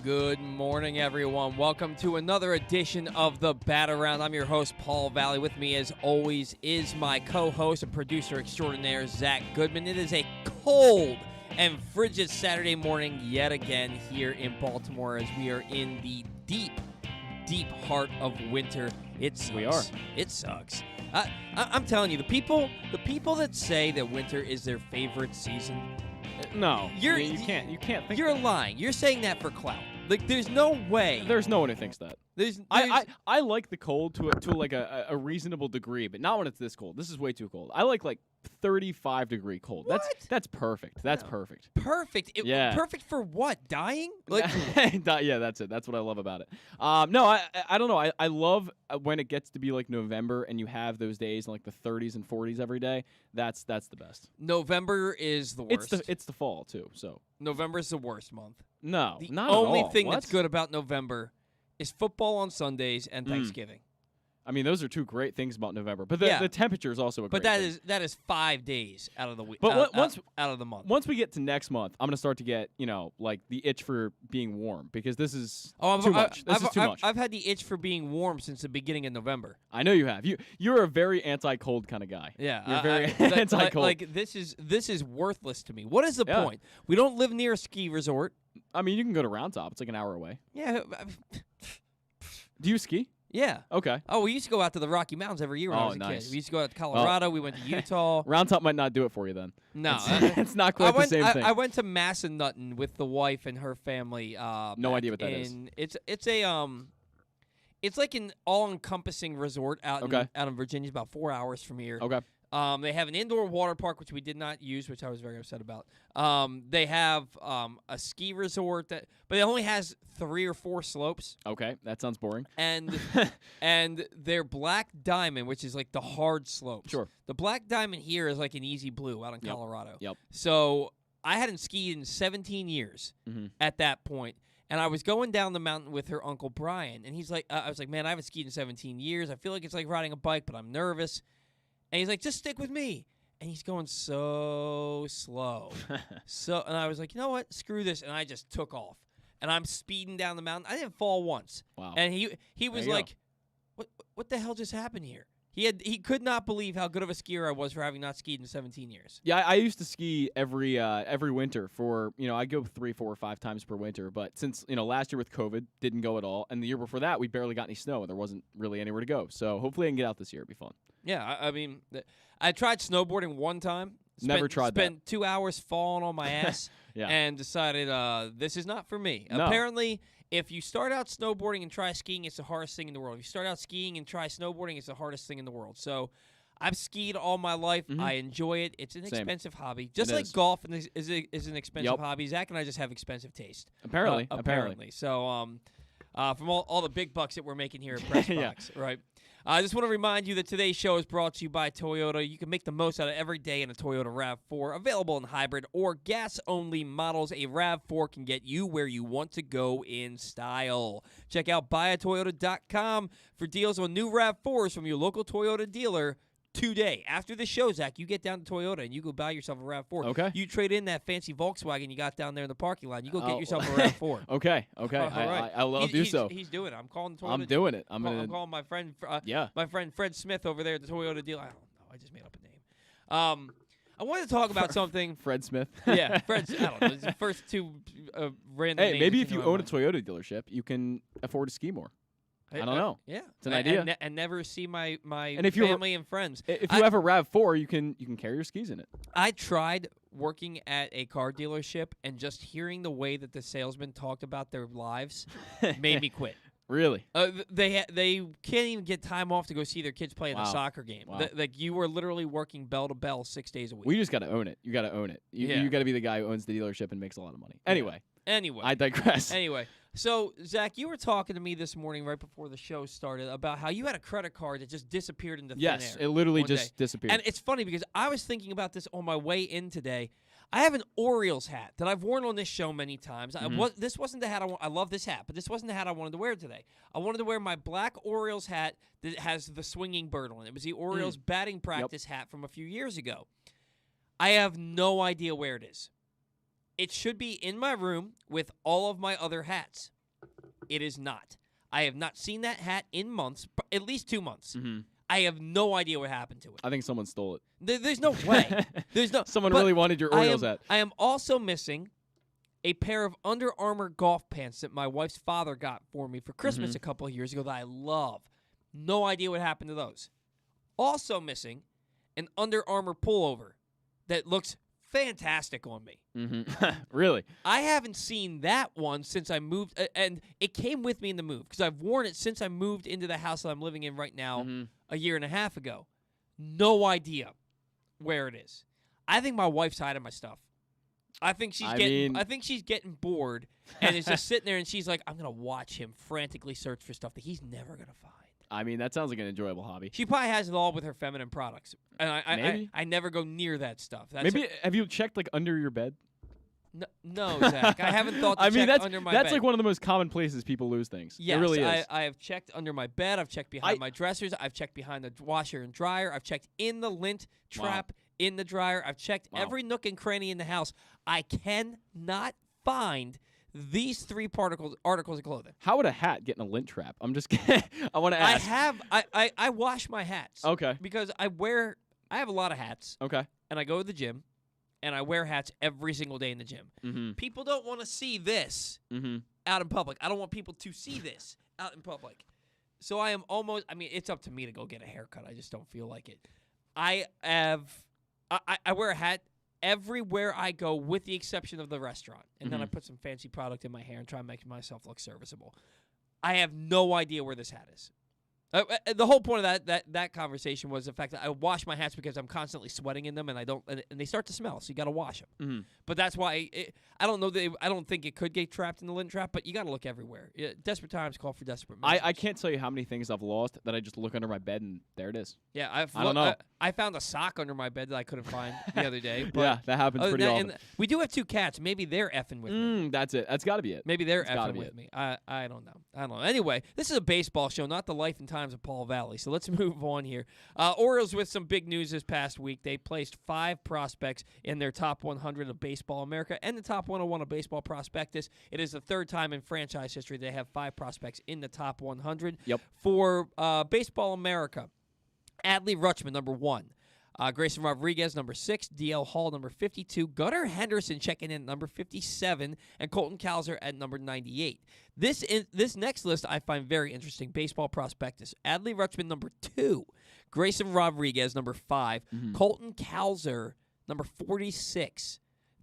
Good morning, everyone. Welcome to another edition of the Bat Around. I'm your host, Paul Valley. With me, as always, is my co-host and producer extraordinaire, Zach Goodman. It is a cold and frigid Saturday morning yet again here in Baltimore as we are in the deep heart of winter. It sucks. We are. It sucks. I'm telling you, the people that say that winter is their favorite season, No, you can't think. You're lying. You're saying that for clout. Like, there's no way. There's no one who thinks that. There's I like the cold to like a reasonable degree, but not when it's this cold. This is way too cold. I like 35-degree cold. What? That's perfect. That's No. perfect. perfect. Yeah. Perfect for what? Dying? Like, Yeah, that's it. That's what I love about it. No, I don't know. I love when it gets to be like November and you have those days in like the 30s and 40s every day. That's the best. November is the worst. It's the fall too. So November is the worst month. no, The not only at all. thing What? that's good about November is football on Sundays and Thanksgiving. I mean, those are two great things about November. But Yeah. the temperature is also a But great thing. that is 5 days out of the week. But out of the month. Once we get to next month, I'm gonna start to get like the itch for being warm because this is too much. This is too much. I've had the itch for being warm since the beginning of November. I know you have. You're a very anti-cold kind of guy. Yeah, You're very like- anti-cold. Like this is worthless to me. What is the Yeah. point? We don't live near a ski resort. I mean, you can go to Round Top. It's like an hour away. Yeah, Do you ski? yeah. Okay. Oh, we used to go out to the Rocky Mountains every year when I Oh, was a nice. kid. We used to go out to Colorado. We went to Utah. Round Top might not do it for you then. No, It's not quite the same thing. I went to Massanutten with the wife and her family. No back idea what that is. It's like an all-encompassing resort out Okay. in Virginia. It's about 4 hours from here. Okay. They have an indoor water park, which we did not use, which I was very upset about. They have a ski resort but it only has 3 or 4 slopes. Okay. That sounds boring. And and their Black Diamond, which is like the hard slopes. Sure. The Black Diamond here is like an easy blue out in Yep. Colorado. Yep. So I hadn't skied in 17 years Mhm. at that point. And I was going down the mountain with her Uncle Brian. And he's like, I was like, man, I haven't skied in 17 years. I feel like it's like riding a bike, but I'm nervous. And he's like, just stick with me. And he's going so slow. And I was like, you know what? Screw this. And I just took off. And I'm speeding down the mountain. I didn't fall once. Wow. And he was There you like, what the hell just happened here? He could not believe how good of a skier I was for having not skied in 17 years. Yeah, I used to ski every winter for, I go 3, 4, or 5 times per winter. But since, last year with COVID, didn't go at all. And the year before that, we barely got any snow and there wasn't really anywhere to go. So hopefully I can get out this year. It'd be fun. Yeah, I mean, I tried snowboarding one time. Never tried that. Spent 2 hours falling on my ass Yeah. and decided this is not for me. No. Apparently, if you start out snowboarding and try skiing, it's the hardest thing in the world. If you start out skiing and try snowboarding, it's the hardest thing in the world. So I've skied all my life. Mhm. I enjoy it. It's an Same. expensive hobby. Just It like is. golf is an expensive Yep. hobby. Zach and I just have expensive taste. Apparently. Apparently. So from all the big bucks that we're making here at Press Yeah. Box, right? I just want to remind you that today's show is brought to you by Toyota. You can make the most out of every day in a Toyota RAV4, available in hybrid or gas-only models. A RAV4 can get you where you want to go in style. Check out buyatoyota.com for deals on new RAV4s from your local Toyota dealer today. After the show, Zach, you get down to Toyota and you go buy yourself a RAV4. Okay. You trade in that fancy Volkswagen you got down there in the parking lot. You go get Oh. yourself a RAV4. Okay. All right. I'll do so. He's doing it. I'm calling the Toyota. I'm doing it. I'm calling my friend. Yeah. My friend Fred Smith over there at the Toyota deal. I don't know. I just made up a name. I wanted to talk about something. Fred Smith. Yeah, Fred. I don't know. It's the first 2 random. Hey, names maybe that if came you to my own a mind. Toyota dealership, you can afford to ski more. I don't know. Yeah, It's an idea. And never see my And if you're- family and friends. If you have a RAV4, you can carry your skis in it. I tried working at a car dealership, and just hearing the way that the salesman talked about their lives made me quit. Really? They can't even get time off to go see their kids play in a Wow. soccer game. Wow. Like, you were literally working bell to bell 6 days a week. We just got to own it. You got to own it. You Yeah. got to be the guy who owns the dealership and makes a lot of money. Anyway, I digress. Anyway, so Zach, you were talking to me this morning right before the show started about how you had a credit card that just disappeared into thin Yes, air it literally one just day. disappeared. And it's funny because I was thinking about this on my way in today. I have an Orioles hat that I've worn on this show many times. This wasn't the hat I love this hat, but this wasn't the hat I wanted to wear today. I wanted to wear my black Orioles hat that has the swinging bird on it. It was the Orioles batting practice hat from a few years ago. I have no idea where it is. It should be in my room with all of my other hats. It is not. I have not seen that hat in months, at least 2 months. Mm-hmm. I have no idea what happened to it. I think someone stole it. There's no way. There's no. Someone but really wanted your Orioles hat. I am also missing a pair of Under Armour golf pants that my wife's father got for me for Christmas a couple of years ago that I love. No idea what happened to those. Also missing an Under Armour pullover that looks fantastic on me. Really? I haven't seen that one since I moved, and it came with me in the move because I've worn it since I moved into the house that I'm living in right now a year and a half ago. No idea where it is. I think my wife's hiding my stuff. I think she's getting bored and is just sitting there and she's like, I'm gonna watch him frantically search for stuff that he's never gonna find. I mean, that sounds like an enjoyable hobby. She probably has it all with her feminine products, and Maybe. I never go near that stuff. Have you checked like under your bed? No, Zach. I haven't thought to check under my bed. That's like one of the most common places people lose things. Yes, it really is. I have checked under my bed. I've checked behind my dressers. I've checked behind the washer and dryer. I've checked in the lint trap in the dryer. I've checked every nook and cranny in the house. I cannot find these 3 articles of clothing. How would a hat get in a lint trap? I'm just kidding. I want to ask. I wash my hats. Okay. Because I have a lot of hats. Okay. And I go to the gym. And I wear hats every single day in the gym. People don't want to see this out in public. I don't want people to see this out in public. So I am almost, it's up to me to go get a haircut. I just don't feel like it. I wear a hat everywhere I go with the exception of the restaurant. And then I put some fancy product in my hair and try and make myself look serviceable. I have no idea where this hat is. The whole point of that conversation was the fact that I wash my hats because I'm constantly sweating in them, and and they start to smell, so you got to wash them. But that's why I don't know. I don't think it could get trapped in the lint trap, but you got to look everywhere. Desperate times call for desperate measures. I can't tell you how many things I've lost that I just look under my bed and there it is. Yeah, I don't know. I found a sock under my bed that I couldn't find the other day. But yeah, that happens pretty often. And we do have 2 cats. Maybe they're effing with me. That's it. That's got to be it. Maybe they're effing with me. I don't know. Anyway, this is a baseball show, not the life and times of Paul Valley. So let's move on here. Orioles with some big news this past week. They placed 5 prospects in their top 100 of Baseball America and the top 101 of Baseball Prospectus. It is the 3rd time in franchise history they have 5 prospects in the top 100. Yep. For Baseball America, Adley Rutschman, number 1. Grayson Rodriguez, number 6. DL Hall, number 52. Gunnar Henderson checking in at number 57. And Colton Cowser at number 98. This next list I find very interesting. Baseball Prospectus. Adley Rutschman, number 2. Grayson Rodriguez, number 5. Colton Cowser, number 46.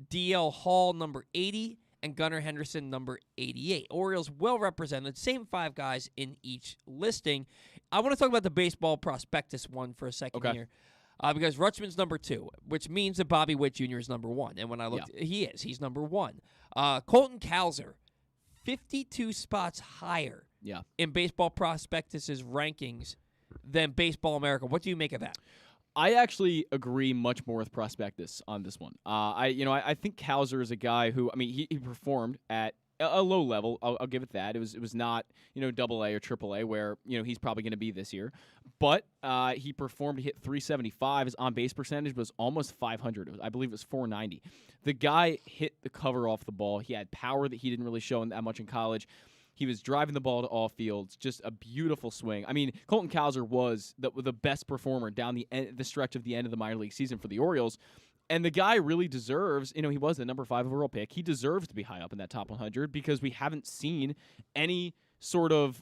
DL Hall, number 80. And Gunnar Henderson, number 88. Orioles well represented. Same 5 guys in each listing. I want to talk about the Baseball Prospectus one for a second here. Because Rutschman's number 2, which means that Bobby Witt Jr. is number 1. And when I looked, he's number 1. Colton Cowser, 52 spots higher in Baseball Prospectus's rankings than Baseball America. What do you make of that? I actually agree much more with Prospectus on this one. I think Cowser is a guy who, he performed at a low level. I'll give it that. It was not, AA or AAA where, he's probably going to be this year. But he performed, he hit 375. His on-base percentage was almost 500. I believe it was 490. The guy hit the cover off the ball. He had power that he didn't really show that much in college. He was driving the ball to all fields, just a beautiful swing. Colton Cowser was the best performer down the stretch of the end of the minor league season for the Orioles. And the guy really deserves, he was the number 5 overall pick. He deserves to be high up in that top 100 because we haven't seen any sort of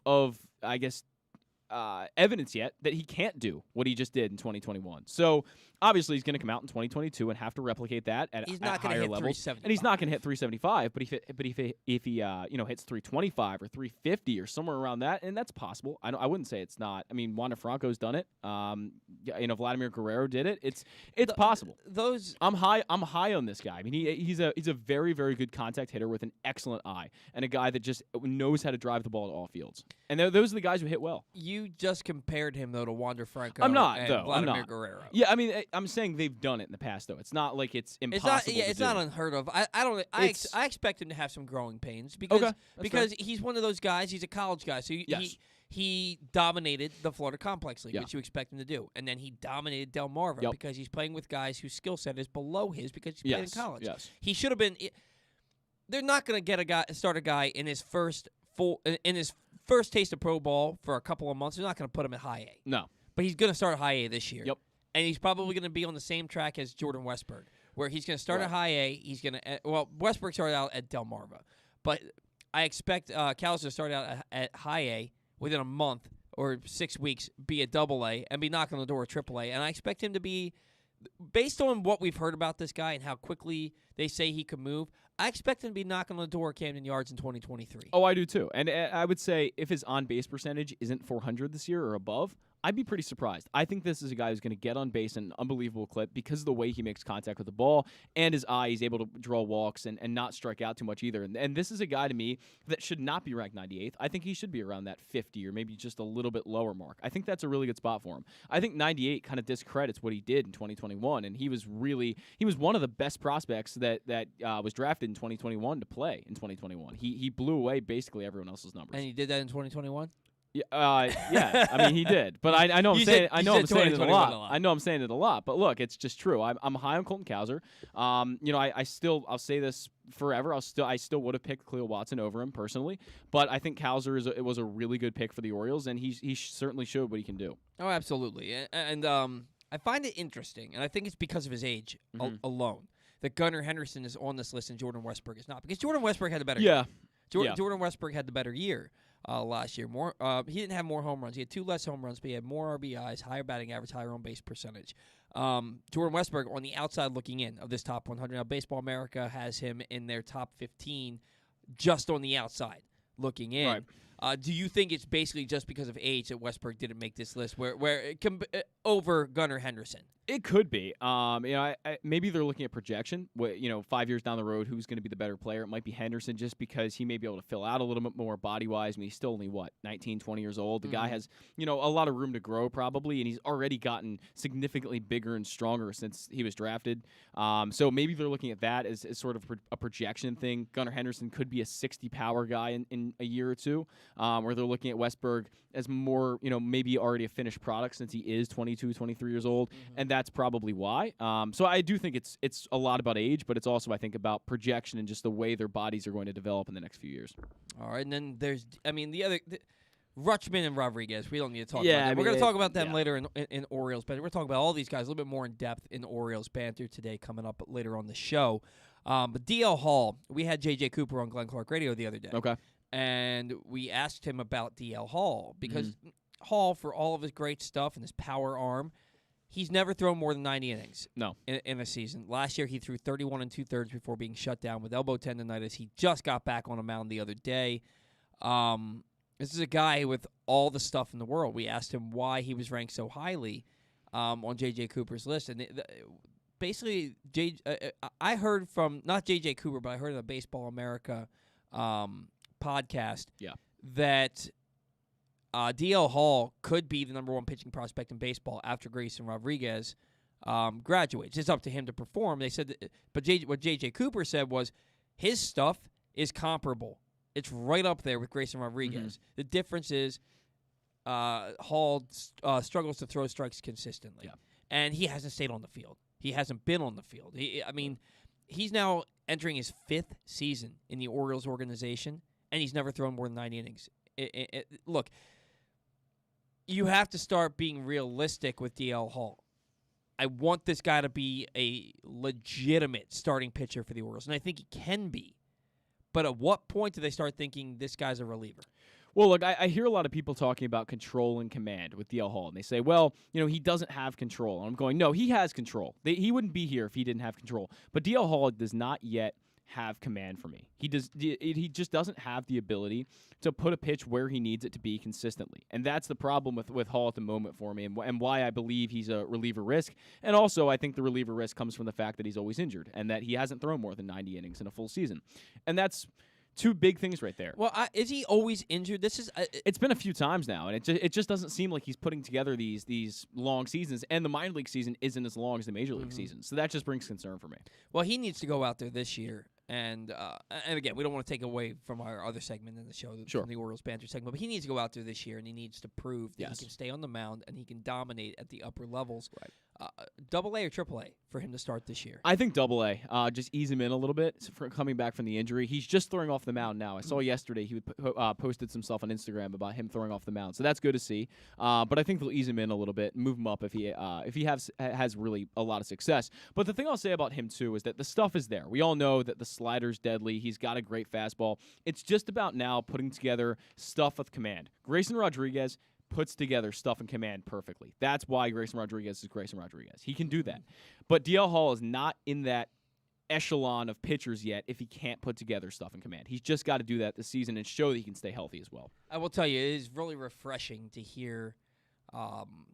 evidence yet that he can't do what he just did in 2021. So obviously he's going to come out in 2022 and have to replicate that at higher levels. And he's not going to hit 375, but if he hits 325 or 350 or somewhere around that, and that's possible. I wouldn't say it's not. Wander Franco's done it. Vladimir Guerrero did it. It's possible. I'm high on this guy. He's a very, very good contact hitter with an excellent eye and a guy that just knows how to drive the ball to all fields. And those are the guys who hit well. You just compared him though to Wander Franco. I'm not and though. Vladimir Guerrero. Yeah, I'm saying they've done it in the past though. It's not like it's impossible. It's not unheard of. I expect him to have some growing pains because he's one of those guys. He's a college guy, so he dominated the Florida Complex League, which you expect him to do, and then he dominated Delmarva because he's playing with guys whose skill set is below his because he's playing in college. Yes. He should have been. They're not going to start a guy in his first in his first taste of pro ball for a couple of months. They're not going to put him at high A. No. But he's going to start high A this year. Yep. And he's probably going to be on the same track as Jordan Westberg, where he's going to start Right. at high A. He's going to Westberg started out at Delmarva, but I expect Cal's to start out at high A within a month or 6 weeks, be at double A, and be knocking on the door at triple A. And I expect him to be, based on what we've heard about this guy and how quickly they say he can move, I expect him to be knocking on the door at Camden Yards in 2023. Oh, I do too. And I would say if his on-base percentage isn't 400 this year or above, I'd be pretty surprised. I think this is a guy who's going to get on base in an unbelievable clip because of the way he makes contact with the ball and his eye. He's able to draw walks and not strike out too much either. And this is a guy to me that should not be ranked 98th. I think he should be around that 50 or maybe just a little bit lower mark. I think that's a really good spot for him. I think 98 kind of discredits what he did in 2021, and he was one of the best prospects that was drafted in 2021 to play in 2021. He blew away basically everyone else's numbers. And he did that in 2021? Yeah, I mean he did, but I know I'm saying it a lot. I know I'm saying it a lot, but look, it's just true. I'm high on Colton Cowser. I'll say this forever. I still would have picked Cleo Watson over him personally, but I think Cowser was a really good pick for the Orioles, and he certainly showed what he can do. Oh, absolutely, and I find it interesting, and I think it's because of his age alone that Gunnar Henderson is on this list and Jordan Westberg is not, because Jordan Westberg had a better year. Jordan Westberg had the better year last year. He didn't have more home runs. He had 2 less home runs, but he had more RBIs, higher batting average, higher on base percentage. Jordan Westberg on the outside looking in of this top 100. Now, Baseball America has him in their top 15 just on the outside looking in. Right. Do you think it's basically just because of age that Westberg didn't make this list where it can over Gunnar Henderson? It could be. Maybe they're looking at projection. 5 years down the road, who's going to be the better player? It might be Henderson just because he may be able to fill out a little bit more body-wise. I mean, he's still only, 19, 20 years old. The guy has, a lot of room to grow probably, and he's already gotten significantly bigger and stronger since he was drafted. So maybe they're looking at that as sort of a projection thing. Gunnar Henderson could be a 60 power guy in a year or two, where they're looking at Westberg as more, maybe already a finished product since he is 22, 23 years old, and that's probably why. So I do think it's a lot about age, but it's also, I think, about projection and just the way their bodies are going to develop in the next few years. All right, and then there's, the other... Rutschman and Rodriguez, we don't need to talk about them. We're going to talk about them later in Orioles banter. We're talking about all these guys a little bit more in depth in Orioles banter today coming up later on the show. But DL Hall, we had J.J. Cooper on Glenn Clark Radio the other day. Okay. And we asked him about DL Hall because Hall, for all of his great stuff and his power arm, he's never thrown more than 90 innings in a season. Last year, he threw 31 2/3 before being shut down with elbow tendonitis. He just got back on a mound the other day. This is a guy with all the stuff in the world. We asked him why he was ranked so highly on J.J. Cooper's list. And basically, I heard from, not J.J. Cooper, but I heard on the Baseball America podcast that DL Hall could be the number 1 pitching prospect in baseball after Grayson Rodriguez graduates. It's up to him to perform. They said, but what J.J. Cooper said was his stuff is comparable. It's right up there with Grayson Rodriguez. The difference is Hall struggles to throw strikes consistently, and he hasn't stayed on the field. He hasn't been on the field. He's now entering his 5th season in the Orioles organization, and he's never thrown more than 90 innings. Look, you have to start being realistic with DL Hall. I want this guy to be a legitimate starting pitcher for the Orioles, and I think he can be. But at what point do they start thinking this guy's a reliever? Well, look, I hear a lot of people talking about control and command with DL Hall, and they say, well, he doesn't have control. And I'm going, no, he has control. He wouldn't be here if he didn't have control. But DL Hall does not yet have command for me. He just doesn't have the ability to put a pitch where he needs it to be consistently. And that's the problem with Hall at the moment for me, and why I believe he's a reliever risk. And also, I think the reliever risk comes from the fact that he's always injured and that he hasn't thrown more than 90 innings in a full season. And that's 2 big things right there. Well, is he always injured? This is it's been a few times now, and it just doesn't seem like he's putting together these long seasons, and the minor league season isn't as long as the major league season. So that just brings concern for me. Well, he needs to go out there this year. And again, we don't want to take away from our other segment in the show, from the Orioles banter segment, but he needs to go out there this year, and he needs to prove that he can stay on the mound and he can dominate at the upper levels. Double A or Triple A for him to start this year? I think Double A. Just ease him in a little bit for coming back from the injury. He's just throwing off the mound now. I saw yesterday he posted some stuff on Instagram about him throwing off the mound, so that's good to see. But I think they'll ease him in a little bit, move him up if he has really a lot of success. But the thing I'll say about him too is that the stuff is there. We all know that the slider's deadly. He's got a great fastball. It's just about now putting together stuff with command. Grayson Rodriguez puts together stuff in command perfectly. That's why Grayson Rodriguez is Grayson Rodriguez. He can do that. But DL Hall is not in that echelon of pitchers yet if he can't put together stuff in command. He's just got to do that this season and show that he can stay healthy as well. I will tell you, it is really refreshing to hear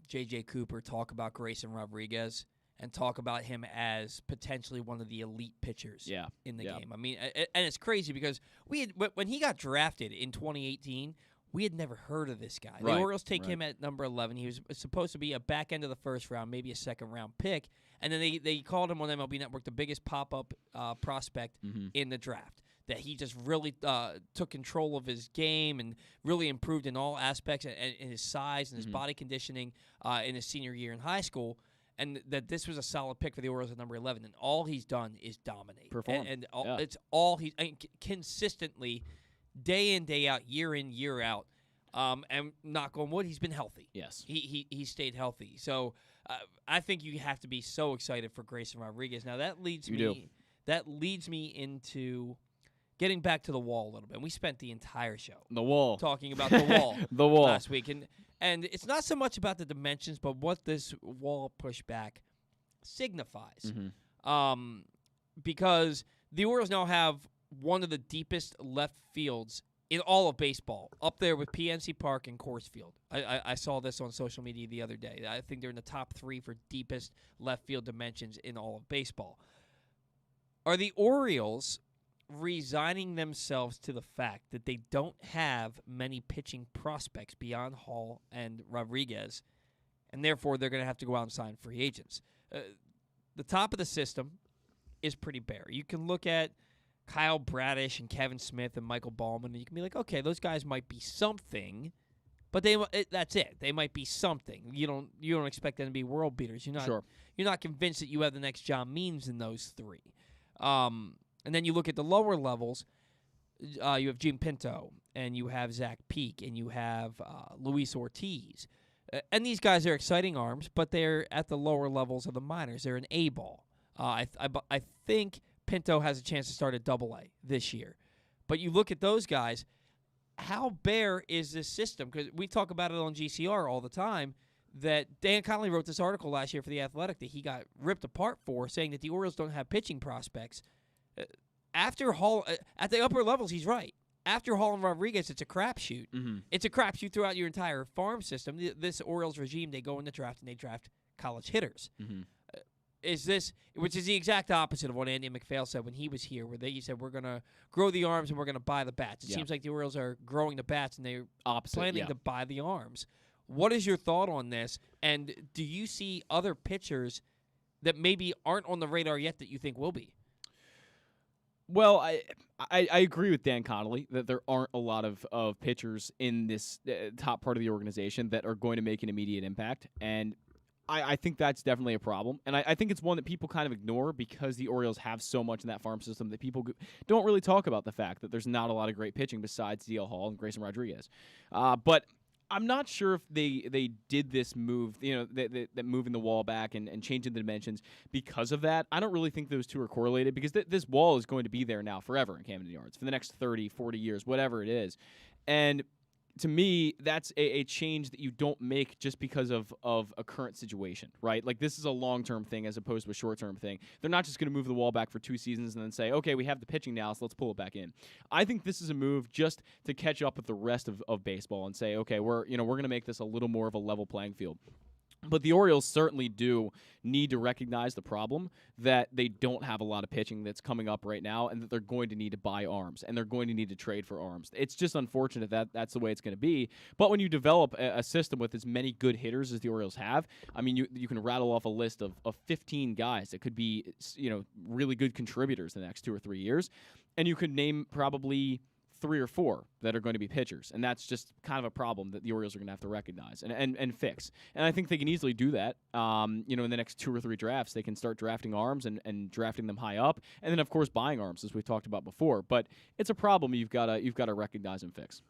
J.J. Cooper talk about Grayson Rodriguez and talk about him as potentially one of the elite pitchers in the game. I mean, and it's crazy because when he got drafted in 2018, we had never heard of this guy. Right, The Orioles take him at number 11. He was supposed to be a back end of the first round, maybe a second-round pick. And then they called him on MLB Network the biggest pop-up prospect in the draft, that he just really took control of his game and really improved in all aspects, and his size and his body conditioning in his senior year in high school, and that this was a solid pick for the Orioles at number 11. And all he's done is dominate. Perform. It's all he's consistently – day in, day out, year in, year out, and knock on wood, he's been healthy. Yes. He stayed healthy. So I think you have to be so excited for Grayson Rodriguez. Now that leads me into getting back to the wall a little bit. And we spent the entire show talking about the wall the wall last week, and it's not so much about the dimensions, but what this wall pushback signifies. Because the Orioles now have one of the deepest left fields in all of baseball, up there with PNC Park and Coors Field. I saw this on social media the other day. I think they're in the top 3 for deepest left field dimensions in all of baseball. Are the Orioles resigning themselves to the fact that they don't have many pitching prospects beyond Hall and Rodriguez, and therefore they're going to have to go out and sign free agents? The top of the system is pretty bare. You can look at Kyle Bradish and Kevin Smith and Michael Ballman, and you can be like, okay, those guys might be something, but that's it. They might be something. You don't expect them to be world beaters. You're not convinced that you have the next John Means in those 3. And then you look at the lower levels. You have Jim Pinto, and you have Zach Peak, and you have Luis Ortiz. And these guys are exciting arms, but they're at the lower levels of the minors. They're an A ball. I think Pinto has a chance to start at Double A this year. But you look at those guys, how bare is this system? Because we talk about it on GCR all the time, that Dan Connolly wrote this article last year for The Athletic that he got ripped apart for, saying that the Orioles don't have pitching prospects. After Hall, at the upper levels, he's right. After Hall and Rodriguez, it's a crapshoot. It's a crapshoot throughout your entire farm system. This Orioles regime, they go in the draft and they draft college hitters. Is this, which is the exact opposite of what Andy McPhail said when he was here, where he said we're going to grow the arms and we're going to buy the bats. It seems like the Orioles are growing the bats and they're planning to buy the arms. What is your thought on this? And do you see other pitchers that maybe aren't on the radar yet that you think will be? Well, I agree with Dan Connolly that there aren't a lot of pitchers in this top part of the organization that are going to make an immediate impact, and I think that's definitely a problem, and I think it's one that people kind of ignore because the Orioles have so much in that farm system that people don't really talk about the fact that there's not a lot of great pitching besides DL Hall and Grayson Rodriguez. But I'm not sure if they did this move, that moving the wall back and changing the dimensions because of that. I don't really think those two are correlated because this wall is going to be there now forever in Camden Yards for the next 30, 40 years, whatever it is. And to me, that's a change that you don't make just because of a current situation, right? Like, this is a long-term thing as opposed to a short-term thing. They're not just going to move the wall back for 2 seasons and then say, okay, we have the pitching now, so let's pull it back in. I think this is a move just to catch up with the rest of baseball and say, okay, we're going to make this a little more of a level playing field. But the Orioles certainly do need to recognize the problem that they don't have a lot of pitching that's coming up right now and that they're going to need to buy arms and they're going to need to trade for arms. It's just unfortunate that that's the way it's going to be. But when you develop a system with as many good hitters as the Orioles have, I mean, you can rattle off a list of 15 guys that could be, really good contributors in the next 2 or 3 years. And you could name probably 3 or 4 that are going to be pitchers, and that's just kind of a problem that the Orioles are going to have to recognize and fix. And I think they can easily do that. In the next 2 or 3 drafts, they can start drafting arms and drafting them high up, and then of course buying arms, as we've talked about before. But it's a problem you've got to recognize and fix.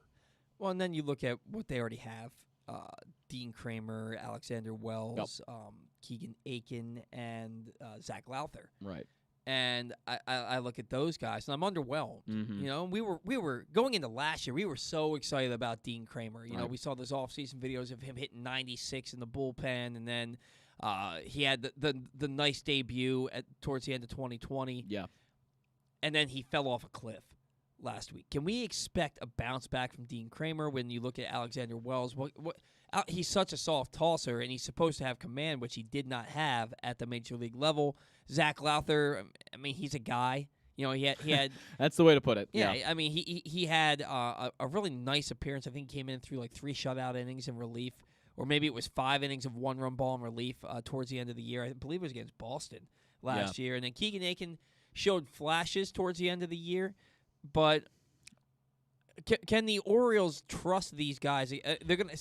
Well, and then you look at what they already have. Dean Kramer, Alexander Wells, Keegan Aiken, and Zach Lowther. Right. And I look at those guys, and I'm underwhelmed. Mm-hmm. We were going into last year. We were so excited about Dean Kramer. Right. We saw those off-season videos of him hitting 96 in the bullpen, and then he had the nice debut towards the end of 2020. Yeah. And then he fell off a cliff last week. Can we expect a bounce back from Dean Kramer when you look at Alexander Wells? He's such a soft tosser, and he's supposed to have command, which he did not have at the major league level. Zach Lowther, I mean, he's a guy. He had That's the way to put it. Yeah, I mean, he had a really nice appearance. I think he came in through like 3 shutout innings in relief, or maybe it was 5 innings of 1-run ball in relief towards the end of the year. I believe it was against Boston last year. And then Keegan Aiken showed flashes towards the end of the year, but can the Orioles trust these guys? They're gonna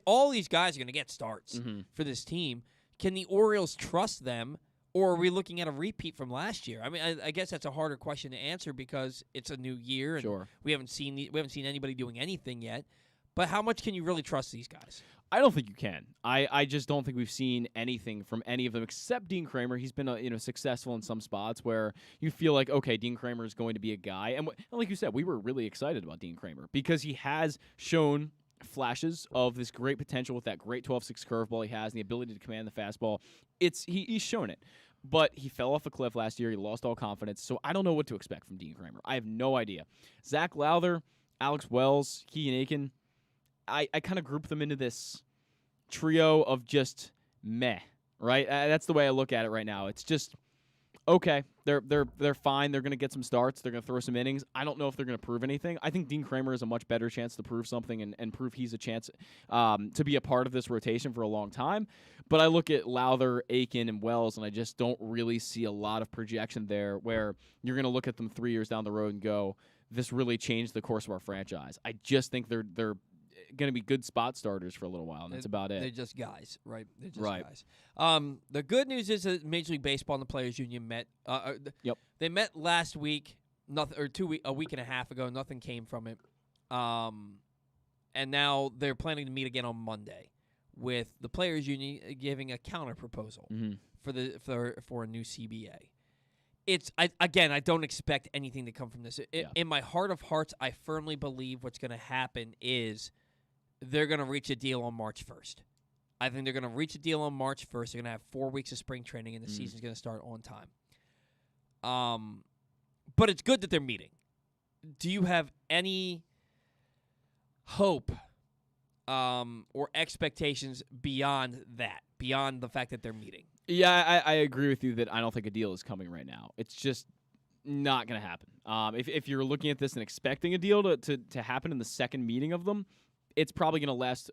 all these guys are gonna get starts for this team. Can the Orioles trust them? Or are we looking at a repeat from last year? I mean, I guess that's a harder question to answer because it's a new year and we haven't seen anybody doing anything yet. But how much can you really trust these guys? I don't think you can. I just don't think we've seen anything from any of them except Dean Kramer. He's been successful in some spots where you feel like, okay, Dean Kramer is going to be a guy. And like you said, we were really excited about Dean Kramer because he has shown flashes of this great potential with that great 12-6 curveball he has and the ability to command the fastball. He's shown it. But he fell off a cliff last year. He lost all confidence. So I don't know what to expect from Dean Kramer. I have no idea. Zach Lowther, Alex Wells, Keegan Aiken, I kind of group them into this trio of just meh, right? That's the way I look at it right now. It's just, okay, they're fine. They're going to get some starts. They're going to throw some innings. I don't know if they're going to prove anything. I think Dean Kramer has a much better chance to prove something and prove he's a chance to be a part of this rotation for a long time. But I look at Lowther, Aiken, and Wells, and I just don't really see a lot of projection there where you're going to look at them 3 years down the road and go, this really changed the course of our franchise. I just think they're going to be good spot starters for a little while, and that's about it. They're just guys, right? They're just guys. The good news is that Major League Baseball and the Players Union met. They met last week, a week and a half ago. Nothing came from it, and now they're planning to meet again on Monday, with the Players Union giving a counter proposal for a new CBA. I don't expect anything to come from this. In my heart of hearts, I firmly believe what's going to happen is they're going to reach a deal on March 1st. I think they're going to reach a deal on March 1st. They're going to have 4 weeks of spring training, and the season's going to start on time. But it's good that they're meeting. Do you have any hope or expectations beyond that, beyond the fact that they're meeting? Yeah, I agree with you that I don't think a deal is coming right now. It's just not going to happen. If you're looking at this and expecting a deal to happen in the second meeting of them, it's probably going to last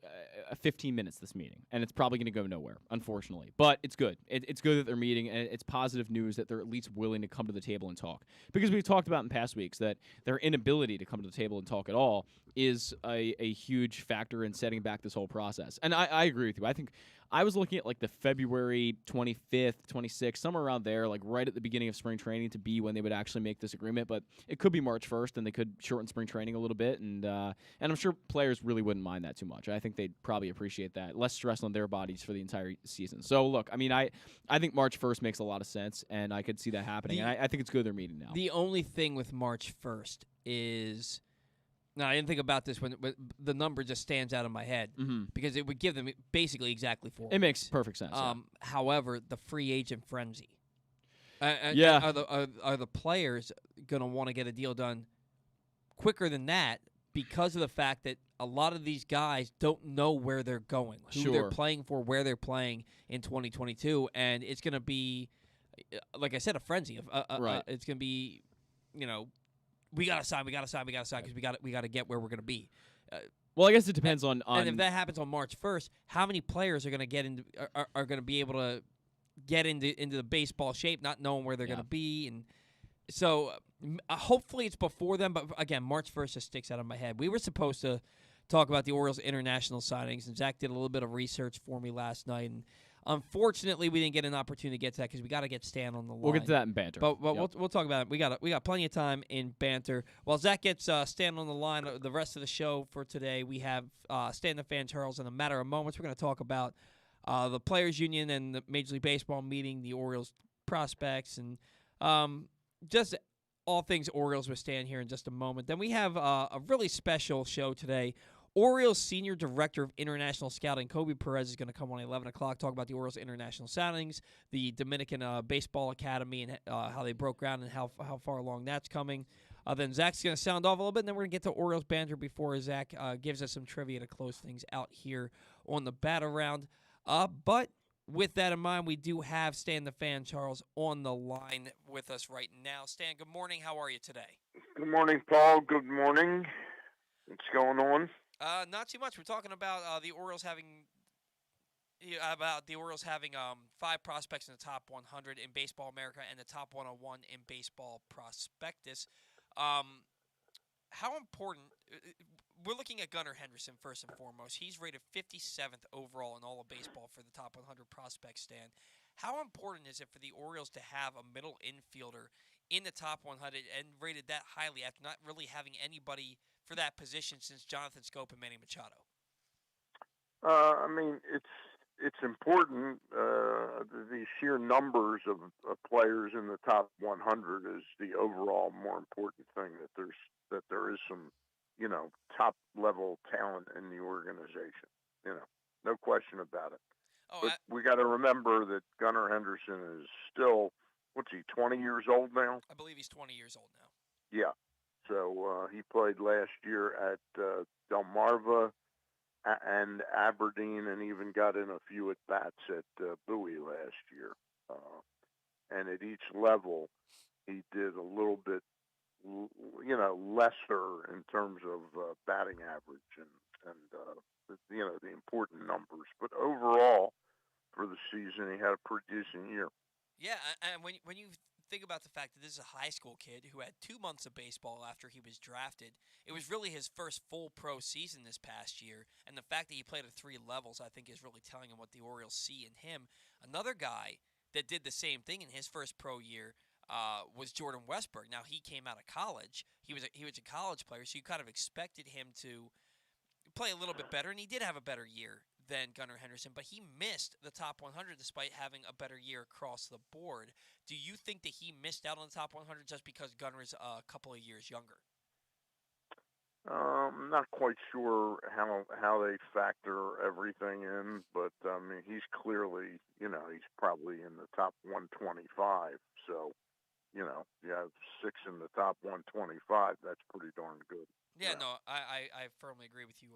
15 minutes, this meeting, and it's probably going to go nowhere, unfortunately. But it's good. It's good that they're meeting, and it's positive news that they're at least willing to come to the table and talk. Because we've talked about in past weeks that their inability to come to the table and talk at all is a huge factor in setting back this whole process. And I agree with you. I think I was looking at like the February 25th, 26th, somewhere around there, like right at the beginning of spring training to be when they would actually make this agreement. But it could be March 1st, and they could shorten spring training a little bit. And I'm sure players really wouldn't mind that too much. I think they'd probably appreciate that. Less stress on their bodies for the entire season. So, look, I mean, I think March 1st makes a lot of sense, and I could see that happening. And I think it's good they're meeting now. The only thing with March 1st is... No, I didn't think about this when the number just stands out in my head because it would give them basically exactly 4 weeks. It makes perfect sense. However, the free agent frenzy. Are the players going to want to get a deal done quicker than that because of the fact that a lot of these guys don't know where they're going, who they're playing for, where they're playing in 2022, and it's going to be, like I said, a frenzy. Right. It's going to be, we gotta sign because we gotta get where we're gonna be. Well, I guess it depends on. And if that happens on March 1st, how many players are gonna get into are gonna be able to get into the baseball shape, not knowing where they're gonna be, and so Hopefully it's before then, but again, March 1st just sticks out of my head. We were supposed to talk about the Orioles' international signings, and Zach did a little bit of research for me last night, and unfortunately we didn't get an opportunity to get to that because we got to get Stan on the line. We'll get to that in banter. But we'll talk about it. We got plenty of time in banter. While Zach gets Stan on the line, the rest of the show for today, we have Stan the Fan Charles. In a matter of moments, we're going to talk about the Players Union and the Major League Baseball meeting, the Orioles prospects, and just all things Orioles with Stan here in just a moment. Then we have a really special show today. Orioles Senior Director of International Scouting, Koby Perez, is going to come on at 11 o'clock, talk about the Orioles international signings, the Dominican Baseball Academy, and how they broke ground and how far along that's coming. Then Zach's going to sound off a little bit, and then we're going to get to Orioles banter before Zach gives us some trivia to close things out here on the Battle Round. But with that in mind, we do have Stan the Fan Charles on the line with us right now. Stan, good morning. How are you today? Good morning, Paul. Good morning. What's going on? Not too much. We're talking about the Orioles having 5 prospects in the top 100 in Baseball America and the top 101 in Baseball Prospectus. How important? We're looking at Gunnar Henderson first and foremost. He's rated 57th overall in all of baseball for the top 100 prospects, Stan. How important is it for the Orioles to have a middle infielder in the top 100 and rated that highly after not really having anybody for that position since Jonathan Scope and Manny Machado? I mean, it's important. The sheer numbers of players in the top 100 is the overall more important thing. That there is some, top level talent in the organization. No question about it. But we got to remember that Gunnar Henderson is still, what's he, 20 years old now? I believe he's 20 years old now. Yeah. So he played last year at Delmarva and Aberdeen, and even got in a few at bats at Bowie last year. And at each level, he did a little bit, lesser in terms of batting average and the important numbers. But overall, for the season, he had a pretty decent year. Yeah, and when you think about the fact that this is a high school kid who had 2 months of baseball after he was drafted, it was really his first full pro season this past year, and the fact that he played at 3 levels, I think, is really telling him what the Orioles see in him. Another guy that did the same thing in his first pro year was Jordan Westberg. Now, he came out of college. He was a college player, so you kind of expected him to play a little bit better, and he did have a better year than Gunnar Henderson, but he missed the top 100 despite having a better year across the board. Do you think that he missed out on the top 100 just because Gunnar is a couple of years younger? I'm not quite sure how they factor everything in, but I mean, he's clearly, he's probably in the top 125. So, you have 6 in the top 125. That's pretty darn good. Yeah, no, I firmly agree with you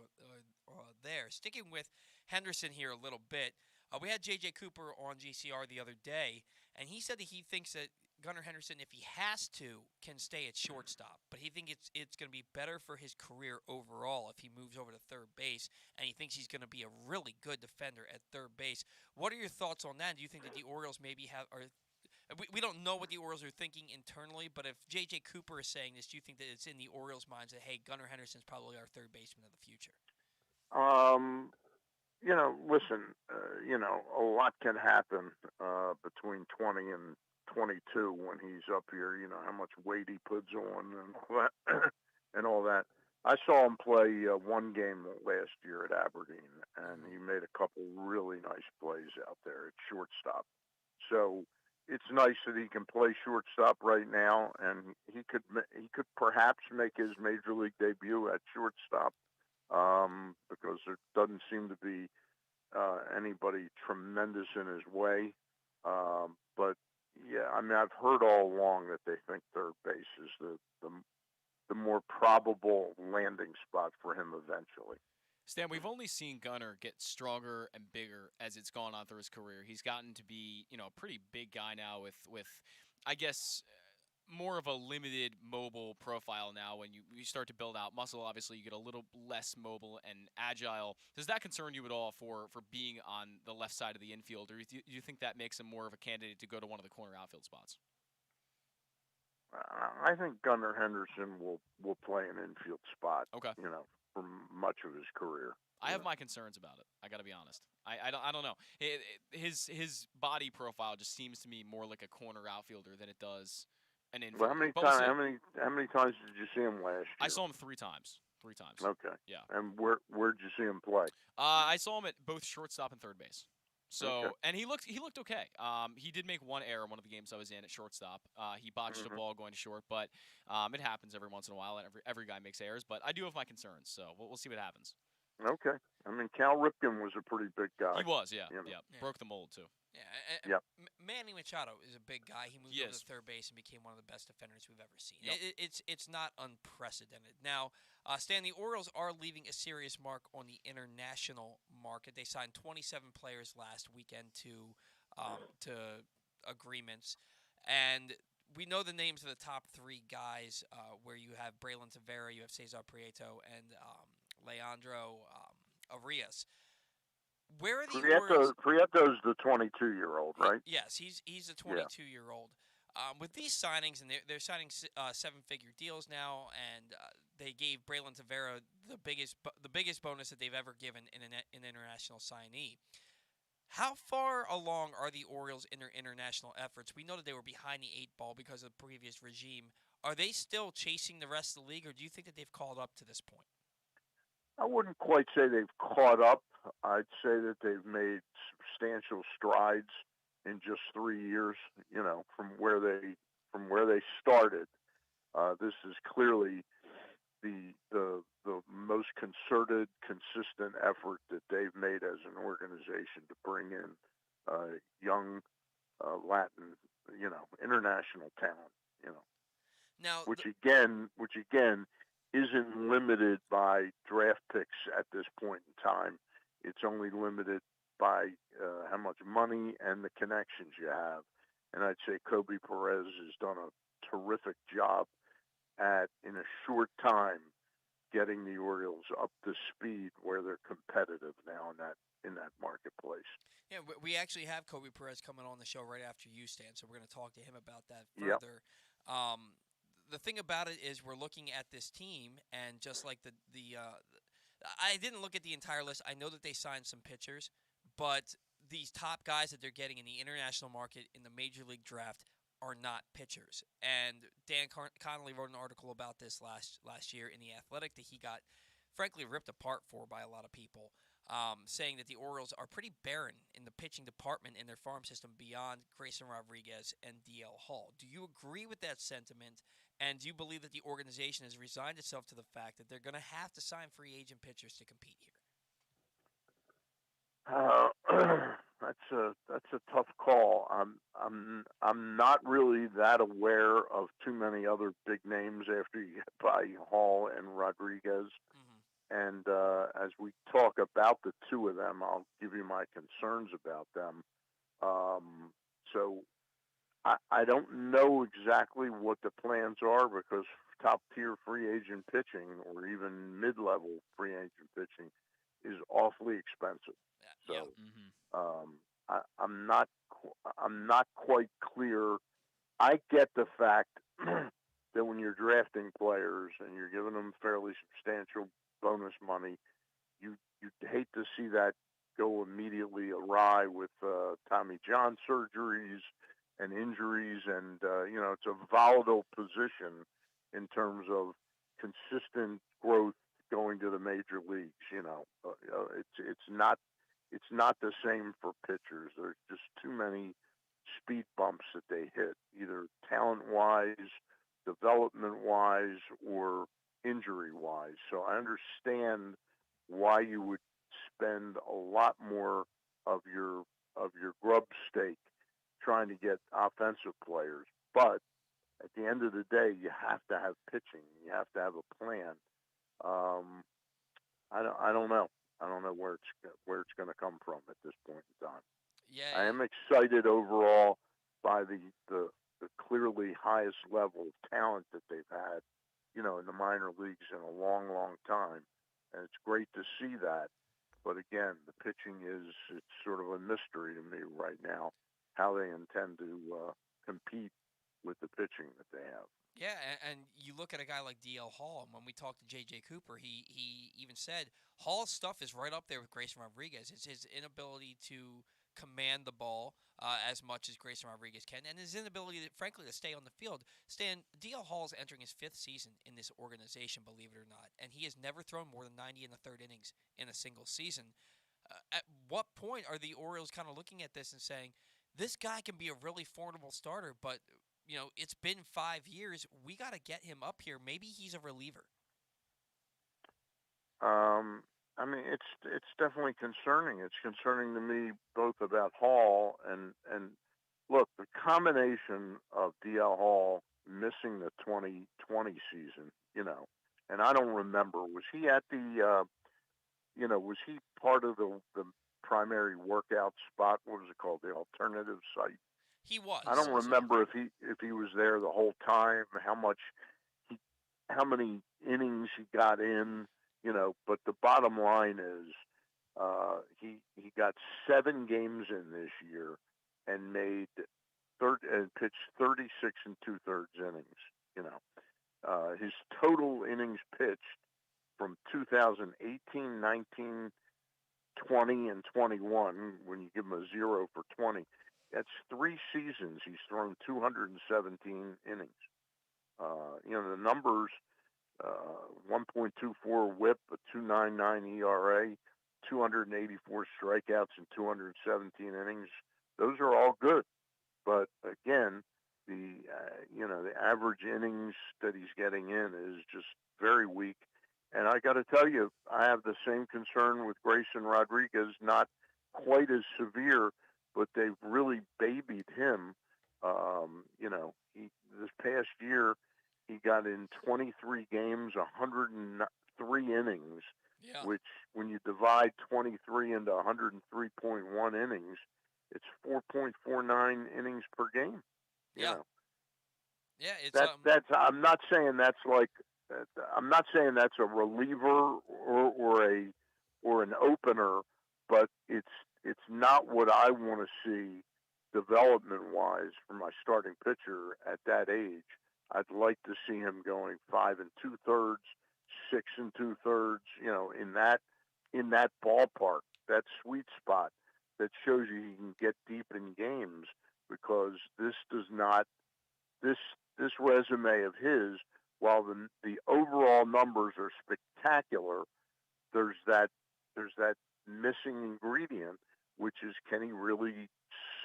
there. Sticking with Henderson here a little bit, we had J.J. Cooper on GCR the other day, and he said that he thinks that Gunnar Henderson, if he has to, can stay at shortstop. But he thinks it's going to be better for his career overall if he moves over to third base, and he thinks he's going to be a really good defender at third base. What are your thoughts on that? Do you think that the Orioles maybe we don't know what the Orioles are thinking internally, but if J.J. Cooper is saying this, do you think that it's in the Orioles' minds that, hey, Gunnar Henderson's probably our third baseman of the future? Listen, a lot can happen between 20 and 22 when he's up here. How much weight he puts on and all that. And all that. I saw him play one game last year at Aberdeen, and he made a couple really nice plays out there at shortstop. So it's nice that he can play shortstop right now, and he could perhaps make his major league debut at shortstop because there doesn't seem to be anybody tremendous in his way. But yeah, I mean, I've heard all along that they think third base is the more probable landing spot for him eventually. Stan, we've only seen Gunnar get stronger and bigger as it's gone on through his career. He's gotten to be, a pretty big guy now with I guess, more of a limited mobile profile now. When you start to build out muscle, obviously you get a little less mobile and agile. Does that concern you at all for being on the left side of the infield, or do you think that makes him more of a candidate to go to one of the corner outfield spots? I think Gunnar Henderson will play an infield spot. Okay. For much of his career. I have my concerns about it. I got to be honest. I don't know. His body profile just seems to me more like a corner outfielder than it does an infielder. Well, how many But we'll see. how many times did you see him last year? I saw him 3 times. 3 times. Okay. Yeah. And where'd you see him play? I saw him at both shortstop and third base. So Okay. and he looked okay. He did make one error in one of the games I was in at shortstop. He botched a ball going to short, but it happens every once in a while, and every guy makes errors. But I do have my concerns, so we'll see what happens. Okay. I mean, Cal Ripken was a pretty big guy. He was, yeah, You know. yeah. Broke the mold too. Yeah. Yep. Manny Machado is a big guy. He moved over to third base and became one of the best defenders we've ever seen. Yep. It's not unprecedented. Now, Stan, the Orioles are leaving a serious mark on the international market. They signed 27 players last weekend to agreements, and we know the names of the top 3 guys. Where you have Braylon Tavera, you have Cesar Prieto, and Leandro Arias. Where are the Orioles? Prieto's the 22-year-old, right? Yes, he's a 22-year-old. With these signings, and they're signing 7-figure deals now, and they gave Braylon Tavera the biggest bonus that they've ever given in an international signee. How far along are the Orioles in their international efforts? We know that they were behind the 8 ball because of the previous regime. Are they still chasing the rest of the league, or do you think that they've caught up to this point? I wouldn't quite say they've caught up. I'd say that they've made substantial strides in just 3 years. From where they started. This is clearly the most concerted, consistent effort that they've made as an organization to bring in young Latin, international talent. Now, which again isn't limited by draft picks at this point in time. It's only limited by how much money and the connections you have. And I'd say Koby Perez has done a terrific job in a short time, getting the Orioles up to speed where they're competitive now in that marketplace. Yeah, we actually have Koby Perez coming on the show right after you, Stan, so we're going to talk to him about that further. Yep. The thing about it is we're looking at this team, and just like I didn't look at the entire list. I know that they signed some pitchers, but these top guys that they're getting in the international market in the Major League draft are not pitchers. And Dan Connolly wrote an article about this last year in The Athletic that he got, frankly, ripped apart for by a lot of people, saying that the Orioles are pretty barren in the pitching department in their farm system beyond Grayson Rodriguez and DL Hall. Do you agree with that sentiment? And do you believe that the organization has resigned itself to the fact that they're going to have to sign free agent pitchers to compete here? That's a tough call. I'm not really that aware of too many other big names after you get by Hall and Rodriguez. Mm-hmm. And as we talk about the two of them, I'll give you my concerns about them. So I don't know exactly what the plans are, because top-tier free agent pitching or even mid-level free agent pitching is awfully expensive. So I'm not quite clear. I get the fact that when you're drafting players and you're giving them fairly substantial bonus money, you'd hate to see that go immediately awry with Tommy John surgeries and injuries, and it's a volatile position in terms of consistent growth going to the major leagues. It's not the same for pitchers. There's just too many speed bumps that they hit, either talent-wise, development-wise, or injury-wise. So I understand why you would spend a lot more of your grub stake trying to get offensive players. But at the end of the day, you have to have pitching. You have to have a plan. I don't know. I don't know where it's going to come from at this point in time. Yeah, I am excited overall by the clearly highest level of talent that they've had, in the minor leagues in a long, long time, and it's great to see that. But again, the pitching it's sort of a mystery to me right now, how they intend to compete with the pitching that they have. Yeah, and you look at a guy like DL Hall, and when we talked to J.J. Cooper, he even said Hall's stuff is right up there with Grayson Rodriguez. It's his inability to command the ball as much as Grayson Rodriguez can, and his inability, frankly, to stay on the field. Stan, DL Hall is entering his 5th season in this organization, believe it or not, and he has never thrown more than 90 in the third innings in a single season. At what point are the Orioles kind of looking at this and saying, this guy can be a really formidable starter, but it's been 5 years. We got to get him up here. Maybe he's a reliever. I mean, it's definitely concerning. It's concerning to me both about Hall and look, the combination of DL Hall missing the 2020 season, and I don't remember, was he at the was he part of the primary workout spot? What was it called? The alternative site? He was. I don't remember if he was there the whole time, he how many innings he got in, but the bottom line is he got 7 games in this year and pitched 36 and 2/3 innings, his total innings pitched from 2018, 19, 20, and 21, when you give him a 0 for 20, that's 3 seasons he's thrown 217 innings. The numbers, 1.24 whip, a 2.99 ERA, 284 strikeouts in 217 innings. Those are all good. But again, the average innings that he's getting in is just very weak. And I got to tell you, I have the same concern with Grayson Rodriguez, not quite as severe, but they've really babied him. This past year, he got in 23 games, 103 innings, which when you divide 23 into 103.1 innings, it's 4.49 innings per game. Yeah. Yeah, it's that's. I'm not saying that's like. I'm not saying that's a reliever or an opener, but it's not what I want to see development wise for my starting pitcher at that age. I'd like to see him going 5 2/3, 6 2/3. In that ballpark, that sweet spot that shows you he can get deep in games, because this does not. This resume of his, while the overall numbers are spectacular, there's that missing ingredient, which is, can he really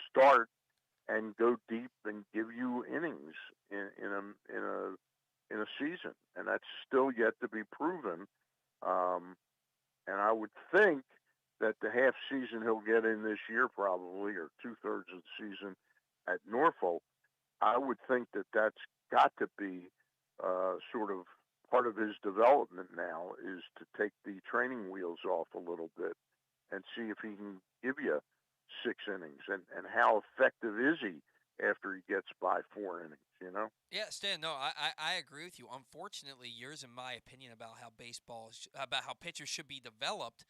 start and go deep and give you innings in a season? And that's still yet to be proven. And I would think that the half season he'll get in this year, probably, or 2/3 of the season at Norfolk, I would think that that's got to be sort of part of his development now, is to take the training wheels off a little bit and see if he can give you 6 innings, and how effective is he after he gets by 4 innings, Yeah, Stan, no, I agree with you. Unfortunately, yours and my opinion about how about how pitchers should be developed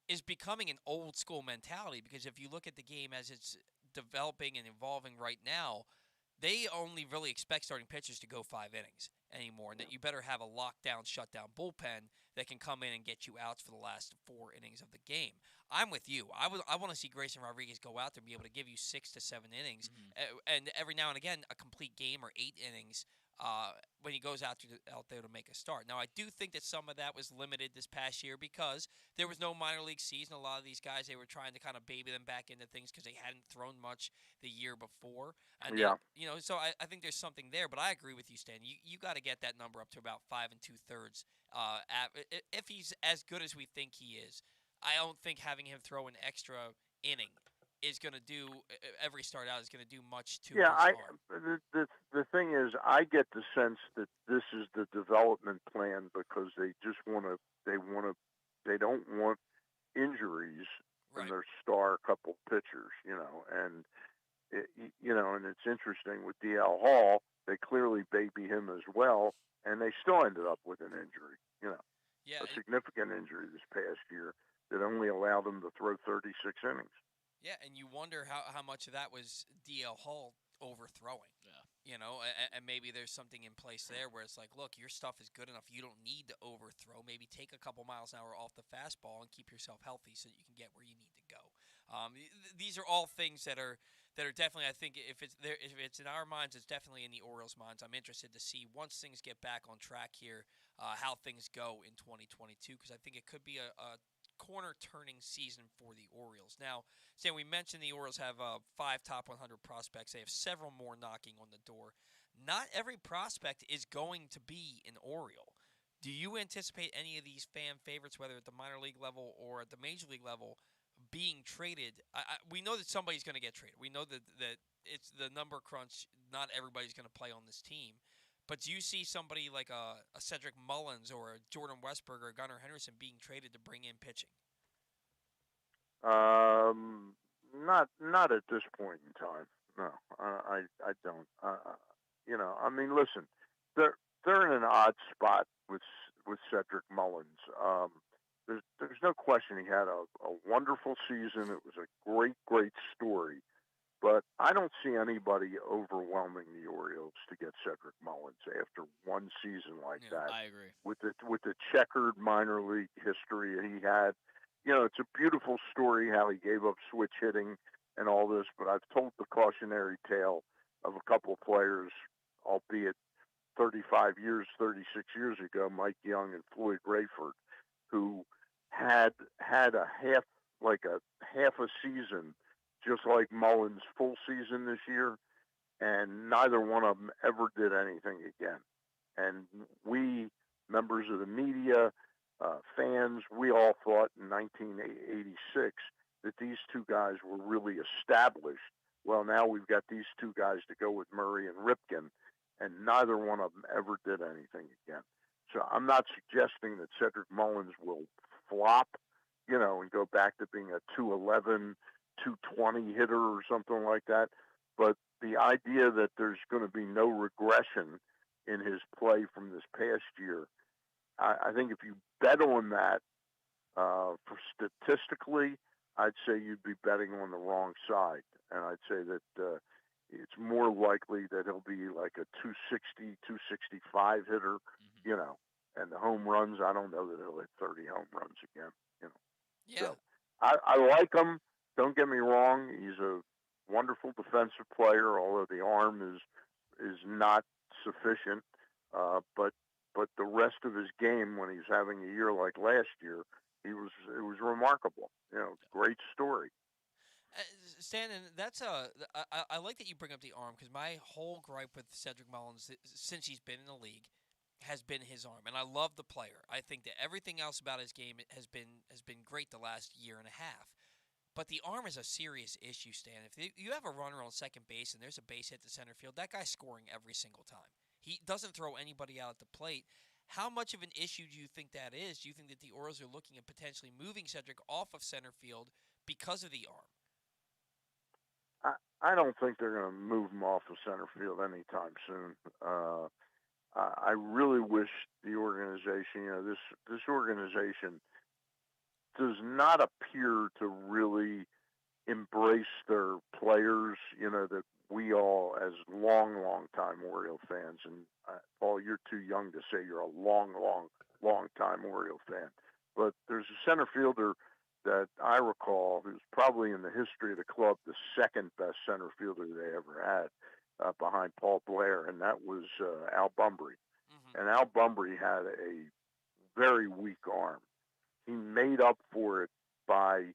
is becoming an old school mentality, because if you look at the game as it's developing and evolving right now, they only really expect starting pitchers to go 5 innings anymore, and that you better have a lockdown, shutdown bullpen that can come in and get you outs for the last 4 innings of the game. I'm with you. I want to see Grayson Rodriguez go out there and be able to give you 6 to 7 innings, and every now and again a complete game or 8 innings when he goes out there to make a start. Now, I do think that some of that was limited this past year because there was no minor league season. A lot of these guys, they were trying to kind of baby them back into things because they hadn't thrown much the year before. And yeah. So I think there's something there. But I agree with you, Stan. You got to get that number up to about 5 2/3. If he's as good as we think he is, I don't think having him throw an extra inning is going to do every start out is going to do much to his arm. The thing is, I get the sense that this is the development plan because they don't want injuries in their star couple pitchers, and and it's interesting with DL Hall, they clearly baby him as well, and they still ended up with an injury, a significant injury this past year that only allowed them to throw 36 innings. Yeah, and you wonder how much of that was DL Hall overthrowing. Yeah. And maybe there's something in place there where it's like, look, your stuff is good enough. You don't need to overthrow. Maybe take a couple miles an hour off the fastball and keep yourself healthy so that you can get where you need to go. These are all things that are definitely, I think, if it's there, if it's in our minds, it's definitely in the Orioles' minds. I'm interested to see once things get back on track here, how things go in 2022, because I think it could be a corner turning season for the Orioles. Now, Stan, we mentioned the Orioles have 5 top 100 prospects. They have several more knocking on the door. Not every prospect is going to be an Oriole. Do you anticipate any of these fan favorites, whether at the minor league level or at the major league level, being traded? We know that somebody's going to get traded. We know that it's the number crunch. Not everybody's going to play on this team. But do you see somebody like a Cedric Mullins or a Jordan Westburg or a Gunnar Henderson being traded to bring in pitching? Not at this point in time. No, I don't. I mean, listen, they're in an odd spot with Cedric Mullins. There's no question he had a wonderful season. It was a great story. But I don't see anybody overwhelming the Orioles to get Cedric Mullins after one season like that. I agree. With the checkered minor league history he had. It's a beautiful story how he gave up switch hitting and all this, but I've told the cautionary tale of a couple of players, albeit 36 years ago, Mike Young and Floyd Rayford, who had a half a season just like Mullins' full season this year, and neither one of them ever did anything again. And we, members of the media, fans, we all thought in 1986 that these two guys were really established. Well, now we've got these two guys to go with Murray and Ripken, and neither one of them ever did anything again. So I'm not suggesting that Cedric Mullins will flop, and go back to being a 211, 220 hitter or something like that. But the idea that there's going to be no regression in his play from this past year, I think if you bet on that, for statistically, I'd say you'd be betting on the wrong side. And I'd say that it's more likely that he'll be like a 260, 265 hitter, and the home runs, I don't know that he'll hit 30 home runs again, Yeah. So I like him. Don't get me wrong. He's a wonderful defensive player, although the arm is not sufficient. But the rest of his game, when he's having a year like last year, it was remarkable. Great story. Stan, and I like that you bring up the arm, because my whole gripe with Cedric Mullins since he's been in the league has been his arm, and I love the player. I think that everything else about his game has been great the last year and a half. But the arm is a serious issue, Stan. If you have a runner on second base and there's a base hit to center field, that guy's scoring every single time. He doesn't throw anybody out at the plate. How much of an issue do you think that is? Do you think that the Orioles are looking at potentially moving Cedric off of center field because of the arm? I don't think they're going to move him off of center field anytime soon. I really wish the organization, this organization does not appear to really embrace their players, that we all, as long time Oriole fans, and Paul, you're too young to say you're a long time Oriole fan, but there's a center fielder that I recall who's probably in the history of the club the second best center fielder they ever had, behind Paul Blair, and that was Al Bumbry. Mm-hmm. And Al Bumbry had a very weak arm. He made up for it by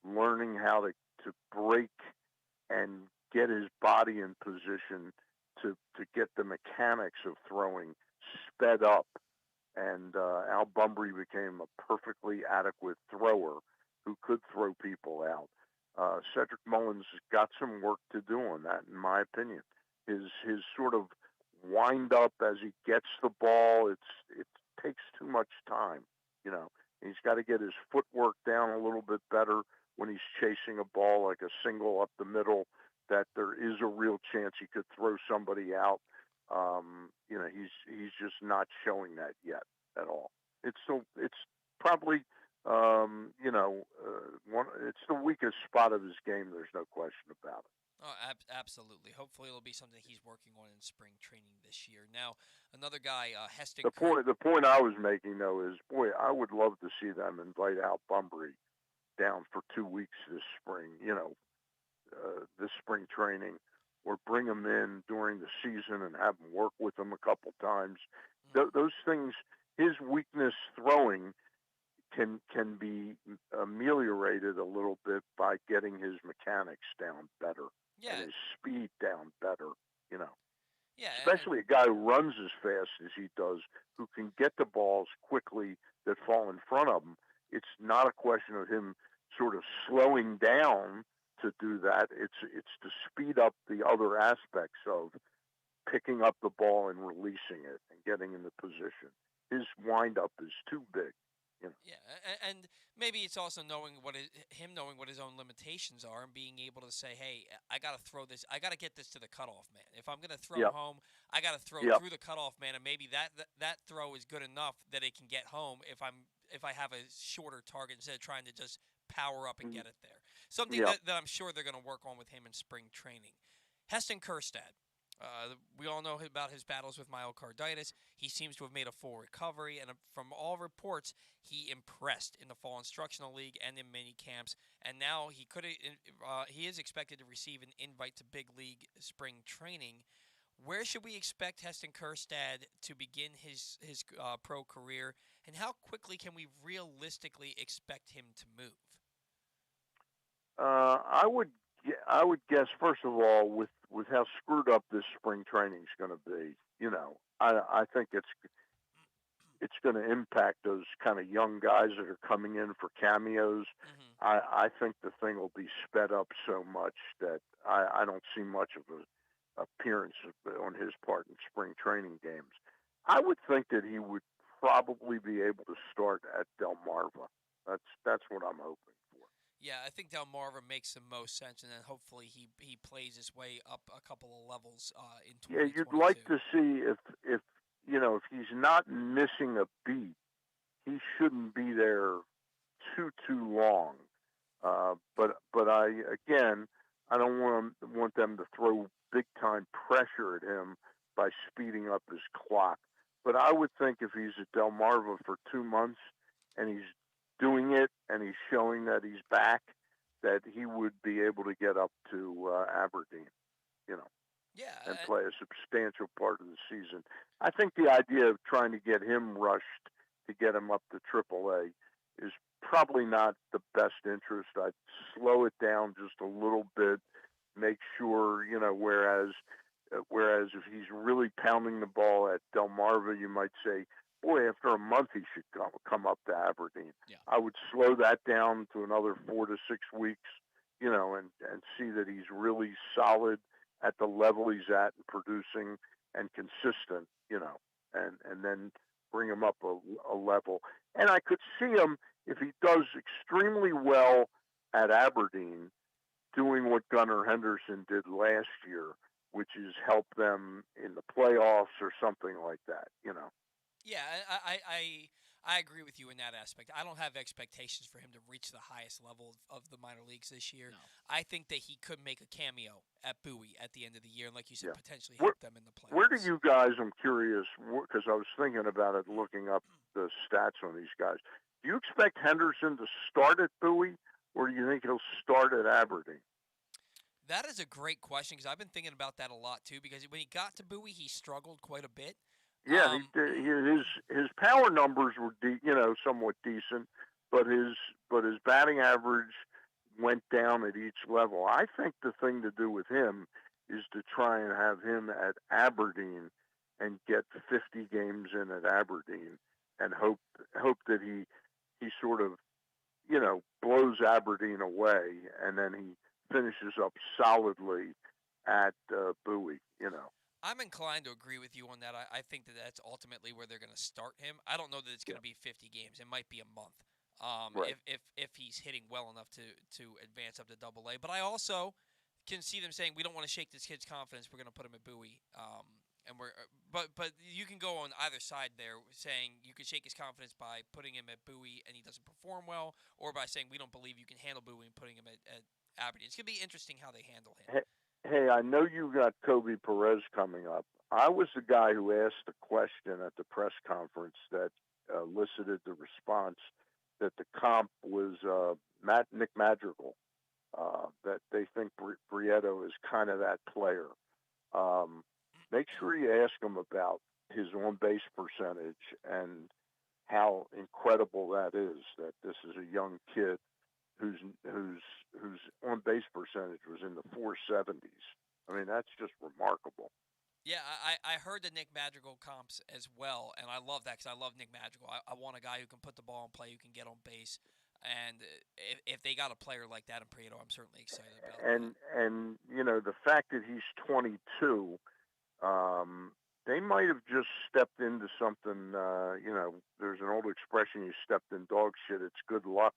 learning how to break and get his body in position to get the mechanics of throwing sped up. And Al Bumbry became a perfectly adequate thrower who could throw people out. Cedric Mullins has got some work to do on that, in my opinion. His sort of wind up as he gets the ball, it takes too much time, He's got to get his footwork down a little bit better when he's chasing a ball like a single up the middle, that there is a real chance he could throw somebody out. He's just not showing that yet at all. It's probably it's the weakest spot of his game. There's no question about it. Oh, absolutely. Hopefully, it'll be something he's working on in spring training this year. Now, another guy, Heston Kurt. The point I was making though is, boy, I would love to see them invite Al Bunbury down for 2 weeks this spring. This spring training, or bring him in during the season and have him work with him a couple times. Those things, his weakness throwing can be ameliorated a little bit by getting his mechanics down better Yeah, and his speed down better. You know, yeah, especially a guy who runs as fast as he does, who can get the balls quickly that fall in front of him. It's not a question of him sort of slowing down to do that. It's to speed up the other aspects of picking up the ball and releasing it and getting in the position. His windup is too big. yeah, and maybe it's also knowing him knowing what his own limitations are and being able to say, "Hey, I got to throw this. I got to get this to the cutoff man. If I'm going to throw Yep. home, I got to throw Yep. through the cutoff man, and maybe that throw is good enough that it can get home if I have a shorter target instead of trying to just power up and get it there. Something Yep. that I'm sure they're going to work on with him in spring training. Heston Kjerstad. We all know about his battles with myocarditis. He seems to have made a full recovery, and from all reports, he impressed in the fall instructional league and in mini camps. And now he is expected to receive an invite to big league spring training. Where should we expect Heston Kjerstad to begin his pro career, and how quickly can we realistically expect him to move? I would guess, first of all, with how screwed up this spring training is going to be. I think it's going to impact those kind of young guys that are coming in for cameos. Mm-hmm. I think the thing will be sped up so much that I don't see much of an appearance on his part in spring training games. I would think that he would probably be able to start at Delmarva. That's what I'm hoping for. Yeah, I think Delmarva makes the most sense, and then hopefully he plays his way up a couple of levels in 2022. Yeah, you'd like to see if if he's not missing a beat, he shouldn't be there too long. But I don't want them to throw big time pressure at him by speeding up his clock. But I would think if he's at Delmarva for 2 months and he's doing it and he's showing that he's back, that he would be able to get up to Aberdeen. Yeah, And play a substantial part of the season. I think the idea of trying to get him rushed to get him up to AAA is probably not the best interest. I'd slow it down just a little bit, make sure, whereas if he's really pounding the ball at Delmarva, you might say, boy, after a month he should come up to Aberdeen. Yeah. I would slow that down to another 4 to 6 weeks, and see that he's really solid at the level he's at and producing and consistent, and then bring him up a level. And I could see him, if he does extremely well at Aberdeen, doing what Gunnar Henderson did last year, which is help them in the playoffs or something like that, Yeah, I agree with you in that aspect. I don't have expectations for him to reach the highest level of the minor leagues this year. No. I think that he could make a cameo at Bowie at the end of the year, and like you said, Yeah. potentially help them in the playoffs. Where do you guys, I'm curious, because I was thinking about it, looking up the stats on these guys. Do you expect Henderson to start at Bowie, or do you think he'll start at Aberdeen? That is a great question because I've been thinking about that a lot too. Because when he got to Bowie, he struggled quite a bit. Yeah, his power numbers were somewhat decent, but his batting average went down at each level. I think the thing to do with him is to try and have him at Aberdeen and get 50 games in at Aberdeen, and hope that he sort of blows Aberdeen away, and then he finishes up solidly at Bowie. I'm inclined to agree with you on that. I think that that's ultimately where they're going to start him. I don't know that it's going to be 50 games. It might be a month. Right. If he's hitting well enough to advance up to AA. But I also can see them saying we don't want to shake this kid's confidence. We're going to put him at Bowie. But you can go on either side there, saying you can shake his confidence by putting him at Bowie and he doesn't perform well, or by saying we don't believe you can handle Bowie and putting him at Aberdeen. It's going to be interesting how they handle him. Hey, I know you got Koby Perez coming up. I was the guy who asked the question at the press conference that elicited the response that the comp was Nick Madrigal. That they think Prieto is kind of that player. Um, Make sure you ask him about his on base percentage and how incredible that is. That this is a young kid whose whose whose on base percentage was in the 470s. I mean, that's just remarkable. Yeah, I heard the Nick Madrigal comps as well, and I love that because I love Nick Madrigal. I want a guy who can put the ball in play, who can get on base, and if they got a player like that in Prieto, I'm certainly excited about that. And you know the fact that he's 22, they might have just stepped into something. You know, there's an old expression: "You stepped in dog shit. It's good luck."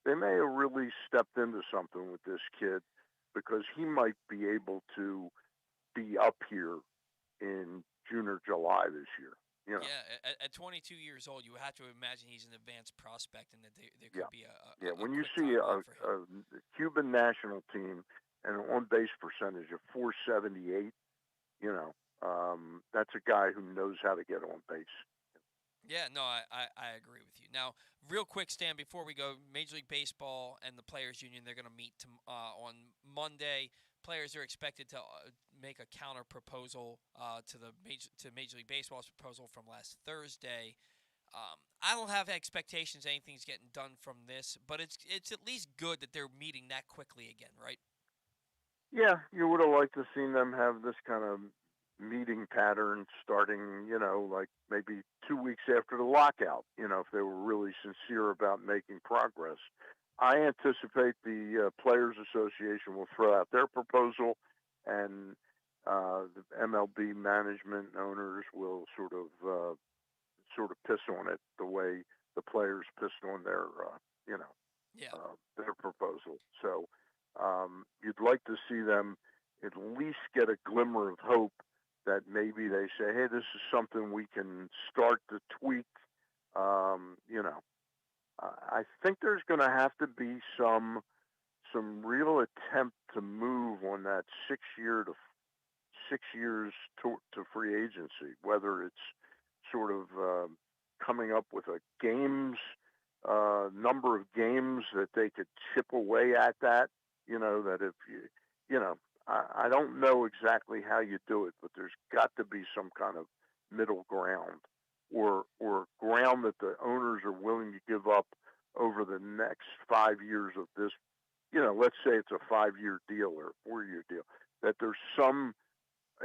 They may have really stepped into something with this kid because he might be able to be up here in June or July this year. You know, Yeah, at 22 years old, you have to imagine he's an advanced prospect, and that there yeah, could be yeah. a When you quick see timeline for him. a Cuban national team and an on base percentage of 478, you know, that's a guy who knows how to get on base. Yeah, no, I agree with you. Now, real quick, Stan, before we go, Major League Baseball and the Players Union, they're going to meet on Monday. Players are expected to make a counter proposal to Major League Baseball's proposal from last Thursday. I don't have expectations anything's getting done from this, but it's at least good that they're meeting that quickly again, right? Yeah, you would have liked to seen them have this kind of meeting pattern starting, you know, like maybe 2 weeks after the lockout, you know, if they were really sincere about making progress. I anticipate the Players Association will throw out their proposal, and the MLB management and owners will sort of piss on it the way the players pissed on their, you know, Yeah, their proposal. So you'd like to see them at least get a glimmer of hope that maybe they say, hey, this is something we can start to tweak. You know, I think there's going to have to be some real attempt to move on that 6 years to free agency, whether it's sort of coming up with a games number of games that they could chip away at that. You know that if you know, I don't know exactly how you do it, but there's got to be some kind of middle ground or ground that the owners are willing to give up over the next 5 years of this. You know, let's say it's a 5-year deal or a 4-year deal. That there's some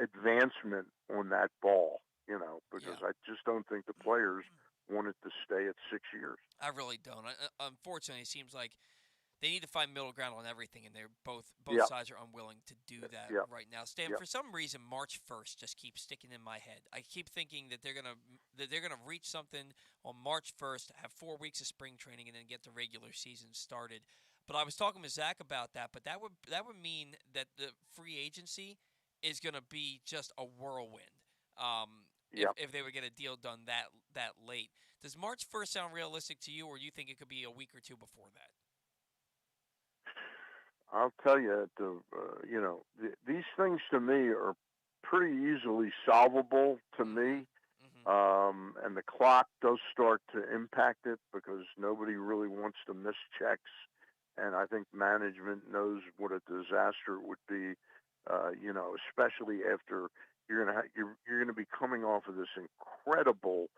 advancement on that ball, you know, because yeah. I just don't think the players want it to stay at 6 years. I really don't. Unfortunately, it seems like they need to find middle ground on everything, and they're both Yeah, sides are unwilling to do that yeah, right now. Stan, yeah. for some reason, March 1st just keeps sticking in my head. I keep thinking that they're gonna reach something on March 1st, have 4 weeks of spring training, and then get the regular season started. But I was talking with Zach about that. But that would mean that the free agency is gonna be just a whirlwind. Yeah. If they would get a deal done that late, does March 1st sound realistic to you, or do you think it could be a week or two before that? I'll tell you, you know, these things to me are pretty easily solvable to Mm-hmm. me. Mm-hmm. And the clock does start to impact it because nobody really wants to miss checks. And I think management knows what a disaster it would be, you know, especially after you're gonna be coming off of this incredible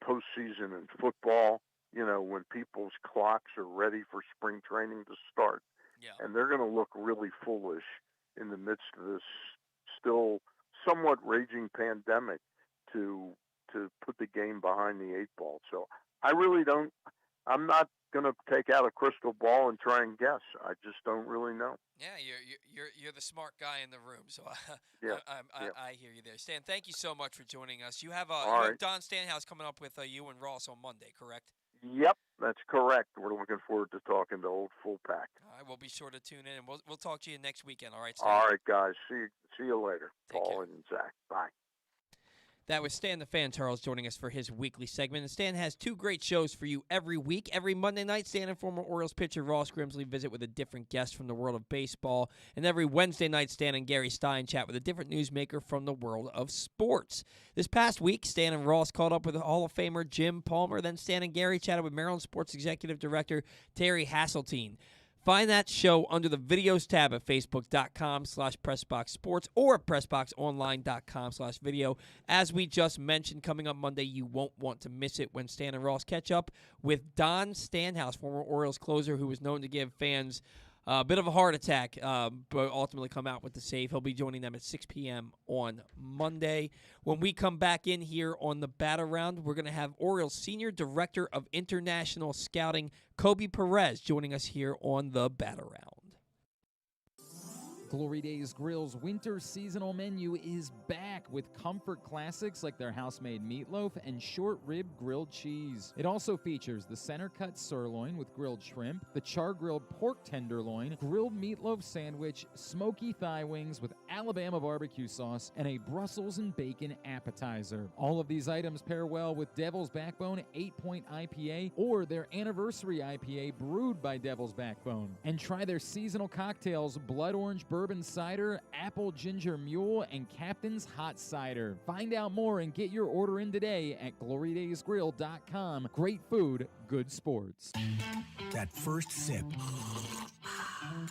postseason in football. You know, when people's clocks are ready for spring training to start, Yeah. and they're going to look really foolish in the midst of this still somewhat raging pandemic to put the game behind the eight ball. So I really don't. I'm not going to take out a crystal ball and try and guess. I just don't really know. Yeah, you're the smart guy in the room, so Yeah, yeah. I hear you there, Stan. Thank you so much for joining us. All You right. have Don Stanhouse coming up with you and Ross on Monday, correct? Yep, that's correct. We're looking forward to talking to old full pack. All right, we'll be sure to tune in, and we'll talk to you next weekend. All right, Stan. All right, guys. See you later, Take Paul care. and Zach. Bye. That was Stan the Fan Charles joining us for his weekly segment. And Stan has two great shows for you every week. Every Monday night, Stan and former Orioles pitcher Ross Grimsley visit with a different guest from the world of baseball. And every Wednesday night, Stan and Gary Stein chat with a different newsmaker from the world of sports. This past week, Stan and Ross caught up with Hall of Famer Jim Palmer. Then Stan and Gary chatted with Maryland Sports Executive Director Terry Hasseltine. Find that show under the videos tab at facebook.com/PressBoxSports or PressBoxOnline.com/video. As we just mentioned, coming up Monday, you won't want to miss it when Stan and Ross catch up with Don Stanhouse, former Orioles closer who was known to give fans a bit of a heart attack, but ultimately come out with the save. He'll be joining them at 6 p.m. on Monday. When we come back in here on the Bat Around, we're going to have Orioles Senior Director of International Scouting, Koby Perez, joining us here on the Bat Around. Glory Days Grill's winter seasonal menu is back with comfort classics like their house-made meatloaf and short-rib grilled cheese. It also features the center-cut sirloin with grilled shrimp, the char-grilled pork tenderloin, grilled meatloaf sandwich, smoky thigh wings with Alabama barbecue sauce, and a Brussels and bacon appetizer. All of these items pair well with Devil's Backbone 8-point IPA or their anniversary IPA brewed by Devil's Backbone. And try their seasonal cocktails, Blood Orange Bourbon Cider, Apple Ginger Mule, and Captain's Hot Cider. Find out more and get your order in today at glorydaysgrill.com. Great food, good sports. That first sip.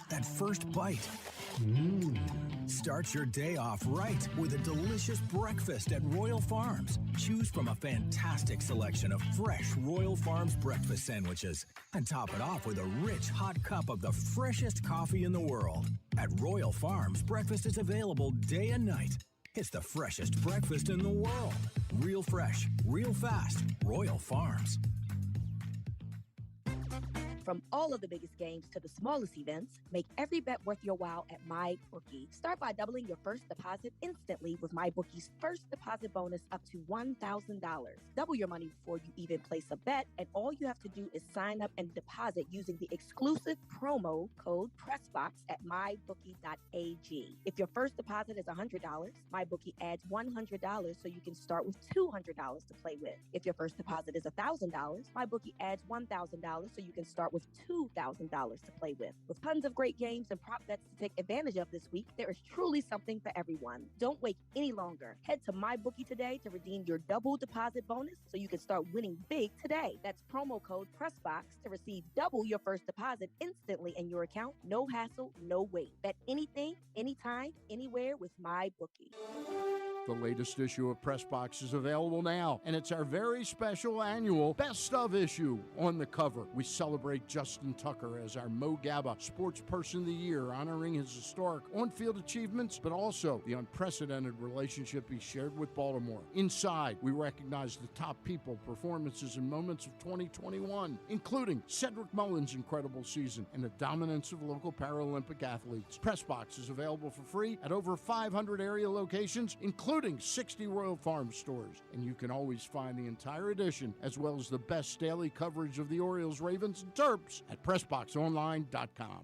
That first bite. Start your day off right with a delicious breakfast at Royal Farms. Choose from a fantastic selection of fresh Royal Farms breakfast sandwiches and top it off with a rich hot cup of the freshest coffee in the world. At Royal Farms, breakfast is available day and night. It's the freshest breakfast in the world. Real fresh, real fast. Royal Farms. From all of the biggest games to the smallest events, make every bet worth your while at MyBookie. Start by doubling your first deposit instantly with MyBookie's first deposit bonus up to $1,000. Double your money before you even place a bet, and all you have to do is sign up and deposit using the exclusive promo code PRESSBOX at mybookie.ag. If your first deposit is $100, MyBookie adds $100 so you can start with $200 to play with. If your first deposit is $1,000, MyBookie adds $1,000 so you can start with $2,000 to play with. With tons of great games and prop bets to take advantage of this week, there is truly something for everyone. Don't wait any longer. Head to MyBookie today to redeem your double deposit bonus so you can start winning big today. That's promo code PRESSBOX to receive double your first deposit instantly in your account. No hassle, no wait. Bet anything, anytime, anywhere with MyBookie. The latest issue of PressBox is available now, and it's our very special annual Best of issue. On the cover, we celebrate Justin Tucker as our Mo Gabba Sports Person of the Year, honoring his historic on-field achievements, but also the unprecedented relationship he shared with Baltimore. Inside, we recognize the top people, performances, and moments of 2021, including Cedric Mullins' incredible season and the dominance of local Paralympic athletes. PressBox is available for free at over 500 area locations, including 60 Royal Farms stores. And you can always find the entire edition, as well as the best daily coverage of the Orioles, Ravens, and Terps at PressBoxOnline.com.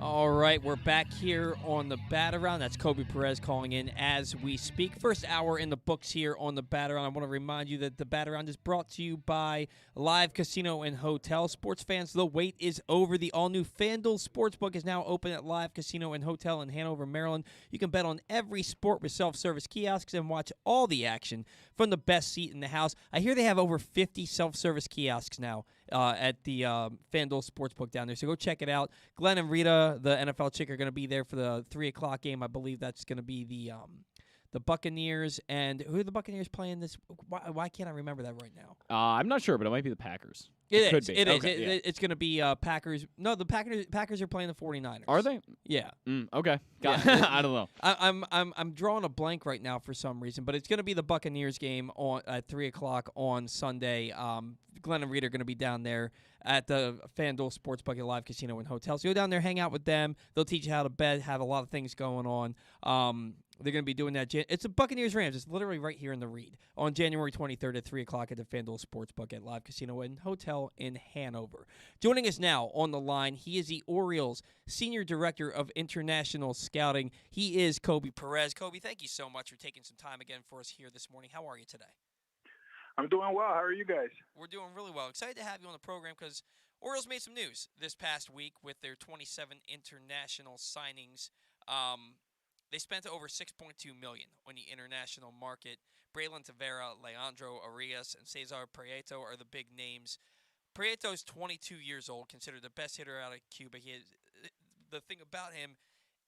All right, we're back here on the Bat Around. That's Koby Perez calling in as we speak. First hour in the books here on the Bat Around. I want to remind you that the Bat Around is brought to you by Live Casino and Hotel. Sports fans, the wait is over. The all-new FanDuel Sportsbook is now open at Live Casino and Hotel in Hanover, Maryland. You can bet on every sport with self-service kiosks and watch all the action from the best seat in the house. I hear they have over 50 self-service kiosks now at the FanDuel Sportsbook down there. So go check it out. Glenn and Rita, the NFL chick, are going to be there for the 3 o'clock game. I believe that's going to be the Buccaneers. And who are the Buccaneers playing this? Why can't I remember that right now? I'm not sure, but it might be the Packers. It could is. be. It is. Okay, It's going to be Packers. No, the Packers are playing the 49ers. Are they? Yeah. Okay. Yeah. I don't know. I'm drawing a blank right now for some reason, but it's going to be the Buccaneers game at 3 o'clock on Sunday. Glenn and Reed are going to be down there at the FanDuel Sportsbook at Live Casino and Hotel. So go down there, hang out with them. They'll teach you how to bet, have a lot of things going on. They're going to be doing that. It's the Buccaneers-Rams. It's literally right here in the Reed on January 23rd at 3 o'clock at the FanDuel Sportsbook at Live Casino and Hotel in Hanover. Joining us now on the line, he is the Orioles Senior Director of International Scouting. He is Koby Perez. Koby, thank you so much for taking some time again for us here this morning. How are you today? I'm doing well. How are you guys? We're doing really well. Excited to have you on the program because Orioles made some news this past week with their 27 international signings. They spent over $6.2 million on the international market. Braylon Tavera, Leandro Arias, and Cesar Prieto are the big names. Prieto's 22 years old, considered the best hitter out of Cuba. The thing about him,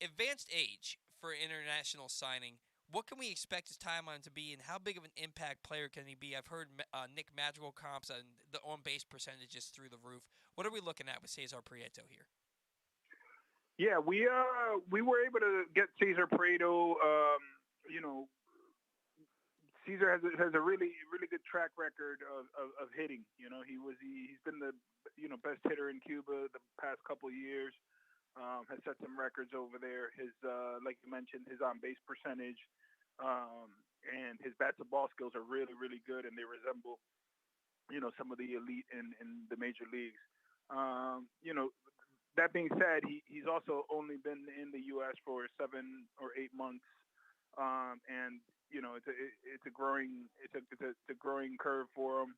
advanced age for international signing. What can we expect his timeline to be, and how big of an impact player can he be? I've heard Nick Madrigal comps and the on-base percentages through the roof. What are we looking at with Cesar Prieto here? Yeah, we were able to get Cesar Prieto. Cesar has a really good track record of hitting. He's been the best hitter in Cuba the past couple of years. Has set some records over there. His like you mentioned, his on base percentage and his bat to ball skills are really good, and they resemble some of the elite in the major leagues. That being said, he's also only been in the U.S. for 7 or 8 months, and it's a growing curve for him.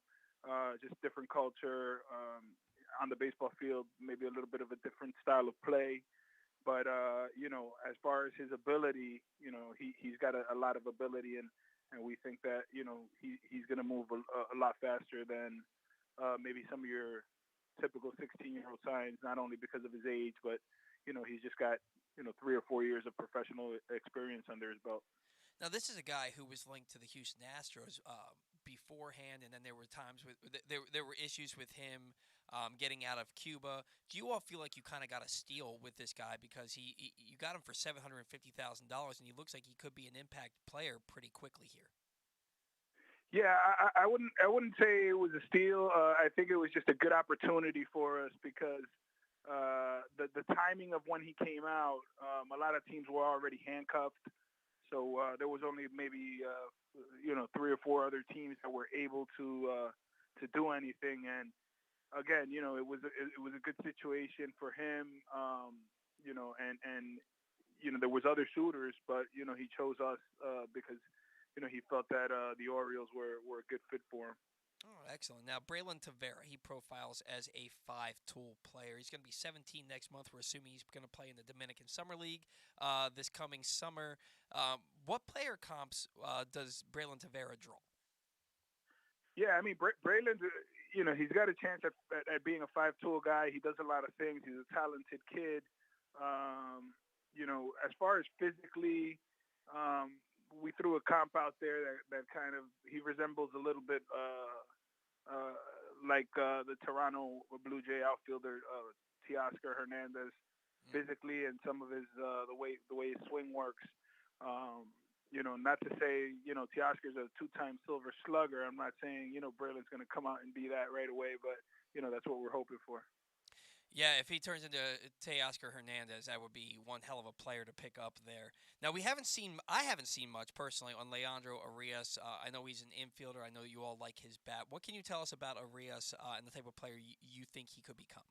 Just different culture on the baseball field, maybe a little bit of a different style of play. But as far as his ability, he's got a lot of ability, and we think that he's going to move a lot faster than maybe some of your typical 16-year-old signs, not only because of his age, but he's just got 3 or 4 years of professional experience under his belt. Now, this is a guy who was linked to the Houston Astros beforehand, and then there were times there were issues with him getting out of Cuba. Do you all feel like you kind of got a steal with this guy because you got him for $750,000, and he looks like he could be an impact player pretty quickly here? Yeah, I wouldn't say it was a steal. I think it was just a good opportunity for us because the timing of when he came out, a lot of teams were already handcuffed. So there was only maybe 3 or 4 other teams that were able to do anything. And again, it was a good situation for him. And there was other suitors, but he chose us because he felt that the Orioles were a good fit for him. Oh, excellent. Now, Braylon Tavera, he profiles as a 5-tool player. He's going to be 17 next month. We're assuming he's going to play in the Dominican Summer League this coming summer. What player comps does Braylon Tavera draw? Yeah, I mean, Braylon, he's got a chance at being a 5-tool guy. He does a lot of things. He's a talented kid. As far as physically, we threw a comp out there that kind of he resembles a little bit like the Toronto Blue Jay outfielder Teoscar Hernandez physically, and some of his the way his swing works. Not to say Teoscar's a 2-time Silver Slugger. I'm not saying Braylon's going to come out and be that right away, but that's what we're hoping for. Yeah, if he turns into Teoscar Hernandez, that would be one hell of a player to pick up there. Now, I haven't seen much personally on Leandro Arias. I know he's an infielder. I know you all like his bat. What can you tell us about Arias and the type of player you think he could become?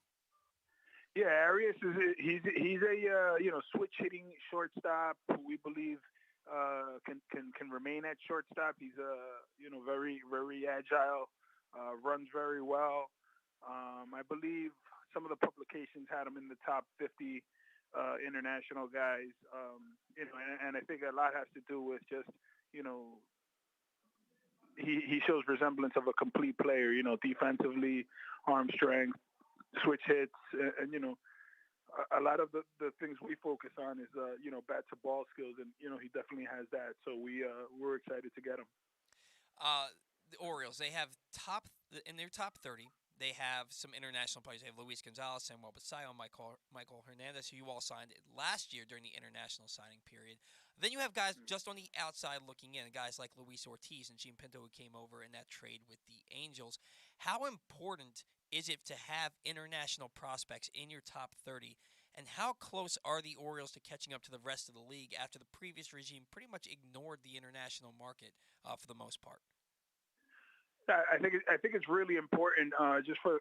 Yeah, Arias he's a switch hitting shortstop who we believe can remain at shortstop. He's very very agile, runs very well. I believe some of the publications had him in the top 50 international guys, and I think a lot has to do with just, he shows resemblance of a complete player, defensively, arm strength, switch hits, and a lot of the things we focus on is, bat to ball skills, and, he definitely has that. So we're excited to get him. The Orioles, they have in their top 30, they have some international players. They have Luis Gonzalez, Samuel Basayo, Michael Hernandez, who you all signed last year during the international signing period. Then you have guys just on the outside looking in, guys like Luis Ortiz and Gene Pinto, who came over in that trade with the Angels. How important is it to have international prospects in your top 30? And how close are the Orioles to catching up to the rest of the league after the previous regime pretty much ignored the international market for the most part? I think it's really important just for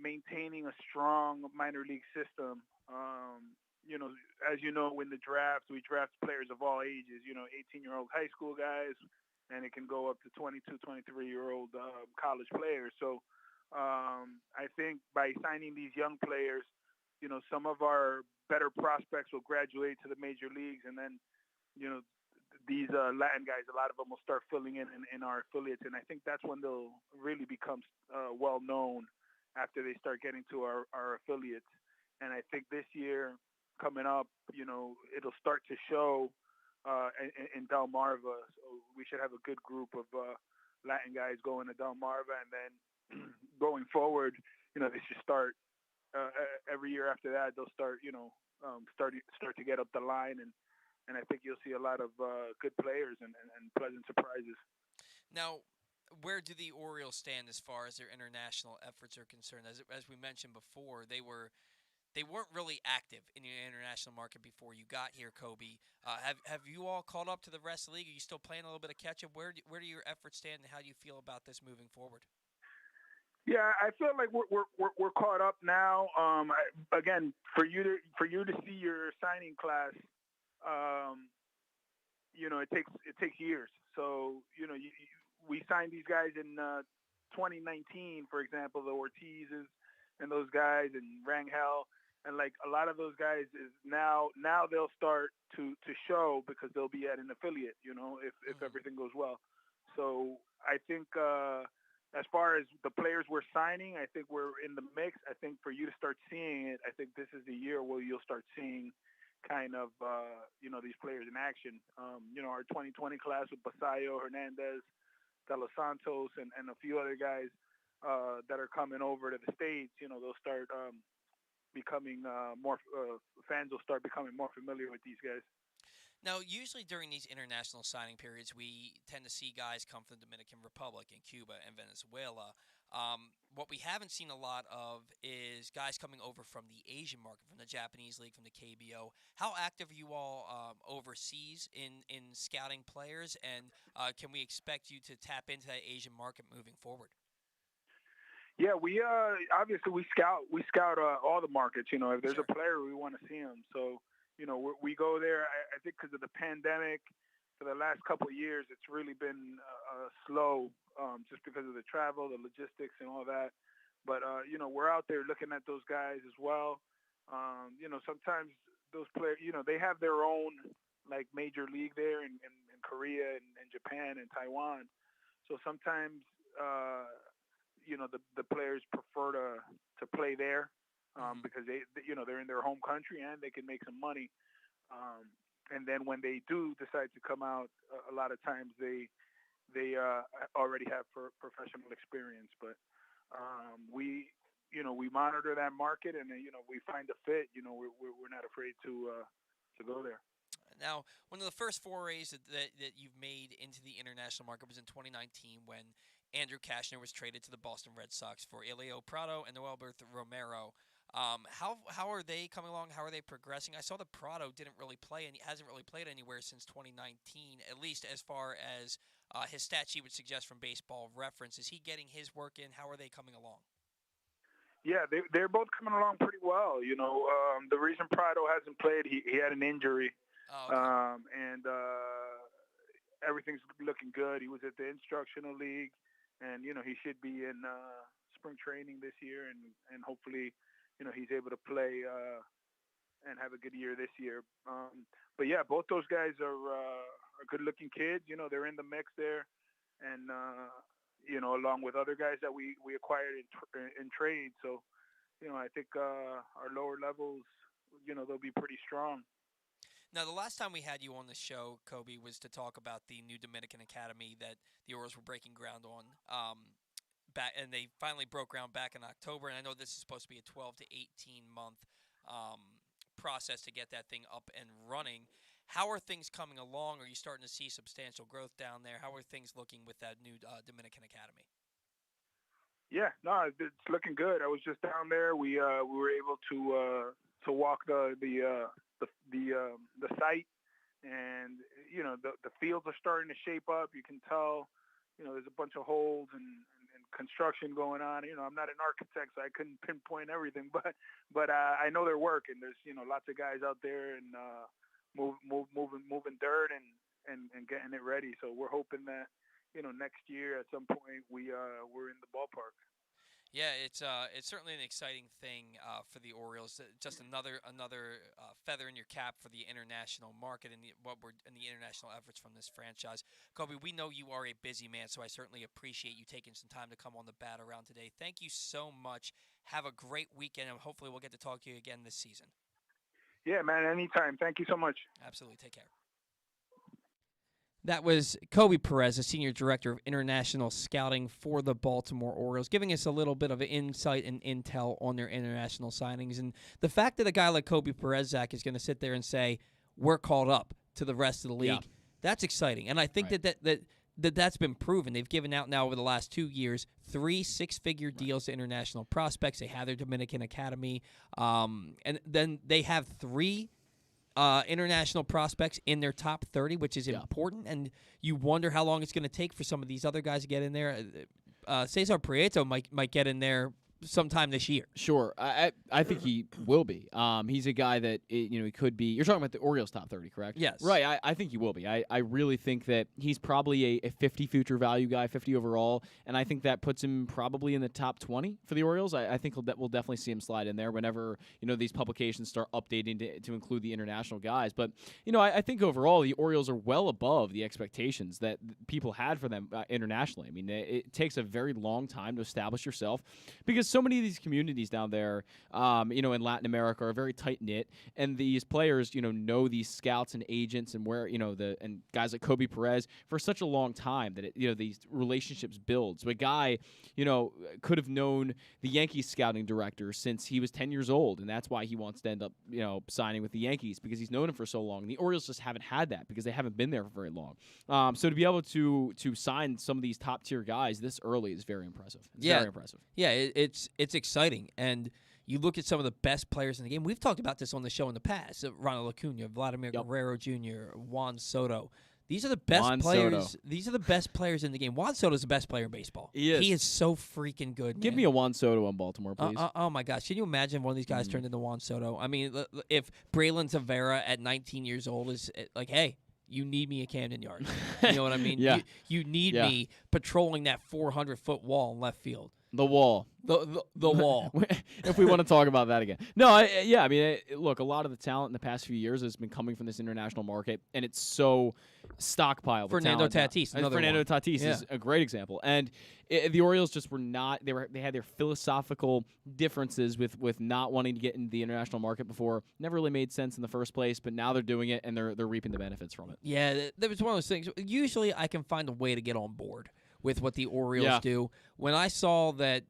maintaining a strong minor league system. As you know, in the draft, we draft players of all ages. 18-year-old high school guys, and it can go up to 22, 23-year-old college players. So I think by signing these young players, some of our better prospects will graduate to the major leagues, and then these Latin guys, a lot of them will start filling in our affiliates, and I think that's when they'll really become well known after they start getting to our affiliates. And I think this year coming up, it'll start to show in Delmarva. So we should have a good group of Latin guys going to Delmarva, and then going forward, they should start every year after that. They'll start, start to get up the line, and I think you'll see a lot of good players and pleasant surprises. Now, where do the Orioles stand as far as their international efforts are concerned? As we mentioned before, they weren't really active in the international market before you got here, Koby. Have you all caught up to the rest of the league? Are you still playing a little bit of catch up? Where do your efforts stand, and how do you feel about this moving forward? Yeah, I feel like we're caught up now. Again, for you to see your signing class, it takes years. So we signed these guys in 2019, for example, the Ortizes and those guys, and Rangel, and like a lot of those guys is now they'll start to show because they'll be at an affiliate. If everything goes well. So I think as far as the players we're signing, I think we're in the mix. I think for you to start seeing it, I think this is the year where you'll start seeing kind of, these players in action. Our 2020 class with Basayo, Hernandez, De Los Santos, and a few other guys that are coming over to the States, they'll start becoming more, fans will start becoming more familiar with these guys. Now, usually during these international signing periods, we tend to see guys come from the Dominican Republic and Cuba and Venezuela. What we haven't seen a lot of is guys coming over from the Asian market, from the Japanese league, from the KBO. How active are you all overseas in scouting players, and can we expect you to tap into that Asian market moving forward? Yeah, we obviously we scout all the markets. If there's a player, we want to see him. So we go there. I think because of the pandemic, for the last couple of years, it's really been slow, just because of the travel, the logistics, and all that. But we're out there looking at those guys as well. Sometimes those players, they have their own like major league there in Korea and Japan and Taiwan. So sometimes the players prefer to play there because they're in their home country and they can make some money. And then when they do decide to come out, a lot of times they already have professional experience. But we monitor that market, and we find a fit. We're not afraid to go there. Now, one of the first forays that you've made into the international market was in 2019 when Andrew Cashner was traded to the Boston Red Sox for Elio Prado and Noelberth Romero. How are they coming along? How are they progressing? I saw that Prado didn't really play and hasn't really played anywhere since 2019, at least as far as his stat sheet would suggest from Baseball Reference. Is he getting his work in? How are they coming along? Yeah, they're both coming along pretty well. The reason Prado hasn't played, he had an injury. Oh, okay. And everything's looking good. He was at the instructional league, and he should be in spring training this year, and hopefully, he's able to play and have a good year this year. But yeah, both those guys are good-looking kids. They're in the mix there, and along with other guys that we acquired in trade. So, I think our lower levels, they'll be pretty strong. Now, the last time we had you on the show, Koby, was to talk about the new Dominican Academy that the Orioles were breaking ground on. And they finally broke ground back in October. And I know this is supposed to be a 12 to 18-month process to get that thing up and running. How are things coming along? Are you starting to see substantial growth down there? How are things looking with that new Dominican Academy? Yeah, no, it's looking good. I was just down there. We were able to walk the site, and the fields are starting to shape up. You can tell, there's a bunch of holes and construction going on. I'm not an architect, so I couldn't pinpoint everything, but I know they're working. There's lots of guys out there and moving dirt and getting it ready. So we're hoping that next year at some point we're in the ballpark. Yeah, it's certainly an exciting thing for the Orioles. Just another feather in your cap for the international market and the international efforts from this franchise. Koby, we know you are a busy man, so I certainly appreciate you taking some time to come on the Bat Around today. Thank you so much. Have a great weekend, and hopefully we'll get to talk to you again this season. Yeah, man, anytime. Thank you so much. Absolutely. Take care. That was Koby Perez, the Senior Director of International Scouting for the Baltimore Orioles, giving us a little bit of insight and intel on their international signings. And the fact that a guy like Koby Perez, Zach, is going to sit there and say, we're called up to the rest of the league, that's exciting. And I think that's been proven. They've given out now over the last 2 years 3 six-figure deals to international prospects. They have their Dominican Academy. And then they have 3 international prospects in their top 30, which is important, and you wonder how long it's going to take for some of these other guys to get in there. Cesar Prieto might get in there sometime this year. Sure. I think he will be. He's a guy that, he could be. You're talking about the Orioles top 30, correct? Yes. Right. I think he will be. I really think that he's probably a 50 future value guy, 50 overall, and I think that puts him probably in the top 20 for the Orioles. I think we'll definitely see him slide in there whenever, these publications start updating to include the international guys. But, I think overall the Orioles are well above the expectations that people had for them internationally. I mean, it takes a very long time to establish yourself because so many of these communities down there, in Latin America are very tight knit, and these players, know these scouts and agents and where, and guys like Koby Perez for such a long time that these relationships build. So a guy, could have known the Yankees scouting director since he was 10 years old, and that's why he wants to end up, signing with the Yankees because he's known him for so long. And the Orioles just haven't had that because they haven't been there for very long. So to be able to sign some of these top tier guys this early is very impressive. It's very impressive. Yeah, it's exciting, and you look at some of the best players in the game. We've talked about this on the show in the past. Ronald Acuna, Vladimir Guerrero Jr., Juan Soto. These are the best players. Soto. These are the best players in the game. Juan Soto is the best player in baseball. He is so freaking good. Give me a Juan Soto on Baltimore, please. Oh my gosh! Can you imagine one of these guys turned into Juan Soto? I mean, if Braylon Tavera at 19 years old is like, hey, you need me at Camden Yards. You know what I mean? Yeah. You need me patrolling that 400-foot wall in left field. The wall. The wall. If we want to talk about that again. No, look, a lot of the talent in the past few years has been coming from this international market, and it's so stockpiled. Fernando Tatis. Fernando Tatis is a great example. And the Orioles just were not. They had their philosophical differences with not wanting to get into the international market before. Never really made sense in the first place, but now they're doing it, and they're reaping the benefits from it. Yeah, there was one of those things. Usually I can find a way to get on board with what the Orioles do. When I saw that,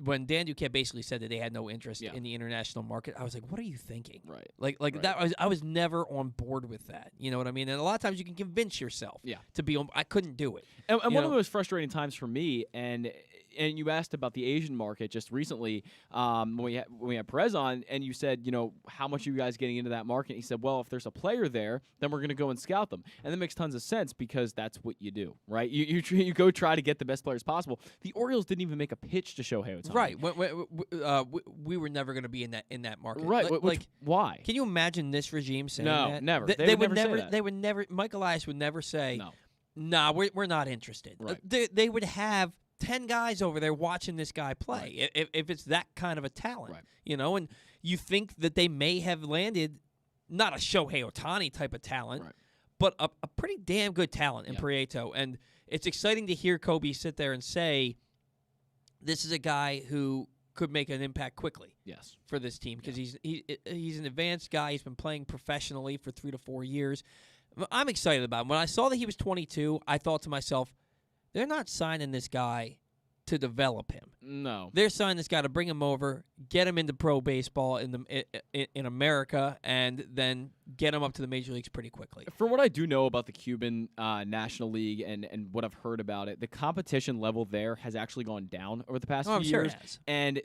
when Dan Duquette basically said that they had no interest in the international market, I was like, what are you thinking? Right. Like that. I was never on board with that. You know what I mean? And a lot of times you can convince yourself to be on. I couldn't do it. And one of the most frustrating times for me, and you asked about the Asian market just recently when we had Perez on, and you said, how much are you guys getting into that market? And he said, well, if there's a player there, then we're going to go and scout them. And that makes tons of sense because that's what you do, right? You go try to get the best players possible. The Orioles didn't even make a pitch to Shohei Ohtani. Right. We were never going to be in that market. Right. Why? Can you imagine this regime saying that? No, never. They would never say that. They would never. Mike Elias would never say, no. Nah, we're not interested. Right. They would have 10 guys over there watching this guy play if it's that kind of a talent, and you think that they may have landed not a Shohei Ohtani type of talent, but a pretty damn good talent in Prieto. And it's exciting to hear Koby sit there and say, this is a guy who could make an impact quickly for this team because he's an advanced guy. He's been playing professionally for 3 to 4 years. I'm excited about him. When I saw that he was 22, I thought to myself, they're not signing this guy to develop him. No. They're signing this guy to bring him over, get him into pro baseball in America, and then get him up to the major leagues pretty quickly. From what I do know about the Cuban National League and what I've heard about it, the competition level there has actually gone down over the past few I'm sure years. it has. And,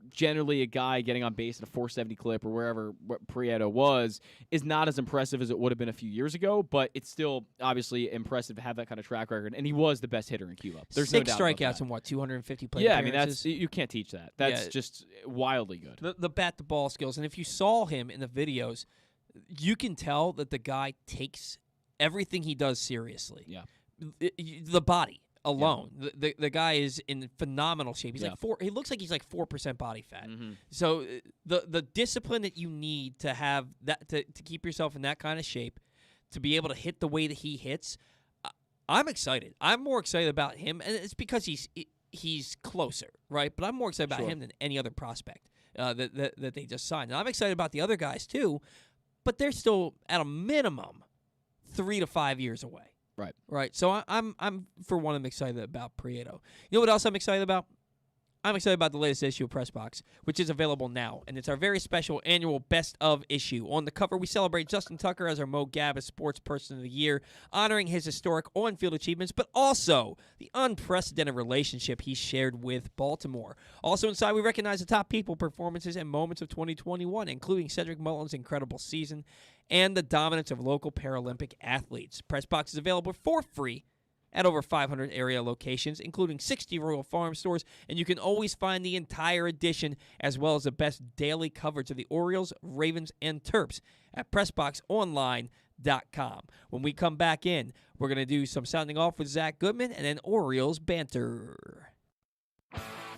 generally a guy getting on base at a 470 clip or wherever what Prieto was is not as impressive as it would have been a few years ago, but it's still obviously impressive to have that kind of track record. And he was the best hitter in Cuba. There's no 6 doubt about strikeouts that. in, 250 plate Yeah, appearances? you can't teach that. That's just wildly good. The bat-to-ball skills. And if you saw him in the videos, you can tell that the guy takes everything he does seriously. Yeah. The body alone. Yeah. The guy is in phenomenal shape. He's he looks like he's like 4% body fat. Mm-hmm. So the discipline that you need to have that to keep yourself in that kind of shape, to be able to hit the way that he hits, I'm excited. I'm more excited about him, and it's because he's closer, right? But I'm more excited about him than any other prospect that they just signed. And I'm excited about the other guys too, but they're still at a minimum 3 to 5 years away. Right. So I'm for one, I'm excited about Prieto. You know what else I'm excited about? I'm excited about the latest issue of Press Box, which is available now, and it's our very special annual Best of issue. On the cover, we celebrate Justin Tucker as our Mo Gabba Sports Person of the Year, honoring his historic on-field achievements, but also the unprecedented relationship he shared with Baltimore. Also inside, we recognize the top people, performances, and moments of 2021, including Cedric Mullin's incredible season and the dominance of local Paralympic athletes. Press Box is available for free at over 500 area locations, including 60 Royal Farm stores, and you can always find the entire edition as well as the best daily coverage of the Orioles, Ravens, and Terps at PressBoxOnline.com. When we come back in, we're going to do some sounding off with Zach Goodman and then Orioles banter.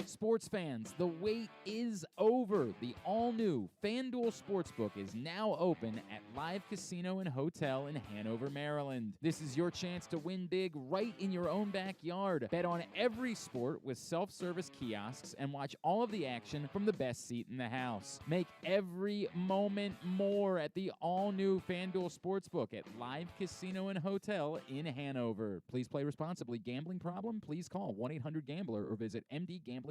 Sports fans, the wait is over. The all-new FanDuel Sportsbook is now open at Live Casino and Hotel in Hanover, Maryland. This is your chance to win big right in your own backyard. Bet on every sport with self-service kiosks and watch all of the action from the best seat in the house. Make every moment more at the all-new FanDuel Sportsbook at Live Casino and Hotel in Hanover. Please play responsibly. Gambling problem? Please call 1-800-GAMBLER or visit mdgamblinghelp.org.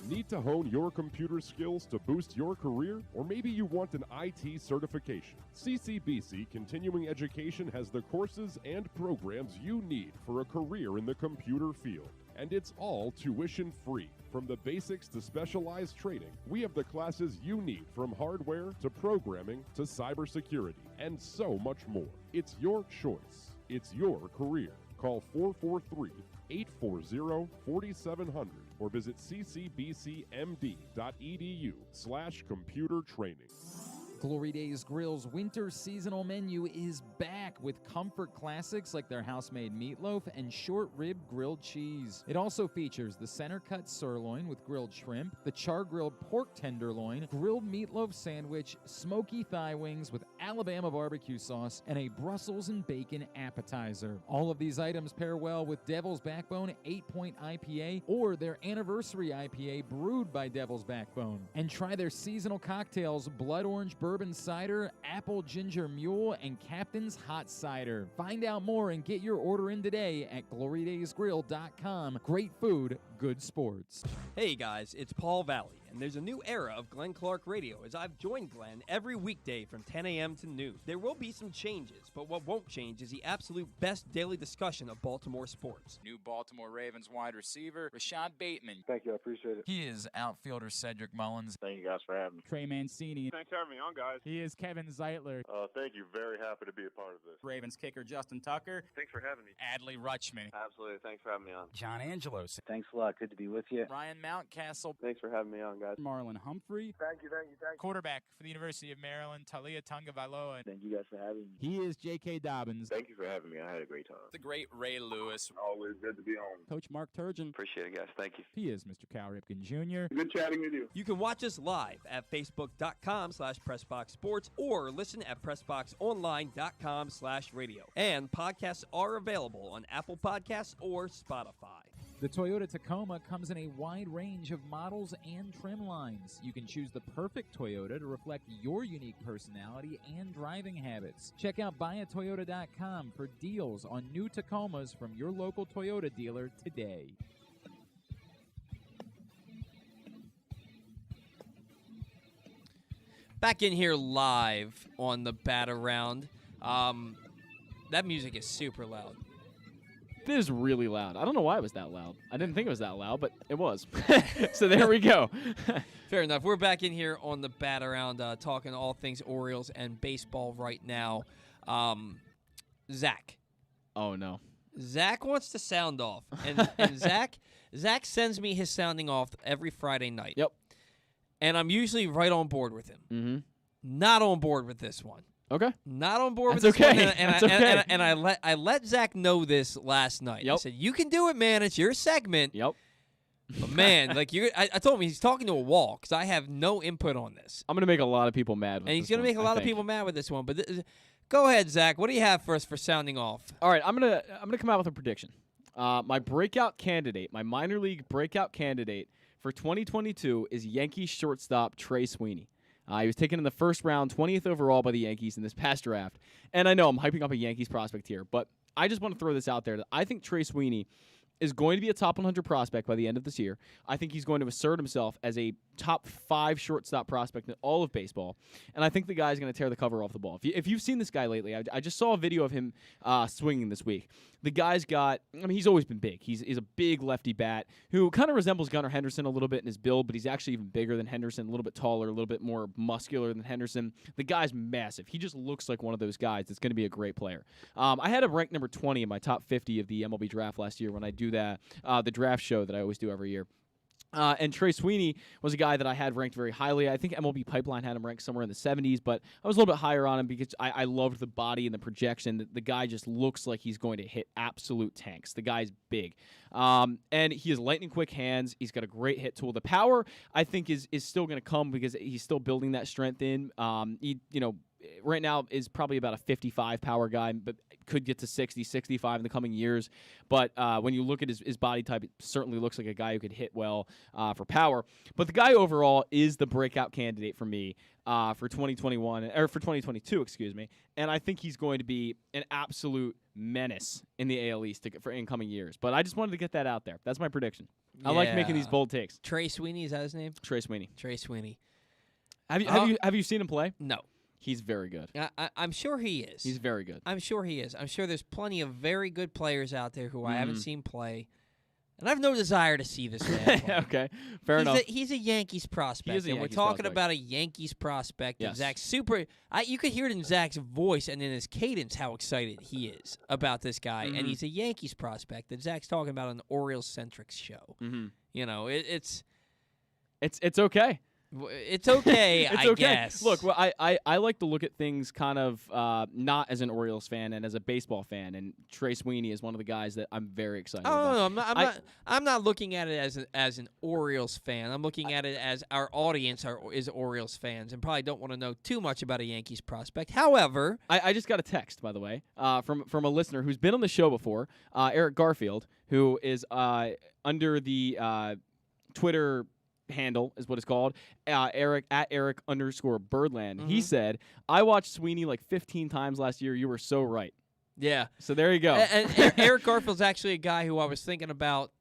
Need to hone your computer skills to boost your career? Or maybe you want an IT certification? CCBC Continuing Education has the courses and programs you need for a career in the computer field. And it's all tuition free. From the basics to specialized training, we have the classes you need, from hardware to programming to cybersecurity and so much more. It's your choice. It's your career. Call 443-840-4700 or visit ccbcmd.edu/computer training. Glory Days Grill's winter seasonal menu is back with comfort classics like their house-made meatloaf and short rib grilled cheese. It also features the center-cut sirloin with grilled shrimp, the char-grilled pork tenderloin, grilled meatloaf sandwich, smoky thigh wings with Alabama barbecue sauce, and a Brussels and bacon appetizer. All of these items pair well with Devil's Backbone 8-Point IPA or their anniversary IPA brewed by Devil's Backbone. And try their seasonal cocktails, Blood Orange Bourbon Cider, Apple Ginger Mule, and Captain's Hot Cider. Find out more and get your order in today at glorydaysgrill.com. Great food, good sports. Hey guys, it's Paul Valley, and there's a new era of Glenn Clark Radio as I've joined Glenn every weekday from 10 a.m. to noon. There will be some changes, but what won't change is the absolute best daily discussion of Baltimore sports. New Baltimore Ravens wide receiver, Rashad Bateman. Thank you, I appreciate it. He is outfielder Cedric Mullins. Thank you guys for having me. Trey Mancini. Thanks for having me on, guys. He is Kevin Zeitler. Thank you, very happy to be a part of this. Ravens kicker Justin Tucker. Thanks for having me. Adley Rutschman. Absolutely, thanks for having me on. John Angelos. Thanks a lot, good to be with you. Ryan Mountcastle. Thanks for having me on, guys. Marlon Humphrey. Thank you. Quarterback for the University of Maryland, Talia Tungavailoa. Thank you guys for having me. He is J.K. Dobbins. Thank you for having me. I had a great time. The great Ray Lewis. Always good to be on. Coach Mark Turgeon. Appreciate it, guys. Thank you. He is Mr. Cal Ripken Jr. Good chatting with you. You can watch us live at facebook.com/PressBoxSports or listen at PressBoxOnline.com/radio. And podcasts are available on Apple Podcasts or Spotify. The Toyota Tacoma comes in a wide range of models and trim lines. You can choose the perfect Toyota to reflect your unique personality and driving habits. Check out buyatoyota.com for deals on new Tacomas from your local Toyota dealer today. Back in here live on the Bat Around. That music is super loud. It is really loud. I don't know why it was that loud. I didn't think it was that loud, but it was. So there we go. Fair enough. We're back in here on the Bat Around talking all things Orioles and baseball right now. Zach. Oh, no. Zach wants to sound off. And Zach sends me his sounding off every Friday night. Yep. And I'm usually right on board with him. Mm-hmm. Not on board with this one. Okay. Not on board That's with this okay. one. And, That's okay. and I let Zach know this last night. Yep. I said, you can do it, man. It's your segment. Yep. But, man, like I told him he's talking to a wall because I have no input on this. I'm going to make a lot of people mad with And he's going to make a lot of people mad with this one. But go ahead, Zach. What do you have for us for sounding off? All right, I'm gonna come out with a prediction. My breakout candidate, my minor league breakout candidate for 2022 is Yankees shortstop Trey Sweeney. He was taken in the first round, 20th overall by the Yankees in this past draft. And I know I'm hyping up a Yankees prospect here, but I just want to throw this out there that I think Trey Sweeney is going to be a top 100 prospect by the end of this year. I think he's going to assert himself as a top 5 shortstop prospect in all of baseball. And I think the guy's going to tear the cover off the ball. If you've seen this guy lately, I just saw a video of him swinging this week. The guy's got, he's always been big. He's a big lefty bat who kind of resembles Gunnar Henderson a little bit in his build, but he's actually even bigger than Henderson, a little bit taller, a little bit more muscular than Henderson. The guy's massive. He just looks like one of those guys that's going to be a great player. I had him ranked number 20 in my top 50 of the MLB draft last year when I do that, the draft show that I always do every year. And Trey Sweeney was a guy that I had ranked very highly. I think MLB Pipeline had him ranked somewhere in the 70s, but I was a little bit higher on him because I loved the body and the projection. The guy just looks like he's going to hit absolute tanks. The guy's big. And he has lightning-quick hands. He's got a great hit tool. The power, I think, is still going to come because he's still building that strength in. Right now is probably about a 55 power guy, but could get to 60, 65 in the coming years. But when you look at his body type, it certainly looks like a guy who could hit well for power. But the guy overall is the breakout candidate for me for 2021 or for 2022, excuse me. And I think he's going to be an absolute menace in the AL East for incoming years. But I just wanted to get that out there. That's my prediction. I like making these bold takes. Trey Sweeney, is that his name? Trey Sweeney. Trey Sweeney. Have you seen him play? No. He's very good. I'm sure he is. He's very good. I'm sure he is. I'm sure there's plenty of very good players out there who I haven't seen play. And I have no desire to see this man play. Okay, fair enough. He's a Yankees prospect. He is a and Yankees we're talking prospect. about a Yankees prospect. Yes. And Zach's super. You could hear it in Zach's voice and in his cadence how excited he is about this guy. And he's a Yankees prospect that Zach's talking about on the Orioles-centric show. Mm-hmm. You know, it's okay. It's okay, It's I okay. guess. Look, well, I like to look at things kind of not as an Orioles fan and as a baseball fan, and Trey Sweeney is one of the guys that I'm very excited about. No, I'm not looking at it as an Orioles fan. I'm looking at it as our audience is Orioles fans and probably don't want to know too much about a Yankees prospect. However, I just got a text, by the way, from a listener who's been on the show before, Eric Garfield, who is under the Twitter handle is what it's called, Eric_Birdland. He said, I watched Sweeney like 15 times last year. You were so right. Yeah. So there you go. And Eric Garfield's actually a guy who I was thinking about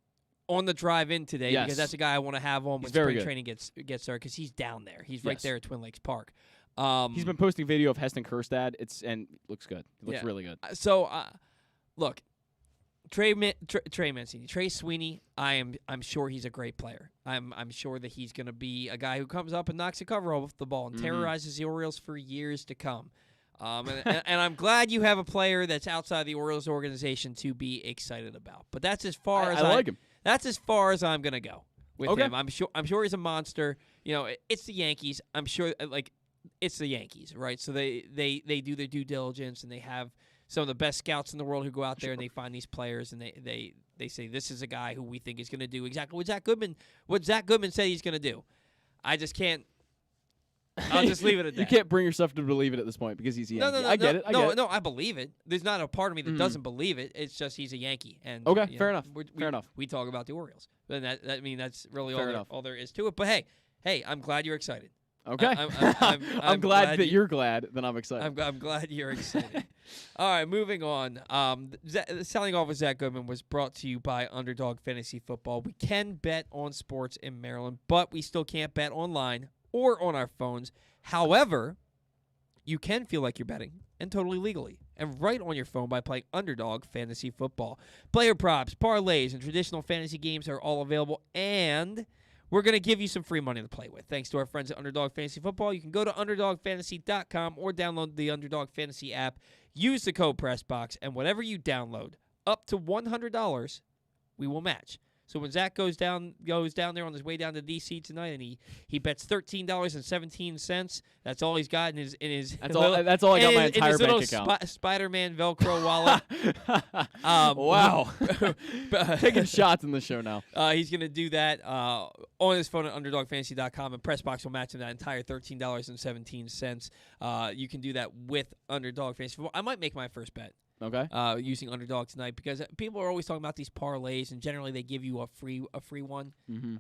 on the drive in today Yes. because that's a guy I want to have on when He's very spring good. training gets started because he's down there. He's right Yes. there at Twin Lakes Park. He's been posting video of Heston Kjerstad. It looks good. It looks Yeah. really good. So, look, Trey Mancini, Trey Sweeney. I'm sure he's a great player. I'm sure that he's going to be a guy who comes up and knocks the cover off the ball and terrorizes the Orioles for years to come. And I'm glad you have a player that's outside the Orioles organization to be excited about. But that's as far as I like him. That's as far as I'm going to go with Okay. him. I'm sure he's a monster. You know, it's the Yankees. I'm sure it's the Yankees, right? So they do their due diligence and they have some of the best scouts in the world who go out there and they find these players and they say this is a guy who we think is going to do exactly what Zach Goodman said he's going to do. I just can't. I'll just leave it at that. You can't bring yourself to believe it at this point because he's a Yankee. I get it. No, I believe it. There's not a part of me that doesn't believe it. It's just he's a Yankee. And Okay, fair enough. Fair enough. We talk about the Orioles. Then that's really Fair all there is to it. But hey, I'm glad you're excited. Okay. I'm glad that you're glad that I'm excited. I'm glad you're excited. All right, moving on. Selling off with Zach Goodman was brought to you by Underdog Fantasy Football. We can bet on sports in Maryland, but we still can't bet online or on our phones. However, you can feel like you're betting, and totally legally, and right on your phone by playing Underdog Fantasy Football. Player props, parlays, and traditional fantasy games are all available, and we're going to give you some free money to play with. Thanks to our friends at Underdog Fantasy Football. You can go to UnderdogFantasy.com or download the Underdog Fantasy app. Use the code PressBox, and whatever you download, up to $100, we will match. So when Zach goes down there on his way down to DC tonight, and he bets $13.17. That's all he's got in his. That's all I got my entire bank account. Spider-Man Velcro wallet. Wow, taking shots in the show now. He's gonna do that on his phone at UnderdogFantasy.com, and PressBox will match him that entire $13.17. You can do that with Underdog Fantasy Football. I might make my first bet. Okay. Using Underdog tonight, because people are always talking about these parlays, and generally they give you a free one. Mm-hmm.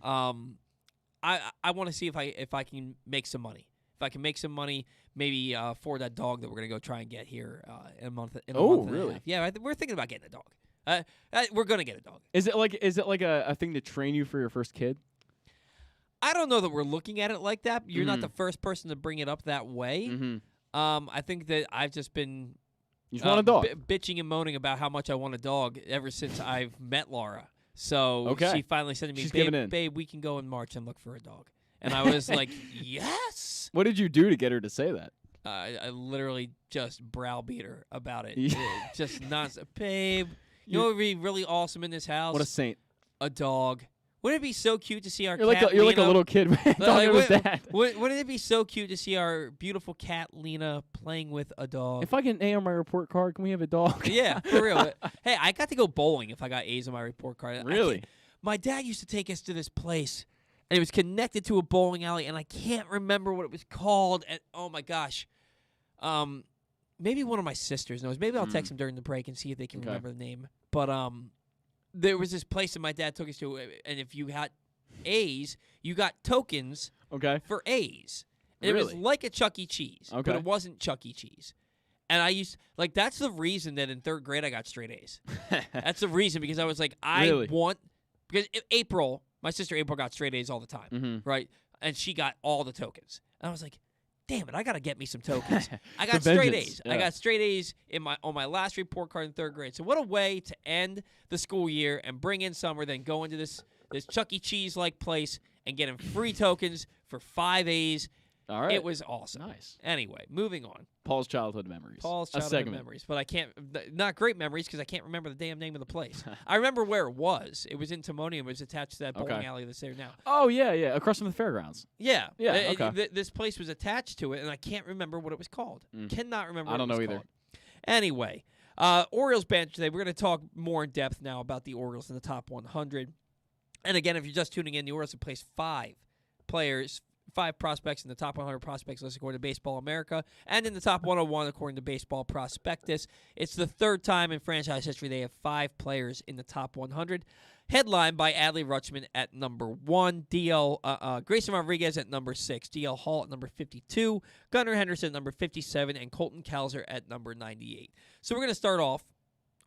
I want to see if I can make some money. If I can make some money, maybe for that dog that we're gonna go try and get here in a month. Oh, and really? a half. Yeah, we're thinking about getting a dog. We're gonna get a dog. Is it like a thing to train you for your first kid? I don't know that we're looking at it like that. You're not the first person to bring it up that way. Mm-hmm. I think that I've just been. You just want a dog. Bitching and moaning about how much I want a dog ever since I've met Laura. So she finally said to me, She's giving in. Babe, we can go in March and look for a dog. And I was like, yes. What did you do to get her to say that? I literally just browbeat her about it. Yeah. Just nonsense. Babe, you know what would be really awesome in this house? What a saint. A dog. Wouldn't it be so cute to see our You're cat you're like Lena? a little kid talking to his dad. Wouldn't it be so cute to see our beautiful cat Lena playing with a dog? If I get an A on my report card, can we have a dog? Yeah, for real. Hey, I got to go bowling if I got A's on my report card. Really? My dad used to take us to this place, and it was connected to a bowling alley, and I can't remember what it was called. And oh my gosh, maybe one of my sisters knows. Maybe I'll text them during the break and see if they can remember the name. But there was this place that my dad took us to, and if you had A's, you got tokens for A's. And Really? It was like a Chuck E. Cheese, but it wasn't Chuck E. Cheese. And that's the reason that in third grade I got straight A's. That's the reason, because I was like, because my sister April got straight A's all the time, right? And she got all the tokens. And I was like, damn it, I got to get me some tokens. I got straight A's. Yeah. I got straight A's on my last report card in third grade. So what a way to end the school year and bring in summer, then go into this Chuck E. Cheese-like place and get him free tokens for 5 A's. All right. It was awesome. Nice. Anyway, moving on. Paul's childhood memories. Paul's childhood memories. But I can't, not great memories, because I can't remember the damn name of the place. I remember where it was. It was in Timonium. It was attached to that bowling alley that's there now. Oh, yeah. Across from the fairgrounds. Yeah. Yeah, okay. This place was attached to it, and I can't remember what it was called. Cannot remember I don't what it know was either. called. Anyway, Orioles banter today. We're going to talk more in depth now about the Orioles in the top 100. And again, if you're just tuning in, the Orioles have placed 5 prospects in the top 100 prospects list according to Baseball America, and in the top 101 according to Baseball Prospectus. It's the third time in franchise history they have 5 players in the top 100. Headlined by Adley Rutschman at number 1, Grayson Rodriguez at number 6, DL Hall at number 52, Gunnar Henderson at number 57, and Colton Cowser at number 98. So we're going to start off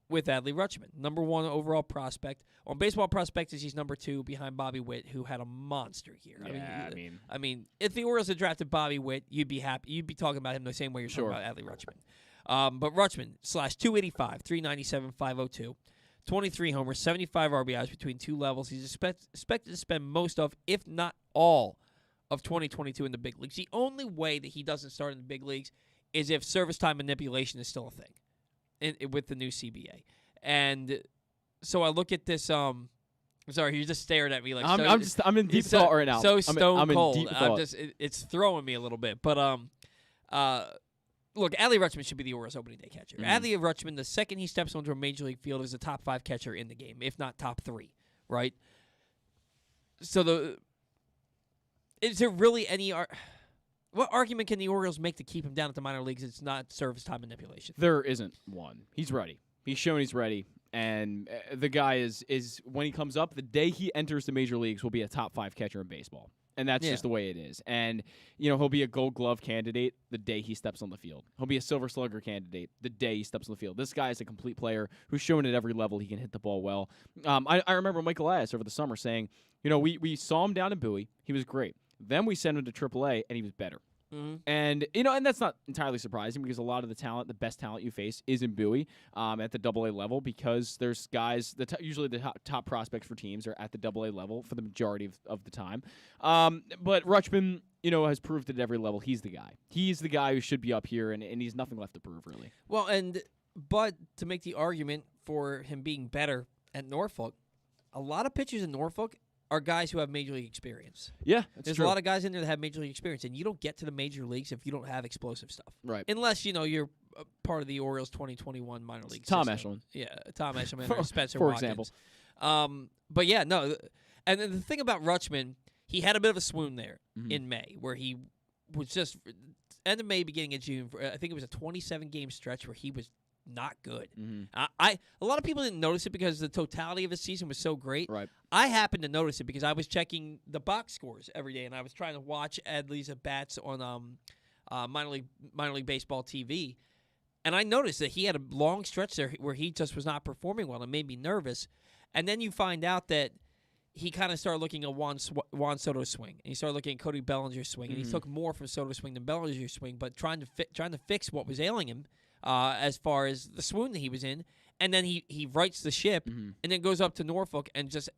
with Adley Rutschman, number 1 overall prospect. On Baseball Prospectus, he's number 2 behind Bobby Witt, who had a monster year. Yeah, I mean, if the Orioles had drafted Bobby Witt, you'd be happy. You'd be talking about him the same way you're talking about Adley Rutschman. But Rutschman / 285, 397, 502, 23 homers, 75 RBIs between 2 levels. He's expected to spend most of, if not all, of 2022 in the big leagues. The only way that he doesn't start in the big leagues is if service time manipulation is still a thing with the new CBA. And so I look at this. Sorry, you just stared at me like I'm in deep thought right now. So stone I'm cold. in deep thought. It's throwing me a little bit. But look, Adley Rutschman should be the Orioles opening day catcher. Adley Rutschman, the second he steps onto a major league field, is a top 5 catcher in the game, if not top 3. Right. So is there really any? What argument can the Orioles make to keep him down at the minor leagues? It's not service time manipulation. There isn't one. He's ready. He's shown he's ready. And the guy is when he comes up, the day he enters the major leagues will be a top 5 catcher in baseball. And that's just the way it is. And, he'll be a Gold Glove candidate the day he steps on the field. He'll be a Silver Slugger candidate the day he steps on the field. This guy is a complete player who's shown at every level he can hit the ball well. I remember Michael Elias over the summer saying, we saw him down in Bowie. He was great. Then we sent him to AAA, and he was better. And and that's not entirely surprising because a lot of the best talent you face is in Bowie at the AA level because there's guys usually the top prospects for teams are at the AA level for the majority of the time. But Rutschman, has proved at every level he's the guy. He's the guy who should be up here, and he's nothing left to prove really. Well, but to make the argument for him being better at Norfolk, a lot of pitchers in Norfolk are guys who have major league experience. Yeah, There's true. a lot of guys in there that have major league experience, and you don't get to the major leagues if you don't have explosive stuff. Right. Unless, you're part of the Orioles 2021 minor league Tom system. Eshelman. Yeah, Tom Eshelman or Spencer for Watkins. example. But yeah, no. And then the thing about Rutschman, he had a bit of a swoon there in May where he was just end of May, beginning of June. I think it was a 27-game stretch where he was not good. A lot of people didn't notice it because the totality of his season was so great. Right. I happened to notice it because I was checking the box scores every day, and I was trying to watch Adley's at bats on minor league baseball TV, and I noticed that he had a long stretch there where he just was not performing well. It made me nervous, and then you find out that he kind of started looking at Juan Soto's swing, and he started looking at Cody Bellinger's swing, and he took more from Soto's swing than Bellinger's swing, but trying to fix what was ailing him. As far as the swoon that he was in, and then he rights the ship, and then goes up to Norfolk and just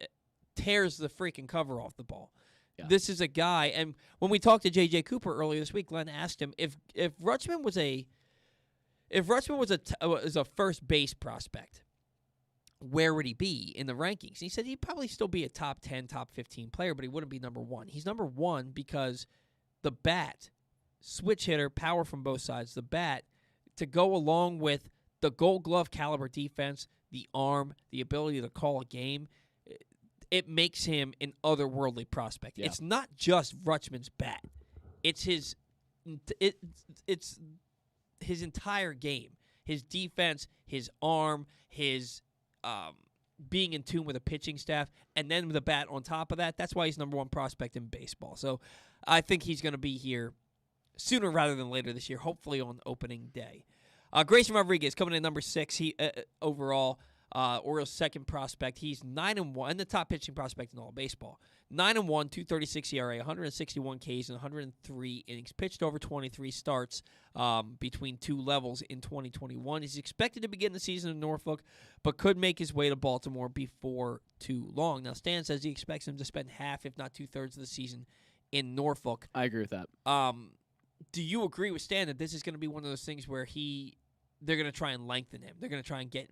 tears the freaking cover off the ball. Yeah. This is a guy, and when we talked to J.J. Cooper earlier this week, Glenn asked him if Rutschman was a first base prospect, where would he be in the rankings? And he said he'd probably still be a top 10, top 15 player, but he wouldn't be number one. He's number one because the bat, switch hitter, power from both sides, the bat, to go along with the Gold Glove caliber defense, the arm, the ability to call a game, it makes him an otherworldly prospect. Yeah. It's not just Rutschman's bat; it's his entire game, his defense, his arm, his being in tune with the pitching staff, and then with the bat on top of that. That's why he's number one prospect in baseball. So I think he's going to be here sooner rather than later this year, hopefully on opening day. Grayson Rodriguez coming in number 6. He overall Orioles' second prospect. He's 9-1, the top pitching prospect in all of baseball. 9-1, 2.36 ERA, 161 Ks, and 103 innings. Pitched over 23 starts between two levels in 2021. He's expected to begin the season in Norfolk, but could make his way to Baltimore before too long. Now, Stan says he expects him to spend half, if not 2/3 of the season in Norfolk. I agree with that. Do you agree with Stan that this is going to be one of those things where they're going to try and lengthen him? They're going to try and get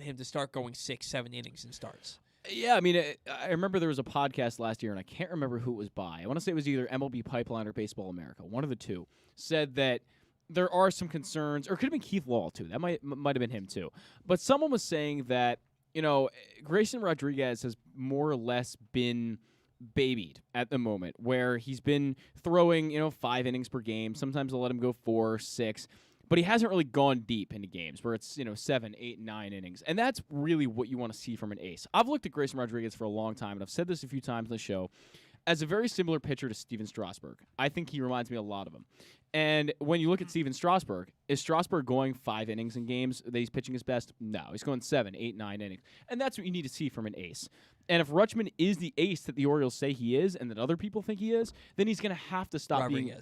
him to start going 6-7 innings and starts. Yeah, I mean, I remember there was a podcast last year, and I can't remember who it was by. I want to say it was either MLB Pipeline or Baseball America. One of the two said that there are some concerns, or it could have been Keith Law too. That might have been him too. But someone was saying that Grayson Rodriguez has more or less been babied at the moment, where he's been throwing 5 innings per game. Sometimes they'll let him go 4 or 6. But he hasn't really gone deep into games where it's 7, 8, 9 innings. And that's really what you want to see from an ace. I've looked at Grayson Rodriguez for a long time, and I've said this a few times on the show, as a very similar pitcher to Steven Strasburg. I think he reminds me a lot of him. And when you look at Steven Strasburg, is Strasburg going 5 innings in games that he's pitching his best? No, he's going 7, 8, 9 innings. And that's what you need to see from an ace. And if Rutschman is the ace that the Orioles say he is and that other people think he is, then he's going to have to stop being...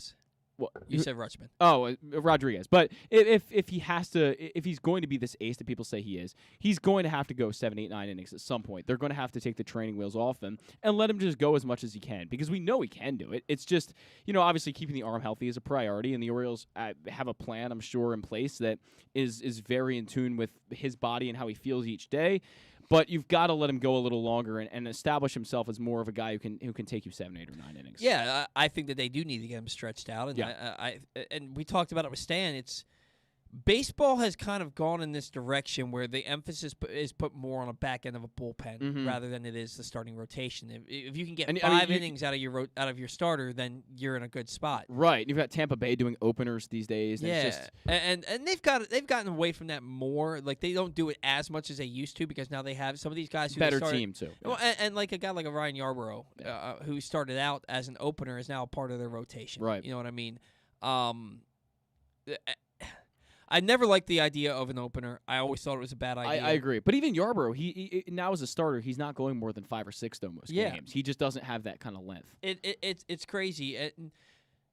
Well, you said Rutschman. Oh, Rodriguez. But if he's going to be this ace that people say he is, he's going to have to go 7, 8, 9 innings at some point. They're going to have to take the training wheels off him and let him just go as much as he can, because we know he can do it. It's just, obviously keeping the arm healthy is a priority, and the Orioles have a plan, I'm sure, in place that is very in tune with his body and how he feels each day. But you've got to let him go a little longer and establish himself as more of a guy who can take you 7, 8, or 9 innings. Yeah, I think that they do need to get him stretched out. And and we talked about it with Stan. It's baseball has kind of gone in this direction where the emphasis is put more on the back end of a bullpen rather than it is the starting rotation. If you can get 5 innings out of your starter, then you're in a good spot. Right. You've got Tampa Bay doing openers these days. Yeah, and they've gotten away from that more. Like, they don't do it as much as they used to, because now they have some of these guys who better team too. Well, and like a guy like a Ryan Yarbrough, who started out as an opener, is now a part of their rotation. Right. You know what I mean? I never liked the idea of an opener. I always thought it was a bad idea. I agree. But even Yarbrough, he now as a starter, he's not going more than 5 or 6 though most games. He just doesn't have that kind of length. It's crazy.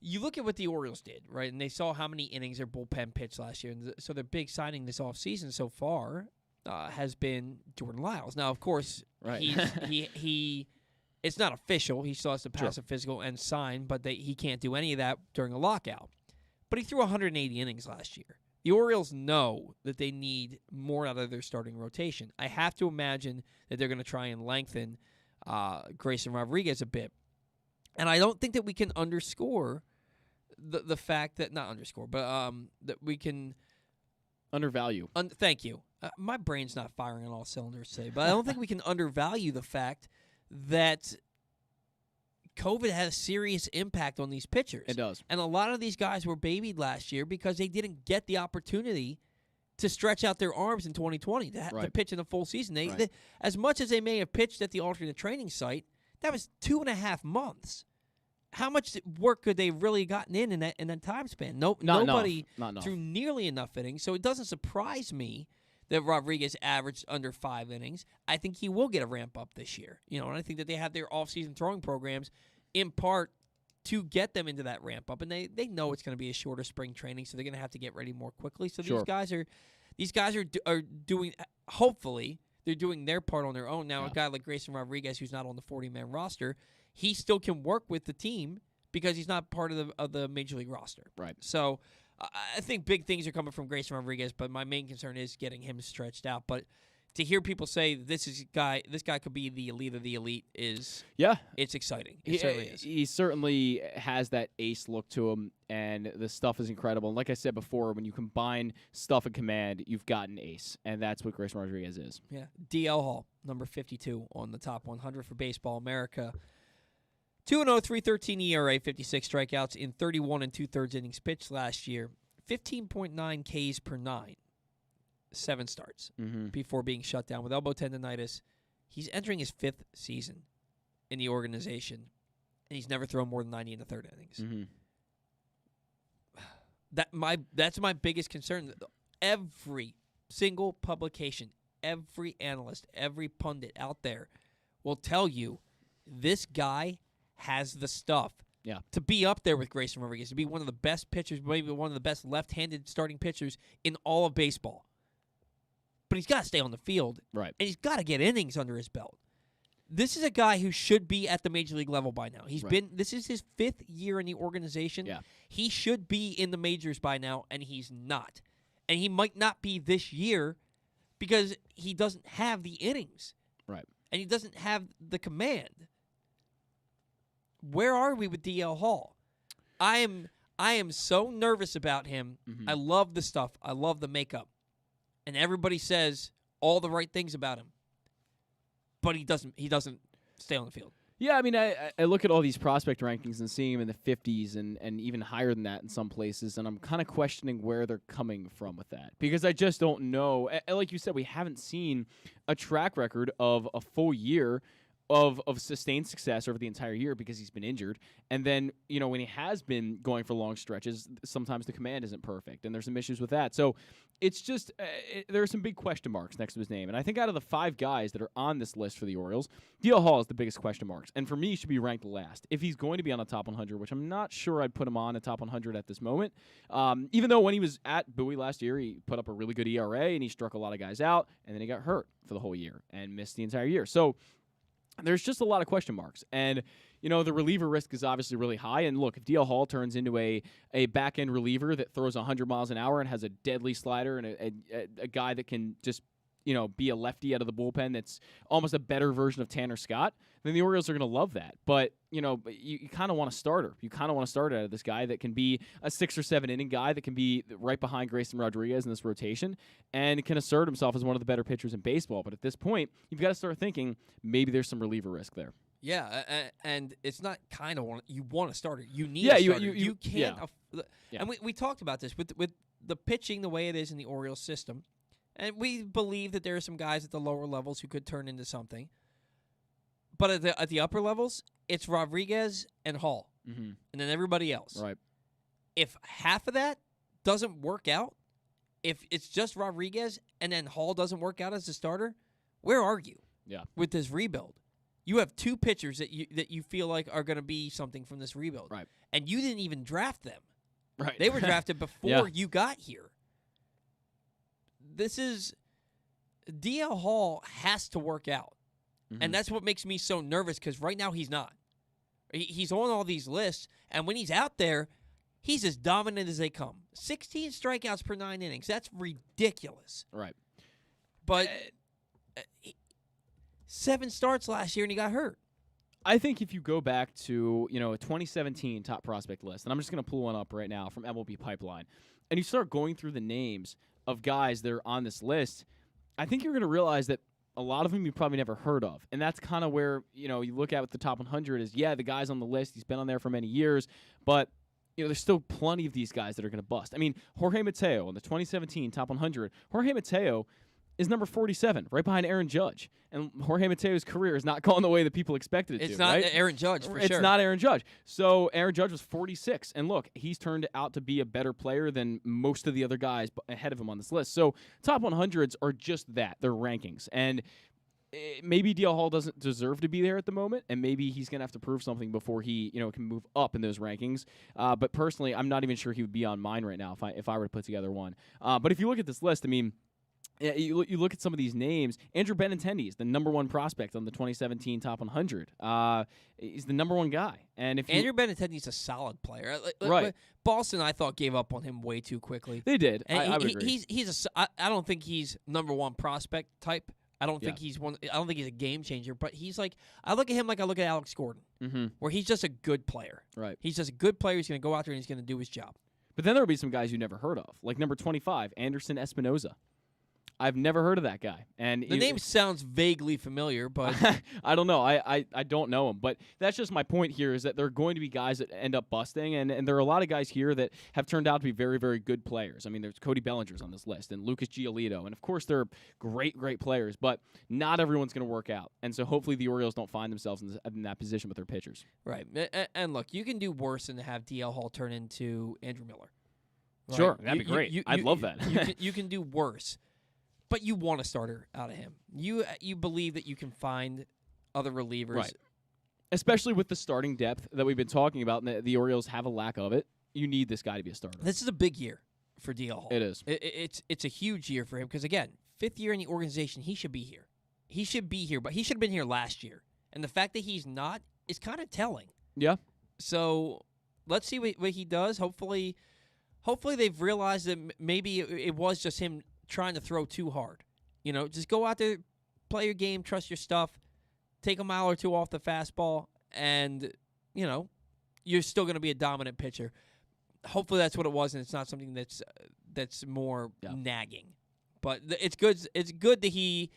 you look at what the Orioles did, right? And they saw how many innings their bullpen pitched last year. And so their big signing this offseason so far has been Jordan Lyles. Now, of course, Right. he it's not official. He still has to pass a physical and sign, but he can't do any of that during a lockout. But he threw 180 innings last year. The Orioles know that they need more out of their starting rotation. I have to imagine that they're going to try and lengthen Grayson Rodriguez a bit. And I don't think that we can underscore the fact that, not underscore, but that we can Undervalue. thank you. My brain's not firing on all cylinders today, but I don't think we can undervalue the fact that COVID had a serious impact on these pitchers. It does. And a lot of these guys were babied last year because they didn't get the opportunity to stretch out their arms in 2020 to pitch in a full season. They, as much as they may have pitched at the alternate training site, that was 2.5 months. How much work could they really gotten in that time span? Nobody threw nearly enough innings, so it doesn't surprise me that Rodriguez averaged under 5 innings. I think he will get a ramp up this year. And I think that they have their offseason throwing programs in part to get them into that ramp up, and they know it's going to be a shorter spring training, so they're going to have to get ready more quickly. So these guys are doing, hopefully they're doing their part on their own. Now a guy like Grayson Rodriguez, who's not on the 40-man roster, he still can work with the team because he's not part of the major league roster. Right. So I think big things are coming from Grayson Rodriguez, but my main concern is getting him stretched out. But to hear people say this guy could be the elite of the elite it's exciting. It certainly is. He certainly has that ace look to him, and the stuff is incredible. And like I said before, when you combine stuff and command, you've got an ace, and that's what Grayson Rodriguez is. Yeah. DL Hall, number 52 on the top 100 for Baseball America. 2-0, 3.13 ERA, 56 strikeouts in 31 2/3 innings pitched last year. 15.9 Ks per 9. 7 starts before being shut down with elbow tendonitis. He's entering his 5th season in the organization, and he's never thrown more than 90 in the 3rd innings. That's my biggest concern. Every single publication, every analyst, every pundit out there will tell you this guy has the stuff to be up there with Grayson Rodriguez, to be one of the best pitchers, maybe one of the best left-handed starting pitchers in all of baseball. But he's got to stay on the field, right? And he's got to get innings under his belt. This is a guy who should be at the major league level by now. This is his 5th year in the organization. Yeah. He should be in the majors by now, and he's not. And he might not be this year because he doesn't have the innings. Right. And he doesn't have the command. Where are we with DL Hall? I am so nervous about him. I love the stuff. I love the makeup. And everybody says all the right things about him. But he doesn't stay on the field. Yeah, I mean, I look at all these prospect rankings and seeing him in the 50s and even higher than that in some places, and I'm kind of questioning where they're coming from with that. Because I just don't know. Like you said, we haven't seen a track record of a full year of sustained success over the entire year because he's been injured. And then, when he has been going for long stretches, sometimes the command isn't perfect, and there's some issues with that. So it's just there are some big question marks next to his name. And I think out of the 5 guys that are on this list for the Orioles, DL Hall is the biggest question marks. And for me, he should be ranked last. If he's going to be on the top 100, which I'm not sure I'd put him on the top 100 at this moment, even though when he was at Bowie last year, he put up a really good ERA, and he struck a lot of guys out, and then he got hurt for the whole year and missed the entire year. So there's just a lot of question marks. And, the reliever risk is obviously really high. And look, if DL Hall turns into a back-end reliever that throws 100 miles an hour and has a deadly slider and a guy that can just, be a lefty out of the bullpen that's almost a better version of Tanner Scott, then the Orioles are going to love that. But, you kind of want a starter. You kind of want to start out of this guy that can be a 6 or 7 inning guy that can be right behind Grayson Rodriguez in this rotation and can assert himself as one of the better pitchers in baseball. But at this point, you've got to start thinking maybe there's some reliever risk there. Yeah, and it's not kind of you want a starter. You need a starter. You can't. And we talked about this with the pitching the way it is in the Orioles system, and we believe that there are some guys at the lower levels who could turn into something. But at the upper levels, it's Rodriguez and Hall, and then everybody else. Right. If half of that doesn't work out, if it's just Rodriguez and then Hall doesn't work out as a starter, where are you? Yeah. With this rebuild? You have two pitchers that you feel like are going to be something from this rebuild. Right. And you didn't even draft them. Right. They were drafted before Yeah. you got here. This is DL Hall has to work out. Mhm. And that's what makes me so nervous because right now he's not. He's on all these lists, and when he's out there, he's as dominant as they come. 16 strikeouts per 9 innings. That's ridiculous. Right. But 7 starts last year, and he got hurt. I think if you go back to, a 2017 top prospect list, and I'm just going to pull one up right now from MLB Pipeline, and you start going through the names of guys that are on this list, I think you're going to realize that a lot of them you've probably never heard of. And that's kind of where, you look at with the top 100 is, the guy's on the list. He's been on there for many years. But, there's still plenty of these guys that are going to bust. I mean, Jorge Mateo in the 2017 top 100, Jorge Mateo is number 47, right behind Aaron Judge. And Jorge Mateo's career is not going the way that people expected it to. It's not right? Aaron Judge, for sure. It's not Aaron Judge. So Aaron Judge was 46. And look, he's turned out to be a better player than most of the other guys ahead of him on this list. So top 100s are just that. They're rankings. And maybe DL Hall doesn't deserve to be there at the moment, and maybe he's going to have to prove something before he, can move up in those rankings. But personally, I'm not even sure he would be on mine right now if I were to put together one. But if you look at this list, I mean, you look at some of these names. Andrew Benintendi is the number one prospect on the 2017 top 100. He's the number one guy. And if Andrew Benintendi's a solid player. Right. Boston, I thought, gave up on him way too quickly. They did. And I would agree. I don't think he's number one prospect type. I don't think Yeah. he's one. I don't think he's a game changer. But he's like, I look at him like I look at Alex Gordon, Mm-hmm. where he's just a good player. Right. He's just a good player. He's going to go out there and he's going to do his job. But then there will be some guys you never heard of, like number 25, Anderson Espinoza. I've never heard of that guy. And The name sounds vaguely familiar, but I don't know. I don't know him. But that's just my point here is that there are going to be guys that end up busting, and there are a lot of guys here that have turned out to be very, very good players. I mean, there's Cody Bellinger's on this list, and Lucas Giolito. And, of course, they're great, great players, but not everyone's going to work out. And so hopefully the Orioles don't find themselves in that position with their pitchers. right. And look, you can do worse than to have DL Hall turn into Andrew Miller. Right? Sure, that'd be great. I'd love that. You can do worse. But you want a starter out of him. You believe that you can find other relievers. Right. Especially with the starting depth that we've been talking about, and the Orioles have a lack of it. You need this guy to be a starter. This is a big year for DL Hall. It is. It's a huge year for him because, again, 5th year in the organization, he should be here. He should be here, but he should have been here last year. And the fact that he's not is kind of telling. Yeah. So let's see what he does. Hopefully they've realized that maybe it was just him trying to throw too hard. Just go out there, play your game, trust your stuff, take a mile or two off the fastball, and, you're still going to be a dominant pitcher. Hopefully that's what it was, and it's not something that's more nagging. But it's good. It's good that he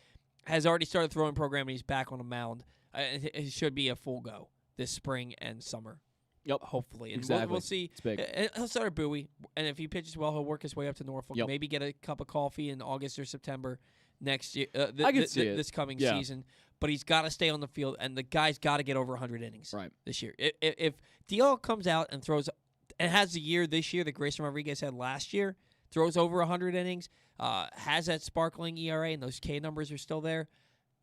has already started throwing program and he's back on a mound. It should be a full go this spring and summer. Yep. Hopefully. And Exactly. we'll see. It's big. He'll start at Bowie, and if he pitches well, he'll work his way up to Norfolk. Yep. Maybe get a cup of coffee in August or September next year. I can see it. This coming Yeah. season. But he's got to stay on the field, and the guy's got to get over 100 innings this year. If DL comes out and throws and has the year this year that Grayson Rodriguez had last year, throws over 100 innings, has that sparkling ERA, and those K numbers are still there,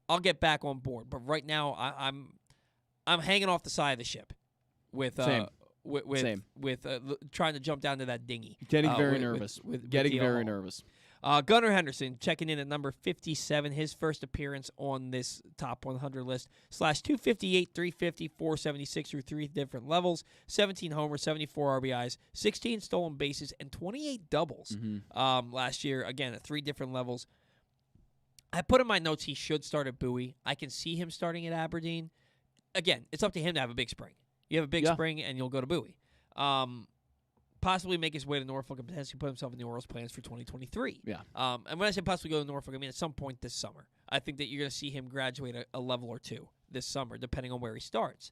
I'll get back on board. But right now, I'm hanging off the side of the ship with Same. with trying to jump down to that dinghy. Getting very with nervous. with Getting DL very Hall. nervous. Gunnar Henderson checking in at number 57, his first appearance on this top 100 list. Slash 258, 350, 476 through 3 different levels. 17 homers, 74 RBIs, 16 stolen bases, and 28 doubles last year. Again, at 3 different levels. I put in my notes he should start at Bowie. I can see him starting at Aberdeen. Again, it's up to him to have a big spring. You have a big spring, and you'll go to Bowie. Possibly make his way to Norfolk and potentially put himself in the Orioles' plans for 2023. Yeah. And when I say possibly go to Norfolk, I mean at some point this summer. I think that you're going to see him graduate a level or two this summer, depending on where he starts.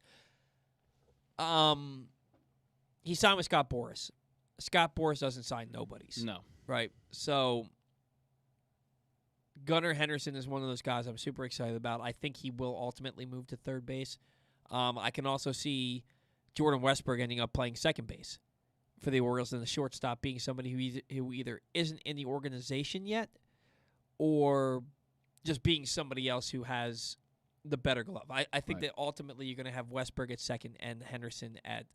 He signed with Scott Boras. Scott Boras doesn't sign nobodies. No. Right? So Gunnar Henderson is one of those guys I'm super excited about. I think he will ultimately move to third base. I can also see Jordan Westberg ending up playing second base for the Orioles, and the shortstop being somebody who either isn't in the organization yet or just being somebody else who has the better glove. I think Right. that ultimately you're going to have Westberg at second and Henderson at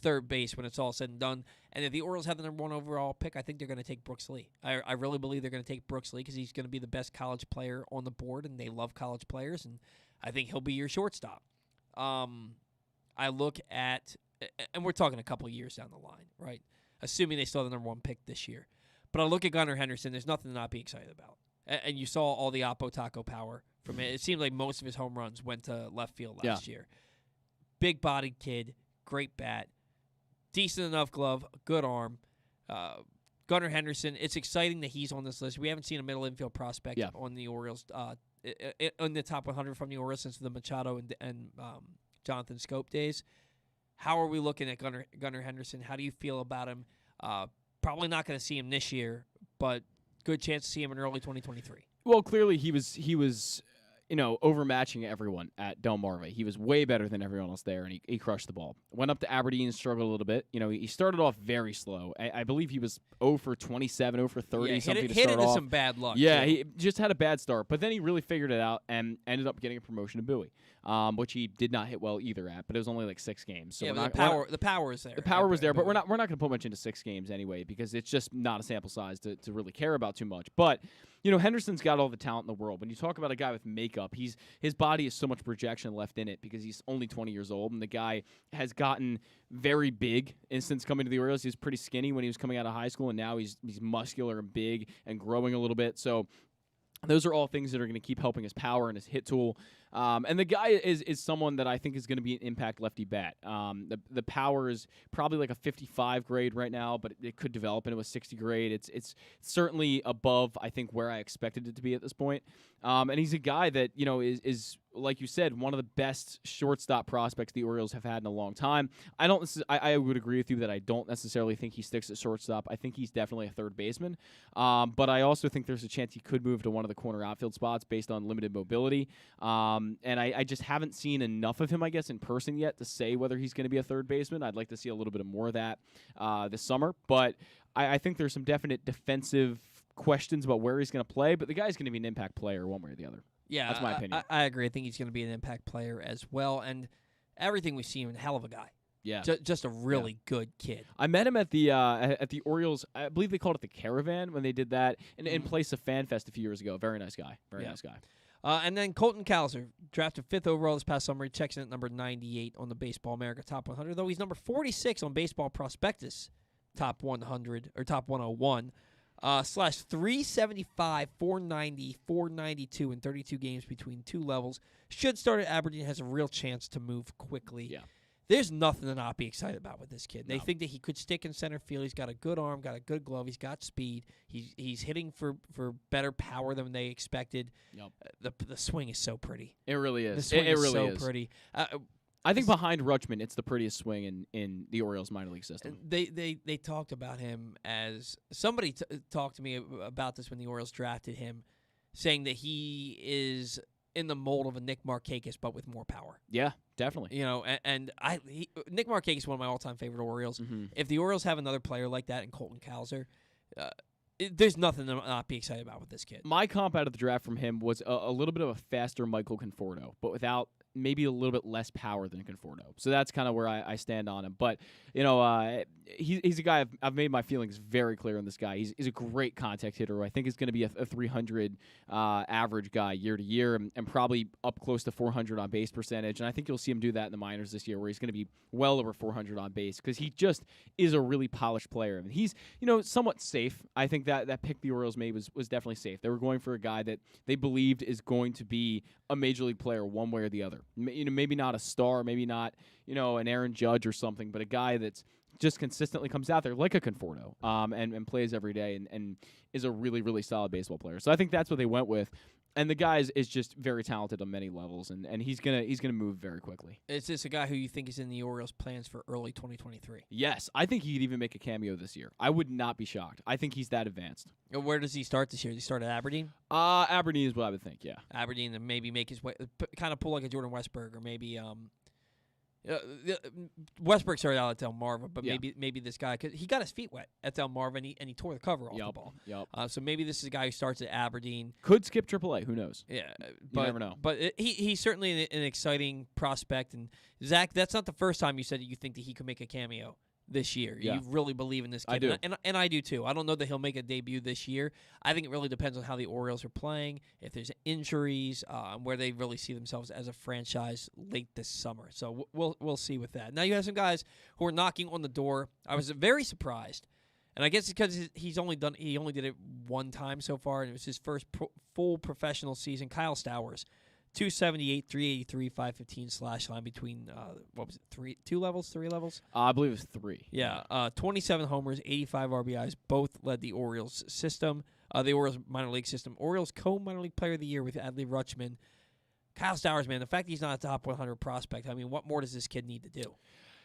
third base when it's all said and done. And if the Orioles have the number 1 overall pick, I think they're going to take Brooks Lee. I really believe they're going to take Brooks Lee because he's going to be the best college player on the board, and they love college players, and I think he'll be your shortstop. I look at, and we're talking a couple years down the line, right? Assuming they still have the number 1 pick this year. But I look at Gunnar Henderson, there's nothing to not be excited about. And you saw all the Oppo Taco power from it. It seemed like most of his home runs went to left field last year. Big-bodied kid, great bat, decent enough glove, good arm. Gunnar Henderson, it's exciting that he's on this list. We haven't seen a middle infield prospect on the Orioles, on the top 100 from the Orioles since the Machado and Jonathan Scope days. How are we looking at Gunnar Henderson? How do you feel about him? Probably not going to see him this year, but good chance to see him in early 2023. Well, clearly he was overmatching everyone at Delmarva. He was way better than everyone else there, and he crushed the ball. Went up to Aberdeen, struggled a little bit. He started off very slow. I believe he was 0 for 27, 0 for 30, yeah, something to hit start into off. some bad luck. Yeah, too. he just had a bad start, but then he really figured it out and ended up getting a promotion to Bowie, which he did not hit well either at, but it was only like 6 games. So yeah, the power is there. The power was there, but we're not going to put much into 6 games anyway because it's just not a sample size to really care about too much. But Henderson's got all the talent in the world. When you talk about a guy with makeup, his body has so much projection left in it because he's only 20 years old, and the guy has gotten very big since coming to the Orioles. He was pretty skinny when he was coming out of high school, and now he's muscular and big and growing a little bit. So those are all things that are going to keep helping his power and his hit tool. And the guy is someone that I think is going to be an impact lefty bat. The power is probably like a 55 grade right now, but it could develop into a 60 grade. It's certainly above, I think, where I expected it to be at this point. And he's a guy that, is like you said, one of the best shortstop prospects the Orioles have had in a long time. I would agree with you that I don't necessarily think he sticks at shortstop. I think he's definitely a third baseman. But I also think there's a chance he could move to one of the corner outfield spots based on limited mobility. And I just haven't seen enough of him, I guess, in person yet to say whether he's going to be a third baseman. I'd like to see a little bit more of that this summer. But I think there's some definite defensive questions about where he's going to play. But the guy's going to be an impact player one way or the other. Yeah, that's my opinion. I agree. I think he's going to be an impact player as well. And everything we've seen, a hell of a guy. Yeah, just a really good kid. I met him at the Orioles. I believe they called it the Caravan when they did that in place of FanFest a few years ago. Very nice guy. Very nice guy. And then Colton Cowser, drafted 5th overall this past summer. He checks in at number 98 on the Baseball America Top 100, though he's number 46 on Baseball Prospectus Top 100 or Top 101. Slash 375, 490, 492 in 32 games between 2 levels. Should start at Aberdeen, has a real chance to move quickly. Yeah. There's nothing to not be excited about with this kid. They think that he could stick in center field. He's got a good arm, got a good glove. He's got speed. He's hitting for better power than they expected. Yep. The swing is so pretty. It really is. The swing it is really so is. pretty. I think behind Rutschman, it's the prettiest swing in the Orioles minor league system. They talked about him as somebody talked to me about this when the Orioles drafted him, saying that he is in the mold of a Nick Markakis, but with more power. Yeah, definitely. Nick Markakis is one of my all-time favorite Orioles. Mm-hmm. If the Orioles have another player like that in Colton Cowser, there's nothing to not be excited about with this kid. My comp out of the draft from him was a little bit of a faster Michael Conforto, but without maybe a little bit less power than Conforto. So that's kind of where I stand on him. But, he's a guy I've made my feelings very clear on this guy. He's a great contact hitter who I think is going to be a 300 average guy year to year and probably up close to 400 on base percentage. And I think you'll see him do that in the minors this year where he's going to be well over 400 on base because he just is a really polished player. And he's, somewhat safe. I think that pick the Orioles made was definitely safe. They were going for a guy that they believed is going to be a major league player one way or the other. Maybe not a star, maybe not, an Aaron Judge or something, but a guy that's just consistently comes out there like a Conforto and plays every day and is a really, really solid baseball player. So I think that's what they went with. And the guy is just very talented on many levels, and he's gonna move very quickly. Is this a guy who you think is in the Orioles' plans for early 2023? Yes, I think he could even make a cameo this year. I would not be shocked. I think he's that advanced. Where does he start this year? Does he start at Aberdeen? Aberdeen is what I would think, yeah. Aberdeen, and maybe make his way, kind of pull like a Jordan Westberg, or maybe Westbrook started out at Delmarva, but Yeah. maybe this guy, cause he got his feet wet at Delmarva and he tore the cover off the ball. Yep. So maybe this is a guy who starts at Aberdeen. Could skip AAA. Who knows? Yeah, You never know. But he's certainly an exciting prospect. And Zach, that's not the first time you said that you think that he could make a cameo this year. Yeah. You really believe in this kid. I do. And I do too. I don't know that he'll make a debut this year. I think it really depends on how the Orioles are playing, if there's injuries, and where they really see themselves as a franchise late this summer. So we'll see with that. Now you have some guys who are knocking on the door. I was very surprised. And I guess it's because he only did it one time so far, and it was his first full professional season. Kyle Stowers, 278, 383, 515 slash line between what was it, three levels? I believe it was 3. Yeah, 27 homers, 85 RBIs, both led the Orioles system, the Orioles minor league system. Orioles co-minor league player of the year with Adley Rutschman. Kyle Stowers, man, the fact that he's not a top 100 prospect, I mean, what more does this kid need to do?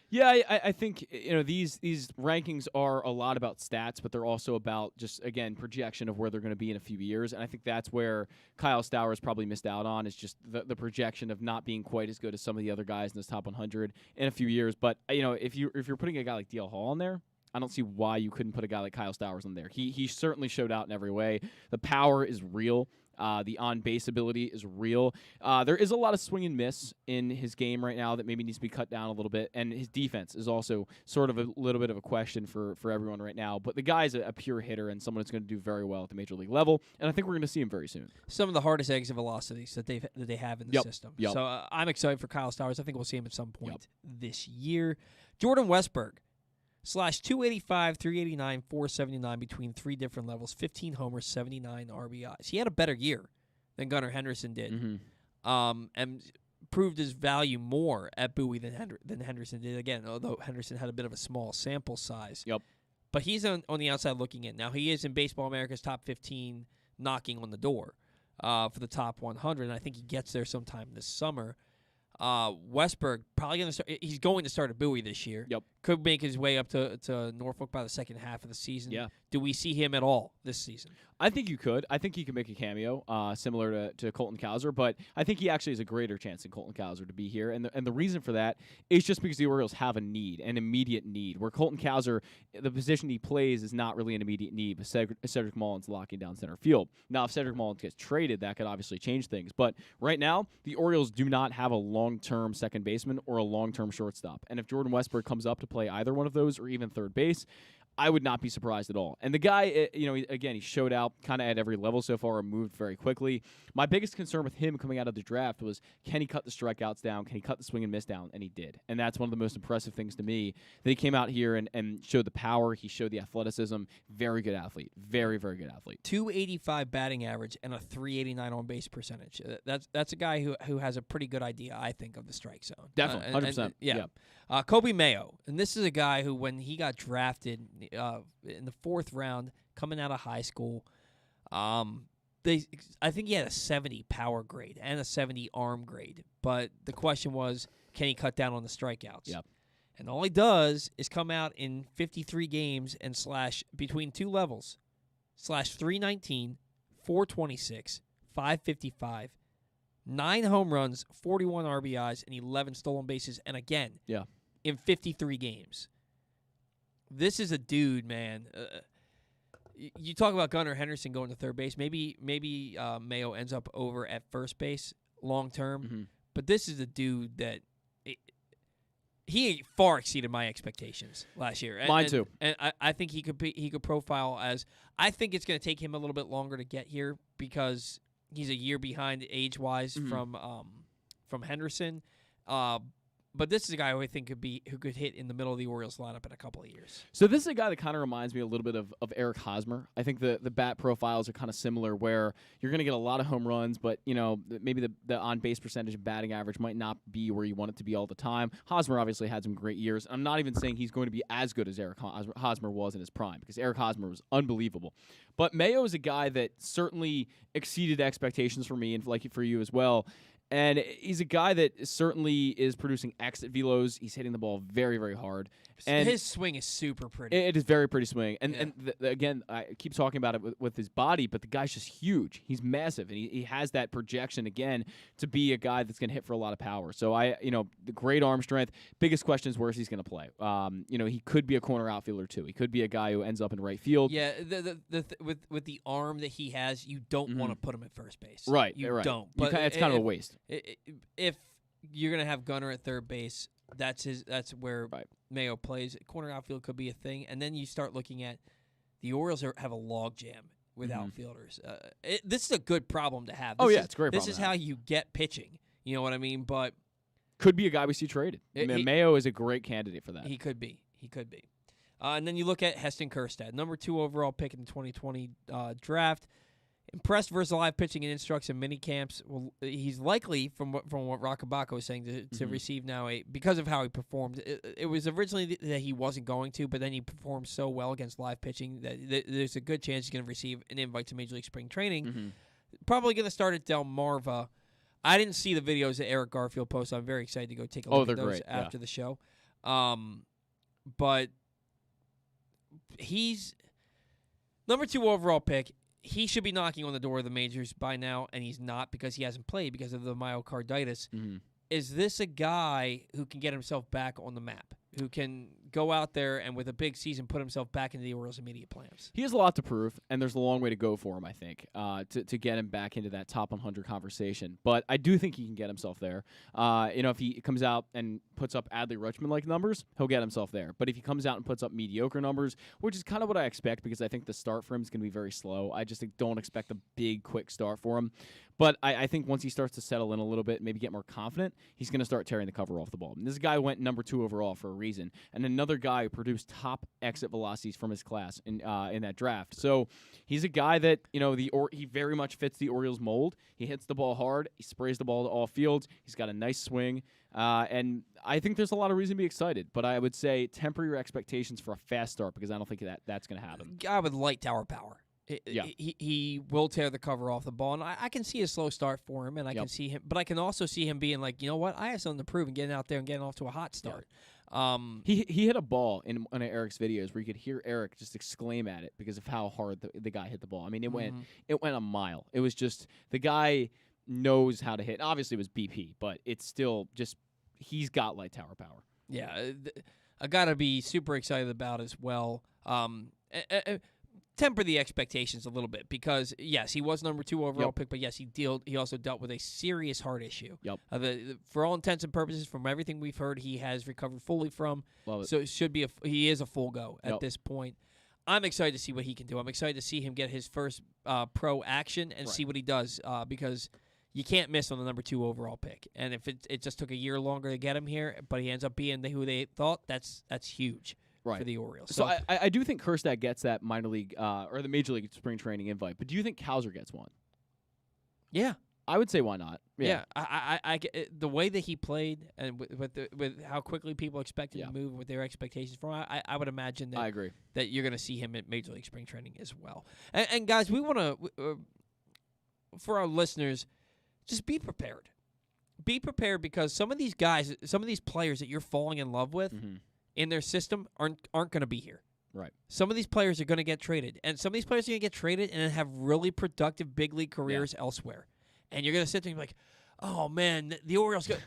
Yeah, I think these rankings are a lot about stats, but they're also about just, again, projection of where they're going to be in a few years. And I think that's where Kyle Stowers probably missed out on, is just the projection of not being quite as good as some of the other guys in this top 100 in a few years. But if you're putting a guy like DL Hall in there, I don't see why you couldn't put a guy like Kyle Stowers in there. He certainly showed out in every way. The power is real. The on-base ability is real. There is a lot of swing and miss in his game right now that maybe needs to be cut down a little bit, and his defense is also sort of a little bit of a question for everyone right now. But the guy's a pure hitter and someone that's going to do very well at the major league level, and I think we're going to see him very soon. Some of the hardest exit velocities that they have in the system. Yep. So I'm excited for Kyle Stowers. I think we'll see him at some point this year. Jordan Westberg. Slash 285, 389, 479 between 3 different levels, 15 homers, 79 RBIs. He had a better year than Gunnar Henderson did, and proved his value more at Bowie than Henderson did. Again, although Henderson had a bit of a small sample size. Yep. But he's on the outside looking in. Now, he is in Baseball America's top 15 knocking on the door for the top 100, and I think he gets there sometime this summer. Westberg probably going to start. He's going to start at Bowie this year. Yep. Could make his way up to Norfolk by the second half of the season. Yeah. Do we see him at all this season? I think you could. I think he could make a cameo, similar to Colton Cowser, but I think he actually has a greater chance than Colton Cowser to be here. And the reason for that is just because the Orioles have a need, an immediate need, where Colton Cowser, the position he plays is not really an immediate need, but Cedric Mullins locking down center field. Now, if Cedric Mullins gets traded, that could obviously change things. But right now, the Orioles do not have a long-term second baseman or a long-term shortstop. And if Jordan Westberg comes up to play either one of those or even third base, I would not be surprised at all. And the guy, again, he showed out kind of at every level so far and moved very quickly. My biggest concern with him coming out of the draft was, can he cut the strikeouts down? Can he cut the swing and miss down? And he did. And that's one of the most impressive things to me, that he came out here and showed the power. He showed the athleticism. Very good athlete. Very, very good athlete. 285 batting average and a 389 on base percentage. That's a guy who has a pretty good idea, I think, of the strike zone. Definitely, 100%. Yeah. Koby Mayo, and this is a guy who, when he got drafted in the 4th round, coming out of high school, I think he had a 70 power grade and a 70 arm grade. But the question was, can he cut down on the strikeouts? Yep. And all he does is come out in 53 games and slash between 2 levels, slash 319, 426, 555, 9 home runs, 41 RBIs, and 11 stolen bases. And again, in 53 games. This is a dude, man. You talk about Gunnar Henderson going to third base. Maybe Mayo ends up over at first base long term. But this is a dude that he far exceeded my expectations last year. Mine too. And I think he could profile as. I think it's going to take him a little bit longer to get here because he's a year behind age-wise from Henderson. But this is a guy who I think who could hit in the middle of the Orioles lineup in a couple of years. So this is a guy that kind of reminds me a little bit of Eric Hosmer. I think the bat profiles are kind of similar, where you're going to get a lot of home runs, but maybe the on-base percentage and batting average might not be where you want it to be all the time. Hosmer obviously had some great years. I'm not even saying he's going to be as good as Eric Hosmer was in his prime, because Eric Hosmer was unbelievable. But Mayo is a guy that certainly exceeded expectations for me and like for you as well. And he's a guy that certainly is producing exit velos. He's hitting the ball very, very hard. And his swing is super pretty. it is very pretty swing. And Yeah. again, I keep talking about it with his body, but the guy's just huge. He's massive, and he has that projection, again, to be a guy that's going to hit for a lot of power. So, the great arm strength. Biggest question is where's he's going to play. He could be a corner outfielder, too. He could be a guy who ends up in right field. Yeah, with the arm that he has, you don't want to put him at first base. Right, You right. don't. You But it's kind of a waste. If you're going to have Gunnar at third base, that's where Right. Mayo plays. Corner outfield could be a thing. And then you start looking at the Orioles have a log jam with outfielders. This is a good problem to have. It's a great problem This is to how have. you get pitching. You know what I mean? But Could be a guy we see traded. Mayo is a great candidate for that. he could be. And then you look at Heston Kjerstad, number 2 overall pick in the 2020 draft. Impressed versus live pitching and instructs in mini camps. Well, he's likely, from what Rockabako was saying, to receive now because of how he performed. It was originally that he wasn't going to, but then he performed so well against live pitching that there's a good chance he's going to receive an invite to Major League Spring Training. Probably going to start at Delmarva. I didn't see the videos that Eric Garfield posted. I'm very excited to go take a look at those great, after the show. But he's number 2 overall pick. He should be knocking on the door of the majors by now, and he's not because he hasn't played because of the myocarditis. Is this a guy who can get himself back on the map, who can go out there and with a big season put himself back into the Orioles' immediate plans? He has a lot to prove, and there's a long way to go for him, I think, to get him back into that top 100 conversation. But I do think he can get himself there. If he comes out and puts up Adley Rutschman-like numbers, he'll get himself there. But if he comes out and puts up mediocre numbers, which is kind of what I expect because I think the start for him is going to be very slow. I just don't expect a big, quick start for him. But I think once he starts to settle in a little bit, maybe get more confident, he's going to start tearing the cover off the ball. And this guy went number 2 overall for a reason, and another guy who produced top exit velocities from his class in that draft. So he's a guy that he very much fits the Orioles mold. He hits the ball hard. He sprays the ball to all fields. He's got a nice swing, and I think there's a lot of reason to be excited. But I would say temper your expectations for a fast start because I don't think that's going to happen. Guy with light tower power. He will tear the cover off the ball, and I can see a slow start for him, and I can see him, but I can also see him being like, you know what, I have something to prove and getting out there and getting off to a hot start. He hit a ball in one of Eric's videos where you could hear Eric just exclaim at it because of how hard the guy hit the ball. I mean, it went a mile. It was just the guy knows how to hit. Obviously, it was BP, but it's still just he's got light tower power. Yeah, I gotta be super excited about as well. Temper the expectations a little bit because yes, he was number 2 overall pick, but yes, he also dealt with a serious heart issue. For all intents and purposes, from everything we've heard, he has recovered fully from. So it should be he is a full go at this point. I'm excited to see what he can do. I'm excited to see him get his first pro action and see what he does because you can't miss on the number 2 overall pick. And if it just took a year longer to get him here, but he ends up being who they thought, that's huge. For the Orioles. So I do think Kjerstad gets that minor league or the major league spring training invite. But do you think Kauser gets one? Yeah. I would say why not? Yeah. I the way that he played and with how quickly people expected to move with their expectations from him, I would imagine that I agree that you're going to see him at major league spring training as well. And guys, we want to for our listeners, just be prepared. Be prepared because some of these guys, some of these players that you're falling in love with. In their system aren't going to be here. Right. Some of these players are going to get traded, and some of these players are going to get traded and have really productive big league careers elsewhere. And you're going to sit there and be like, "Oh man, the Orioles go."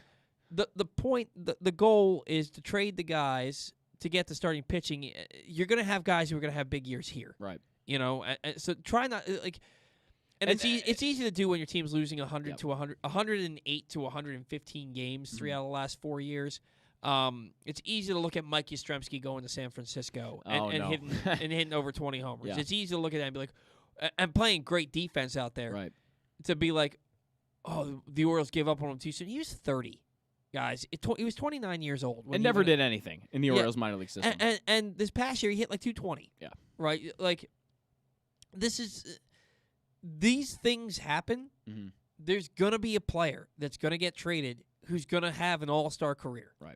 The goal is to trade the guys to get the starting pitching. You're going to have guys who are going to have big years here. Right. So try not like. And it's easy to do when your team's losing 100 to 108 to 115 games 3 out of the last 4 years. It's easy to look at Mike Yastrzemski going to San Francisco and hitting over 20 homers. It's easy to look at that and be like, and playing great defense out there. Right. To be like, oh, the Orioles gave up on him too soon. He was 30, guys. He was 29 years old. And never did anything in the Orioles minor league system. And this past year, he hit like 220. Yeah. Right? Like, these things happen. There's going to be a player that's going to get traded who's going to have an all-star career. Right.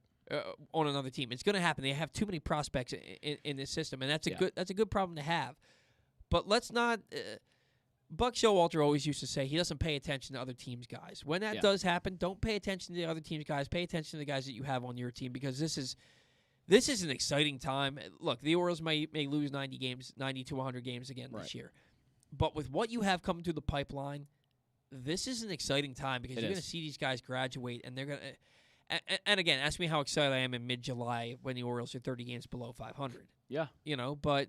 On another team. It's going to happen. They have too many prospects in this system, and that's a good problem to have. But let's not Buck Showalter always used to say he doesn't pay attention to other teams' guys. When that does happen, don't pay attention to the other teams' guys. Pay attention to the guys that you have on your team because this is an exciting time. Look, the Orioles may lose 90 to 100 games again this year. But with what you have coming through the pipeline, this is an exciting time because you're going to see these guys graduate, and they're going to and again, ask me how excited I am in mid-July when the Orioles are 30 games below 500. Yeah. But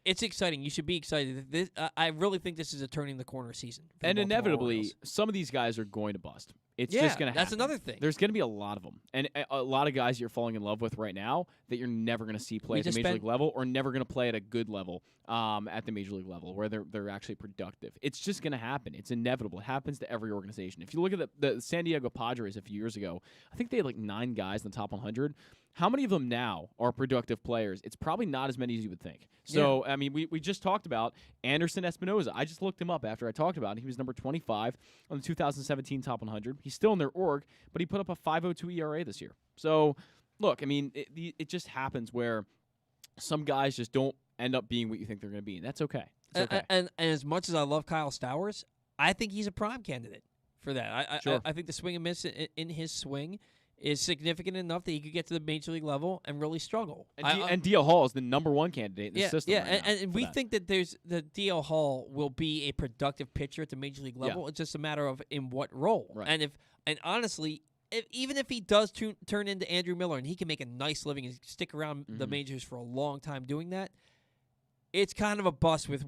it's exciting. You should be excited. I really think this is a turning the corner season. And inevitably, some of these guys are going to bust. It's just going to happen. That's another thing. There's going to be a lot of them. And a lot of guys you're falling in love with right now that you're never going to see play at the Major League level or never going to play at a good level at the Major League level where they're actually productive. It's just going to happen. It's inevitable. It happens to every organization. If you look at the San Diego Padres a few years ago, I think they had like 9 guys in the top 100. How many of them now are productive players? It's probably not as many as you would think. So, I mean, we just talked about Anderson Espinoza. I just looked him up after I talked about it. He was number 25 on the 2017 top 100. He's still in their org, but he put up a 5.02 ERA this year. So, look, I mean, it just happens where some guys just don't end up being what you think they're going to be, and that's okay. It's okay. And as much as I love Kyle Stowers, I think he's a prime candidate for that. I think the swing and miss in his swing is significant enough that he could get to the Major League level and really struggle. And DL Hall is the number 1 candidate in the system. Yeah, right and we think that DL Hall will be a productive pitcher at the Major League level. It's just a matter of in what role. Right. And honestly, even if he does turn into Andrew Miller and he can make a nice living and stick around the majors for a long time doing that, it's kind of a bust with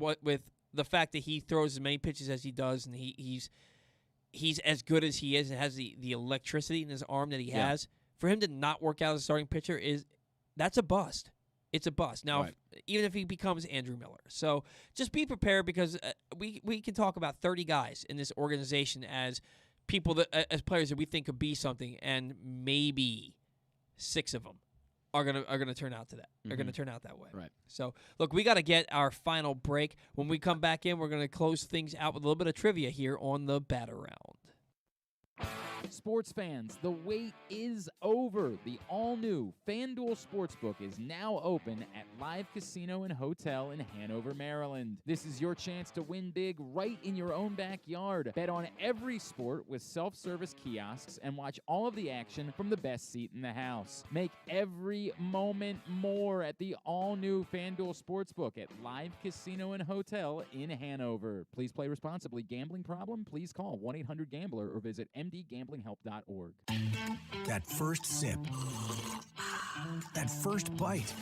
the fact that he throws as many pitches as he does and he's as good as he is and has the electricity in his arm that he has. For him to not work out as a starting pitcher that's a bust. It's a bust. Now, even if he becomes Andrew Miller. So just be prepared because we can talk about 30 guys in this organization as people as players that we think could be something, and maybe 6 of them are gonna turn out to that. Are gonna turn out that way. Right. So look, we got to get our final break. When we come back in, we're gonna close things out with a little bit of trivia here on the Batter Round. Sports fans, the wait is over. The all-new FanDuel Sportsbook is now open at Live Casino and Hotel in Hanover, Maryland. This is your chance to win big right in your own backyard. Bet on every sport with self-service kiosks and watch all of the action from the best seat in the house. Make every moment more at the all-new FanDuel Sportsbook at Live Casino and Hotel in Hanover. Please play responsibly. Gambling problem? Please call 1-800-GAMBLER or visit mdgamblinghelp.org. That first sip. That first bite.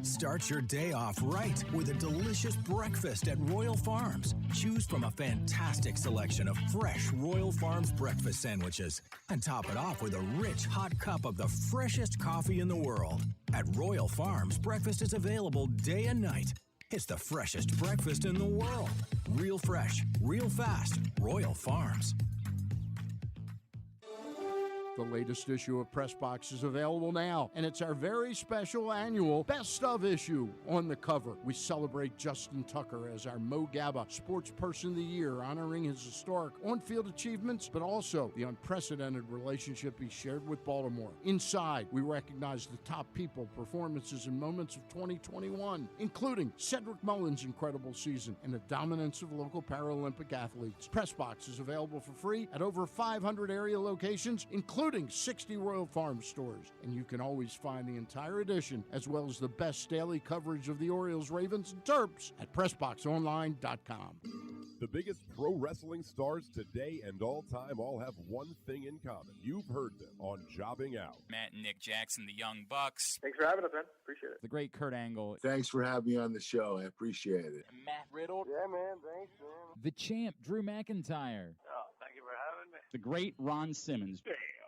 Start your day off right with a delicious breakfast at Royal Farms. Choose from a fantastic selection of fresh Royal Farms breakfast sandwiches and top it off with a rich hot cup of the freshest coffee in the world. At Royal Farms, breakfast is available day and night. It's the freshest breakfast in the world. Real fresh, real fast. Royal Farms. The latest issue of Press Box is available now, and it's our very special annual Best of issue. On the cover, we celebrate Justin Tucker as our Mo Gabba Sports Person of the Year, honoring his historic on-field achievements, but also the unprecedented relationship he shared with Baltimore. Inside, we recognize the top people, performances, and moments of 2021, including Cedric Mullins' incredible season and the dominance of local Paralympic athletes. Press Box is available for free at over 500 area locations, including 60 Royal Farms stores. And you can always find the entire edition, as well as the best daily coverage of the Orioles, Ravens, and Terps at PressBoxOnline.com. The biggest pro wrestling stars today and all time all have one thing in common. You've heard them on Jobbing Out. Matt and Nick Jackson, the Young Bucks. Thanks for having us, man. Appreciate it. The great Kurt Angle. Thanks for having me on the show. I appreciate it. Matt Riddle. Yeah, man. Thanks, man. The champ, Drew McIntyre. Oh, thank you for having me. The great Ron Simmons.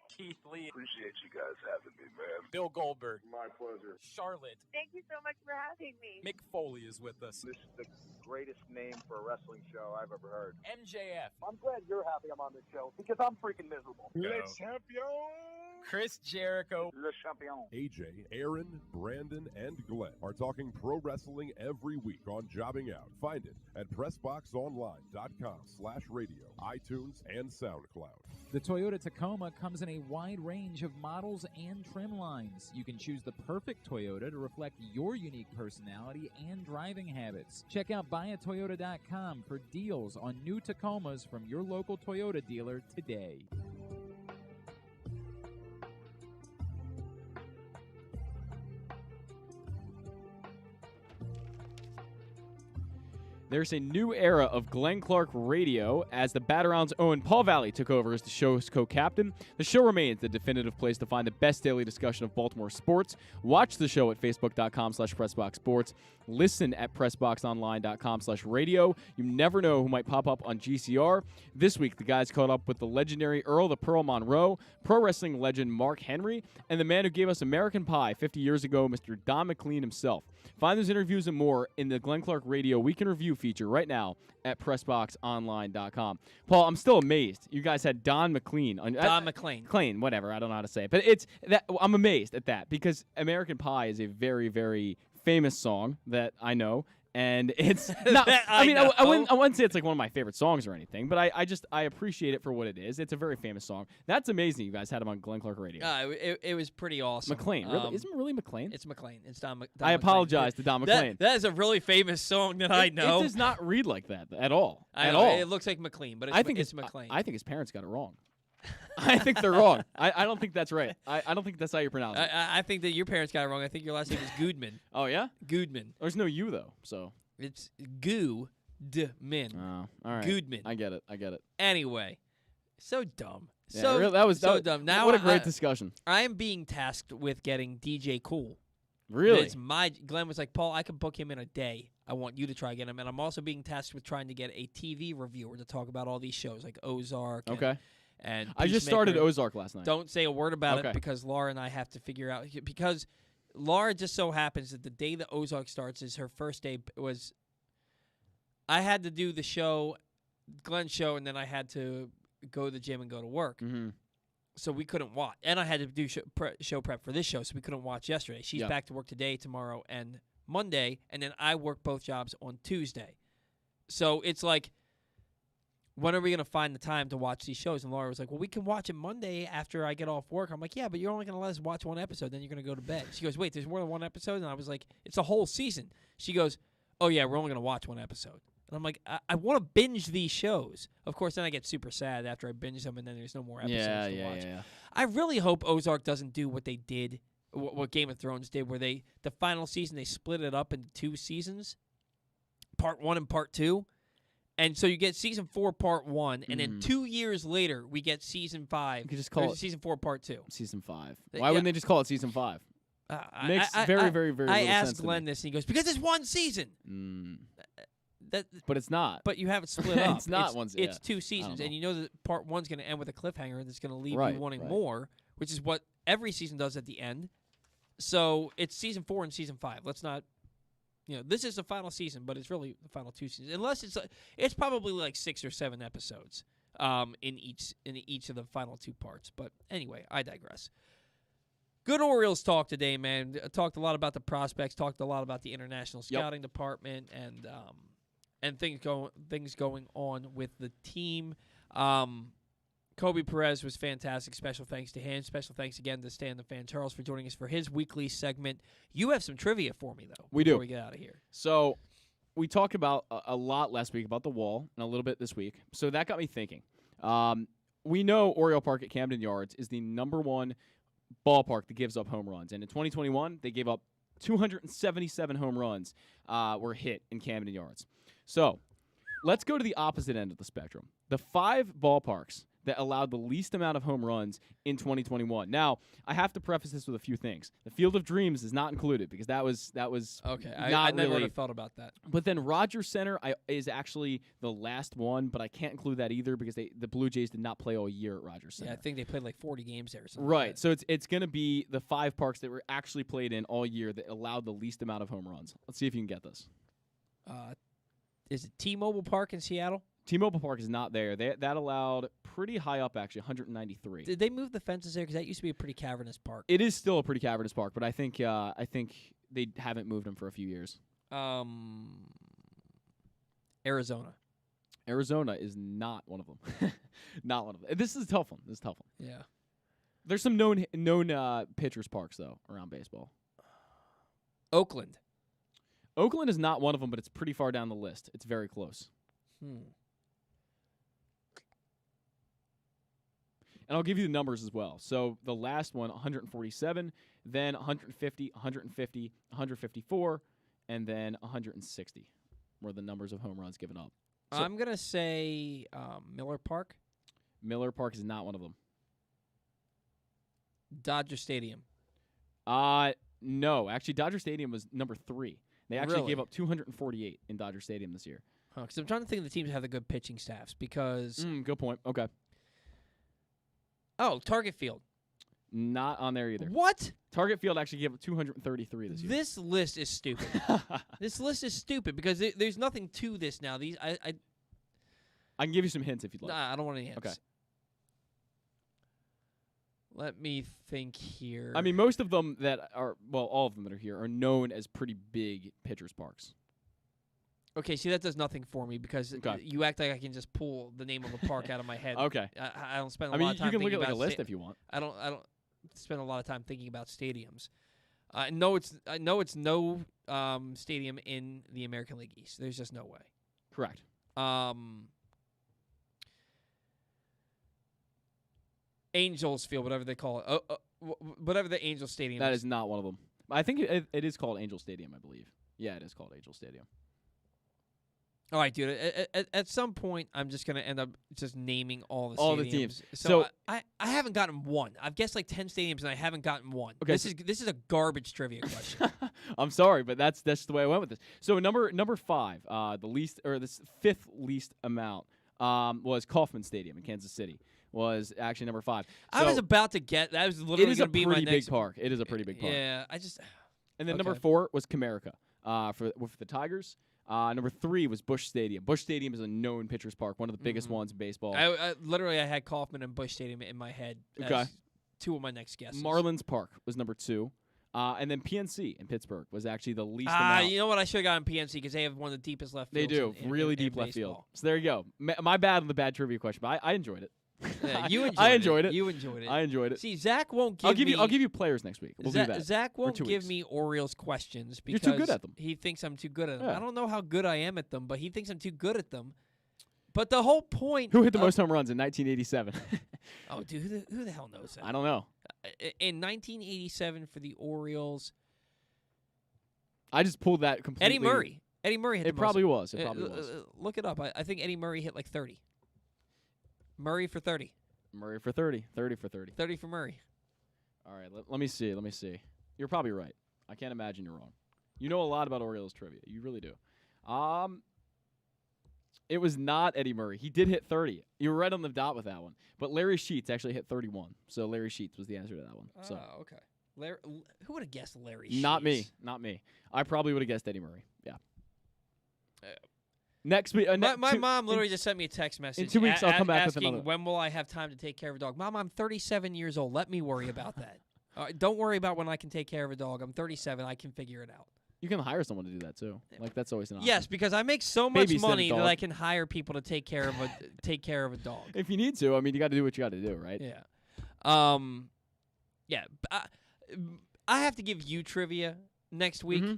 Keith Lee. Appreciate you guys having me, man. Bill Goldberg. My pleasure. Charlotte. Thank you so much for having me. Mick Foley is with us. This is the greatest name for a wrestling show I've ever heard. MJF. I'm glad you're happy I'm on this show because I'm freaking miserable. Le champion! Chris Jericho. Le Champion. AJ, Aaron, Brandon, and Glenn are talking pro wrestling every week on Jobbing Out. Find it at PressBoxOnline.com/radio, iTunes, and SoundCloud. The Toyota Tacoma comes in a wide range of models and trim lines. You can choose the perfect Toyota to reflect your unique personality and driving habits. Check out buyatoyota.com for deals on new Tacomas from your local Toyota dealer today. There's a new era of Glenn Clark Radio as the Bat-Around's own Paul Valley took over as the show's co-captain. The show remains the definitive place to find the best daily discussion of Baltimore sports. Watch the show at facebook.com/PressBoxSports. Listen at PressBoxOnline.com/radio. You never know who might pop up on GCR. This week, the guys caught up with the legendary Earl the Pearl Monroe, pro wrestling legend Mark Henry, and the man who gave us American Pie 50 years ago, Mr. Don McLean himself. Find those interviews and more in the Glenn Clark Radio Week in Review feature right now at PressBoxOnline.com. Paul, I'm still amazed. You guys had Don McLean. Don McLean. McLean, whatever. I don't know how to say it. But it's that I'm amazed at that because American Pie is a very, very famous song that I know. And it's not, I wouldn't say it's like one of my favorite songs or anything, but I appreciate it for what it is. It's a very famous song. That's amazing you guys had him on Glenn Clark Radio. It was pretty awesome. McLean. Really? Isn't it really McLean? It's McLean. It's Don I apologize to Don McLean. That is a really famous song that I know. It does not read like that at all. At all. It looks like McLean, but it's McLean. I think his parents got it wrong. I think they're wrong. I don't think that's right. I don't think that's how you pronounce it. I think that your parents got it wrong. I think your last name is Goodman. Oh, yeah? Goodman. There's no U, though, so. It's Goodman. Oh, all right. Goodman. I get it. Anyway, so dumb. Yeah, that was dumb. Now what a great discussion. I am being tasked with getting DJ Cool. Really? It's Glenn was like, Paul, I can book him in a day. I want you to try to get him. And I'm also being tasked with trying to get a TV reviewer to talk about all these shows like Ozark. Okay. And I just started Ozark last night. Don't say a word about it because Laura and I have to figure out. Because Laura just so happens that the day that Ozark starts is her first day. I had to do the show, Glenn's show, and then I had to go to the gym and go to work. Mm-hmm. So we couldn't watch. And I had to do show prep for this show, so we couldn't watch yesterday. She's back to work today, tomorrow, and Monday, and then I work both jobs on Tuesday. So it's like, when are we going to find the time to watch these shows? And Laura was like, well, we can watch it Monday after I get off work. I'm like, yeah, but you're only going to let us watch one episode, then you're going to go to bed. She goes, wait, there's more than one episode? And I was like, it's a whole season. She goes, oh, yeah, we're only going to watch one episode. And I'm like, I want to binge these shows. Of course, then I get super sad after I binge them, and then there's no more episodes to watch. Yeah. I really hope Ozark doesn't do what they did, what Game of Thrones did, where the final season, they split it up into 2 seasons, part 1 and part 2. And so you get season 4, part 1, and then 2 years later, we get season 5. You could just call it season 4, part 2. Season 5. Why wouldn't they just call it season 5? Makes very, very, very I little asked sense Glenn this, and he goes, because it's one season. But it's not. But you have it split up. It's not one season. It's 2 seasons, and you know that part 1's going to end with a cliffhanger that's going to leave you wanting right. more, which is what every season does at the end. So it's season 4 and season 5. Let's not, this is the final season, but it's really the final 2 seasons. Unless it's probably like 6 or 7 episodes in each of the final 2 parts. But anyway, I digress. Good Orioles talk today, man. Talked a lot about the prospects. Talked a lot about the international scouting department and things going on with the team. Koby Perez was fantastic. Special thanks to him. Special thanks again to Stan the Fan Charles for joining us for his weekly segment. You have some trivia for me, though. We do. Before we get out of here. So we talked about a lot last week about the wall and a little bit this week. So that got me thinking. We know Oriole Park at Camden Yards is the #1 ballpark that gives up home runs. And in 2021, they gave up 277 home runs were hit in Camden Yards. So let's go to the opposite end of the spectrum. The 5 ballparks that allowed the least amount of home runs in 2021. Now, I have to preface this with a few things. The Field of Dreams is not included because that was okay. Not I never really, would have thought about that. But then Rogers Center is actually the last one, but I can't include that either because the Blue Jays did not play all year at Rogers Center. Yeah, I think they played like 40 games there or something. Right. Like that. So it's going to be the 5 parks that were actually played in all year that allowed the least amount of home runs. Let's see if you can get this. Is it T-Mobile Park in Seattle? T-Mobile Park is not there. That allowed pretty high up, actually, 193. Did they move the fences there? Because that used to be a pretty cavernous park. It is still a pretty cavernous park, but I think they haven't moved them for a few years. Arizona. Arizona is not one of them. Not one of them. This is a tough one. Yeah. There's some known pitchers parks though around baseball. Oakland. Oakland is not one of them, but it's pretty far down the list. It's very close. Hmm. And I'll give you the numbers as well. So the last one, 147, then 150, 150, 154, and then 160 were the numbers of home runs given up. So I'm going to say Miller Park. Miller Park is not one of them. Dodger Stadium. No. Actually, Dodger Stadium was number 3. They actually Really? gave up 248 in Dodger Stadium this year. Because I'm trying to think of the teams that have the good pitching staffs. Because Good point. Okay. Target Field. Not on there either. What? Target Field actually gave up 233 this year. This list is stupid. This list is stupid because there's nothing to this now. I can give you some hints if you'd like. Nah, I don't want any hints. Okay. Let me think here. I mean, most of them all of them that are here are known as pretty big pitchers parks. Okay, see, that does nothing for me because you act like I can just pull the name of a park out of my head. Okay. I don't spend a lot of time you can look at about like a list if you want. I don't spend a lot of time thinking about stadiums. I know it's no stadium in the American League East. There's just no way. Correct. Angels Field, whatever they call it. Whatever the Angel Stadium That is not one of them. I think it is called Angel Stadium, I believe. Yeah, it is called Angel Stadium. All right, dude. At some point, I'm just gonna end up just naming all the stadiums. All the teams. So I haven't gotten one. I've guessed like 10 stadiums, and I haven't gotten one. Okay, This is a garbage trivia question. I'm sorry, but that's the way I went with this. So number 5, the fifth least amount was Kauffman Stadium in Kansas City. Was actually number 5. I was about to get that. Was literally going to be my next. It is a pretty big park. It is a pretty big park. Yeah, And then number 4 was Comerica for the Tigers. Number 3 was Busch Stadium. Busch Stadium is a known pitcher's park, one of the biggest ones in baseball. I had Kauffman and Busch Stadium in my head. As 2 of my next guesses. Marlins Park was number 2. And then PNC in Pittsburgh was actually the least amount. You know what? I should have gotten PNC because they have one of the deepest left fields. They do. Really deep left field. So there you go. My bad on the bad trivia question, but I enjoyed it. Yeah, you enjoyed I enjoyed it. You enjoyed it. I enjoyed it. See, Zach won't give me... I'll give you players next week. We'll do that. Zach won't give weeks. me Orioles questions because you're too good at them. He thinks I'm too good at them. Yeah. I don't know how good I am at them, but he thinks I'm too good at them. But the whole point... Who hit the most home runs in 1987? Oh, dude, who the hell knows that? I don't know. In 1987 for the Orioles... I just pulled that completely. Eddie Murray. Eddie Murray hit the It probably most. was. It probably was. Look it up. I think Eddie Murray hit like 30. Murray for 30. Murray for 30. 30 for 30. 30 for Murray. All right, let me see. You're probably right. I can't imagine you're wrong. You know a lot about Orioles trivia. You really do. It was not Eddie Murray. He did hit 30. You were right on the dot with that one. But Larry Sheets actually hit 31. So Larry Sheets was the answer to that one. So. Oh, okay. Who would have guessed Larry Sheets? Not me. I probably would have guessed Eddie Murray. Yeah. Next week. My mom literally just sent me a text message. In 2 weeks, I'll come back with asking another. when will I have time to take care of a dog. Mom, I'm 37 years old. Let me worry about that. Don't worry about when I can take care of a dog. I'm 37. I can figure it out. You can hire someone to do that too. Like that's always an option. Yes, because I make so much Babysit a money that dog. I can hire people to take care of a dog. If you need to, I mean, you got to do what you got to do, right? Yeah. Yeah. I have to give you trivia next week. Mm-hmm.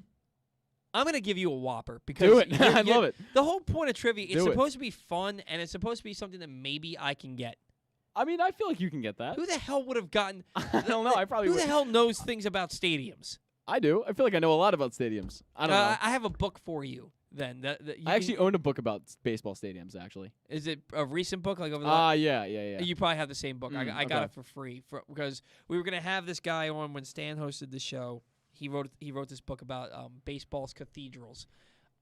I'm going to give you a whopper because Do it. I love it. The whole point of trivia is Do it. supposed to be fun and it's supposed to be something that maybe I can get. I mean, I feel like you can get that. Who the hell would have gotten? I don't know. I probably Who would. the hell knows things about stadiums? I do. I feel like I know a lot about stadiums. I don't know. I have a book for you. Then I actually own a book about baseball stadiums. Actually, is it a recent book? Like over the yeah. You probably have the same book. I got okay. it for free because we were gonna have this guy on when Stan hosted the show. He wrote this book about baseball's cathedrals.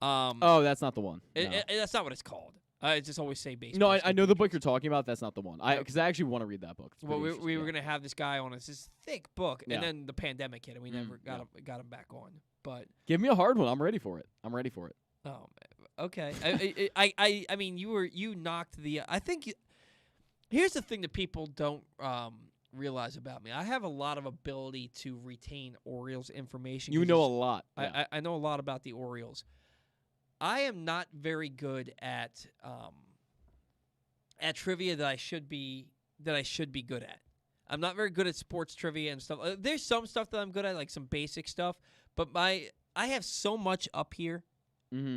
Oh, that's not the one. No. That's not what it's called. It's just always say baseball. No, I know the book you're talking about. That's not the one. Because I actually want to read that book. Well, we were gonna have this guy on. It's this thick book, Yeah. and then the pandemic hit, and we never got him back on. But give me a hard one. I'm ready for it. oh, Okay. I mean, you knocked the. I think. Here's the thing that people don't realize about me. I have a lot of ability to retain Orioles information. You know a lot. I know a lot about the Orioles. I am not very good at trivia that I should be good at. I'm not very good at sports trivia and stuff. There's some stuff that I'm good at, like some basic stuff. But I have so much up here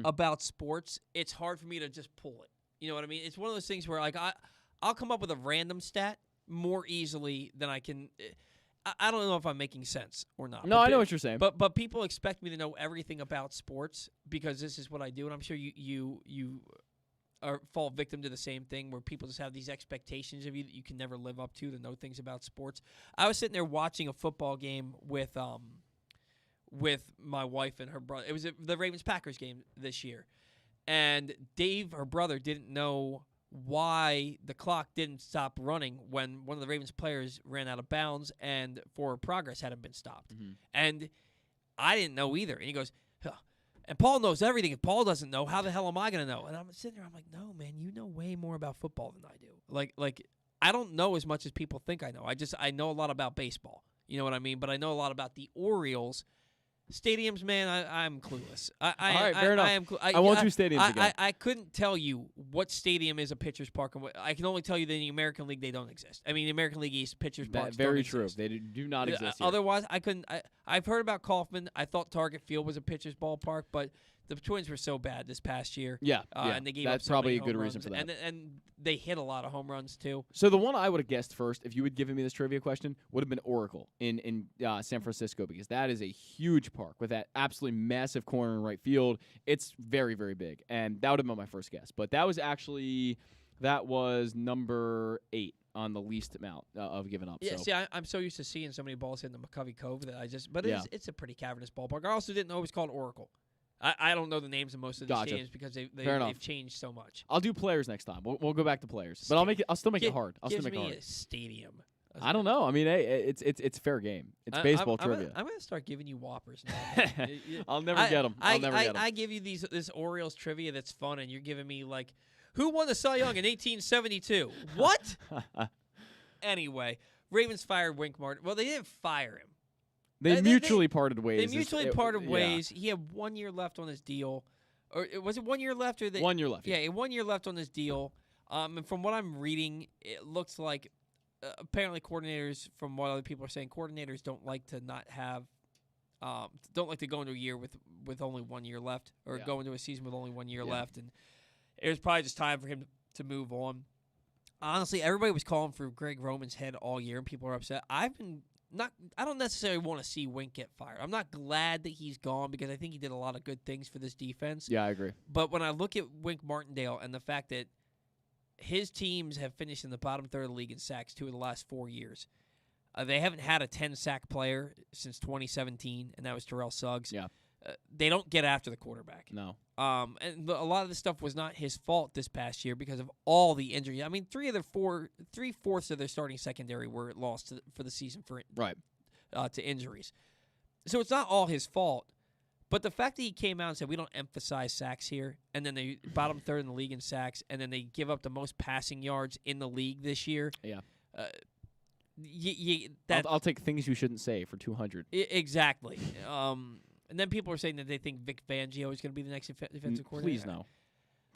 about sports. It's hard for me to just pull it. You know what I mean? It's one of those things where like I'll come up with a random stat more easily than I can. I don't know if I'm making sense or not. No, I know what you're saying. But people expect me to know everything about sports because this is what I do, and I'm sure you fall victim to the same thing where people just have these expectations of you that you can never live up to know things about sports. I was sitting there watching a football game with my wife and her brother. It was the Ravens-Packers game this year, and Dave, her brother, didn't know why the clock didn't stop running when one of the Ravens players ran out of bounds and forward progress hadn't been stopped. And I didn't know either. And he goes, huh. And Paul knows everything. If Paul doesn't know, how the hell am I going to know? And I'm sitting there, I'm like, no, man, you know way more about football than I do. Like I don't know as much as people think I know. I know a lot about baseball. You know what I mean? But I know a lot about the Orioles. Stadiums, man, I'm clueless. All right, fair enough. I won't do stadiums again. I couldn't tell you what stadium is a pitcher's park. And I can only tell you that in the American League they don't exist. I mean, the American League East pitcher's parks very don't true. exist. They do not exist here. Otherwise, I couldn't. I've heard about Kaufman. I thought Target Field was a pitcher's ballpark, but the Twins were so bad this past year. Yeah, and they gave that's up so probably many a good home reason runs. for that. And they hit a lot of home runs too. So the one I would have guessed first, if you had given me this trivia question, would have been Oracle in San Francisco, because that is a huge park with that absolutely massive corner in right field. It's very, very big, and that would have been my first guess. But that was number 8 on the least amount of giving up. Yeah, so. see, I'm so used to seeing so many balls hitting the McCovey Cove that but Yeah. it's a pretty cavernous ballpark. I also didn't know it was called Oracle. I don't know the names of most of the Gotcha. stadiums because Fair enough. they've changed so much. I'll do players next time. We'll go back to players, but I'll still make it hard. I'll still make it hard. A stadium. I don't know. I mean, hey, it's fair game. It's baseball trivia. I'm gonna start giving you whoppers now. I'll never get them. I give you this Orioles trivia that's fun, and you're giving me like, who won the Cy Young in 1872? What? Anyway, Ravens fired Wink Martin. Well, they didn't fire him. They mutually parted ways. They mutually parted ways. He had 1 year left on his deal. Or was it 1 year left? 1 year left. Yeah, 1 year left on his deal. And from what I'm reading, it looks like apparently coordinators, from what other people are saying, coordinators don't like to not have, don't like to go into a year with only 1 year left, or go into a season with only 1 year left. And it was probably just time for him to move on. Honestly, everybody was calling for Greg Roman's head all year, and people are upset. I don't necessarily want to see Wink get fired. I'm not glad that he's gone because I think he did a lot of good things for this defense. Yeah, I agree. But when I look at Wink Martindale and the fact that his teams have finished in the bottom third of the league in sacks 2 of the last 4 years, they haven't had a 10-sack player since 2017, and that was Terrell Suggs. Yeah. They don't get after the quarterback. No. And a lot of this stuff was not his fault this past year because of all the injuries. I mean, 3/4 of their starting secondary were lost for the season to injuries. So it's not all his fault. But the fact that he came out and said, we don't emphasize sacks here, and then they bottom third in the league in sacks, and then they give up the most passing yards in the league this year. Yeah. I'll take things you shouldn't say for 200. Exactly. And then people are saying that they think Vic Fangio is going to be the next defensive coordinator. Please no.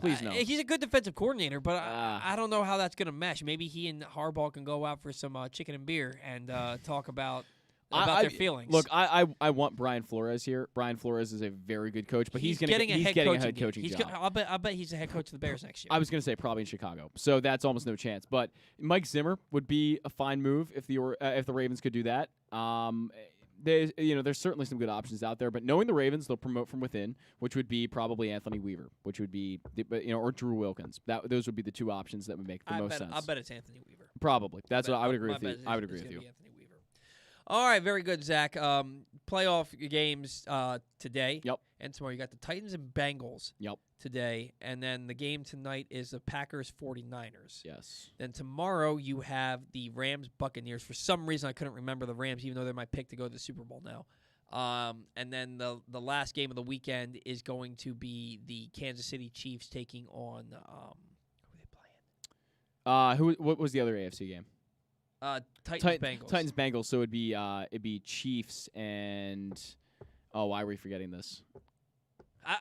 Please no. He's a good defensive coordinator, but I don't know how that's going to mesh. Maybe he and Harbaugh can go out for some chicken and beer and talk about their feelings. Look, I want Brian Flores here. Brian Flores is a very good coach, but he's getting a head coaching job. I bet he's the head coach of the Bears next year. I was going to say probably in Chicago, so that's almost no chance. But Mike Zimmer would be a fine move if the Ravens could do that. There's certainly some good options out there, but knowing the Ravens, they'll promote from within, which would be probably Anthony Weaver, which would be or Drew Wilkins. Those would be the two options that would make the most sense. I bet it's Anthony Weaver. Probably. That's what I would agree with you. I would agree with you. Anthony Weaver. All right, very good, Zach. Playoff games today. Yep. And tomorrow you got the Titans and Bengals. Yep. Today, and then the game tonight is the Packers 49ers. Yes. Then tomorrow you have the Rams Buccaneers. For some reason I couldn't remember the Rams, even though they're my pick to go to the Super Bowl now. And then the last game of the weekend is going to be the Kansas City Chiefs taking on who are they playing? What was the other AFC game? Titans-Bengals. Titans-Bengals. So it'd be Chiefs and why are we forgetting this?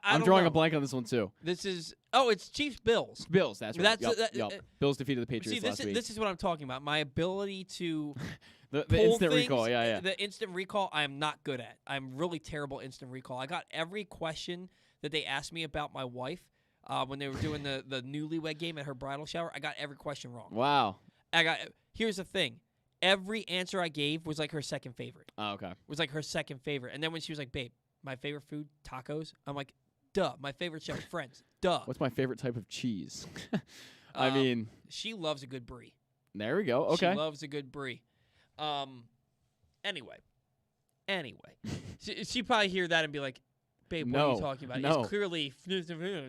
I'm drawing a blank on this one too. It's Chiefs-Bills. Bills, that's right. Yup. Bills defeated the Patriots last week. This is what I'm talking about. My ability to the instant recall, yeah. The instant recall, I am not good at. I'm really terrible instant recall. I got every question that they asked me about my wife when they were doing the newlywed game at her bridal shower. I got every question wrong. Wow. Here's the thing. Every answer I gave was like her second favorite. Oh, okay. Was like her second favorite. And then when she was like, babe, my favorite food, tacos. I'm like, duh. My favorite show, Friends. Duh. What's my favorite type of cheese? I mean, she loves a good brie. There we go. Okay. She loves a good brie. Anyway. She probably hear that and be like, babe, what are you talking about? No. It's clearly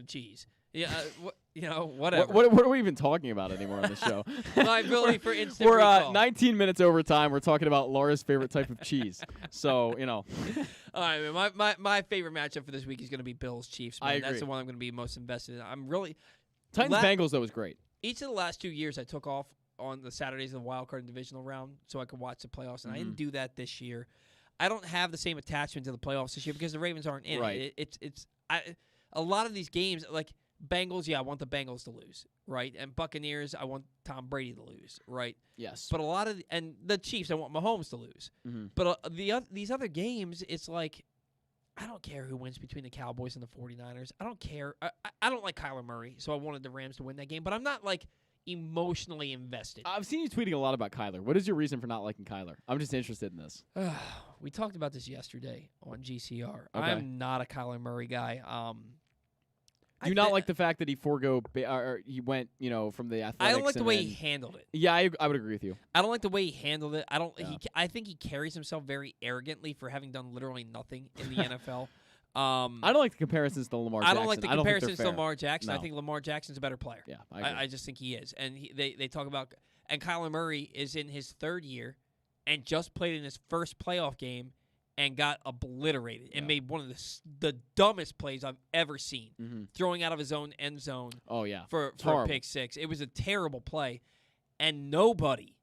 cheese. Yeah, whatever. What are we even talking about anymore on this show? My ability for instant We're recall. 19 minutes over time. We're talking about Laura's favorite type of cheese. So, All right, man, my favorite matchup for this week is going to be Bills-Chiefs. I agree. That's the one I'm going to be most invested in. I'm really Titans-Bengals, though, was great. Each of the last 2 years, I took off on the Saturdays of the wild card and divisional round so I could watch the playoffs, and I didn't do that this year. I don't have the same attachment to the playoffs this year because the Ravens aren't in right. it. A lot of these games, like Bengals, I want the Bengals to lose, right? And Buccaneers, I want Tom Brady to lose, right? Yes. But and the Chiefs, I want Mahomes to lose. Mm-hmm. But these other games, it's like, I don't care who wins between the Cowboys and the 49ers. I don't care. I don't like Kyler Murray, so I wanted the Rams to win that game. But I'm not, like, emotionally invested. I've seen you tweeting a lot about Kyler. What is your reason for not liking Kyler? I'm just interested in this. We talked about this yesterday on GCR. Okay. I'm not a Kyler Murray guy. Do you not like the fact that he he went, from the Athletics? I don't like the way he handled it. Yeah, I would agree with you. I don't like the way he handled it. I think he carries himself very arrogantly for having done literally nothing in the NFL. I don't like the comparisons to Lamar Jackson. I don't like the comparisons to Lamar Jackson. No. I think Lamar Jackson's a better player. Yeah, I agree. I just think he is. And they talk about – and Kyler Murray is in his third year and just played in his first playoff game and got obliterated and made one of the dumbest plays I've ever seen, throwing out of his own end zone. Oh, yeah. For a pick six. It was a terrible play, and nobody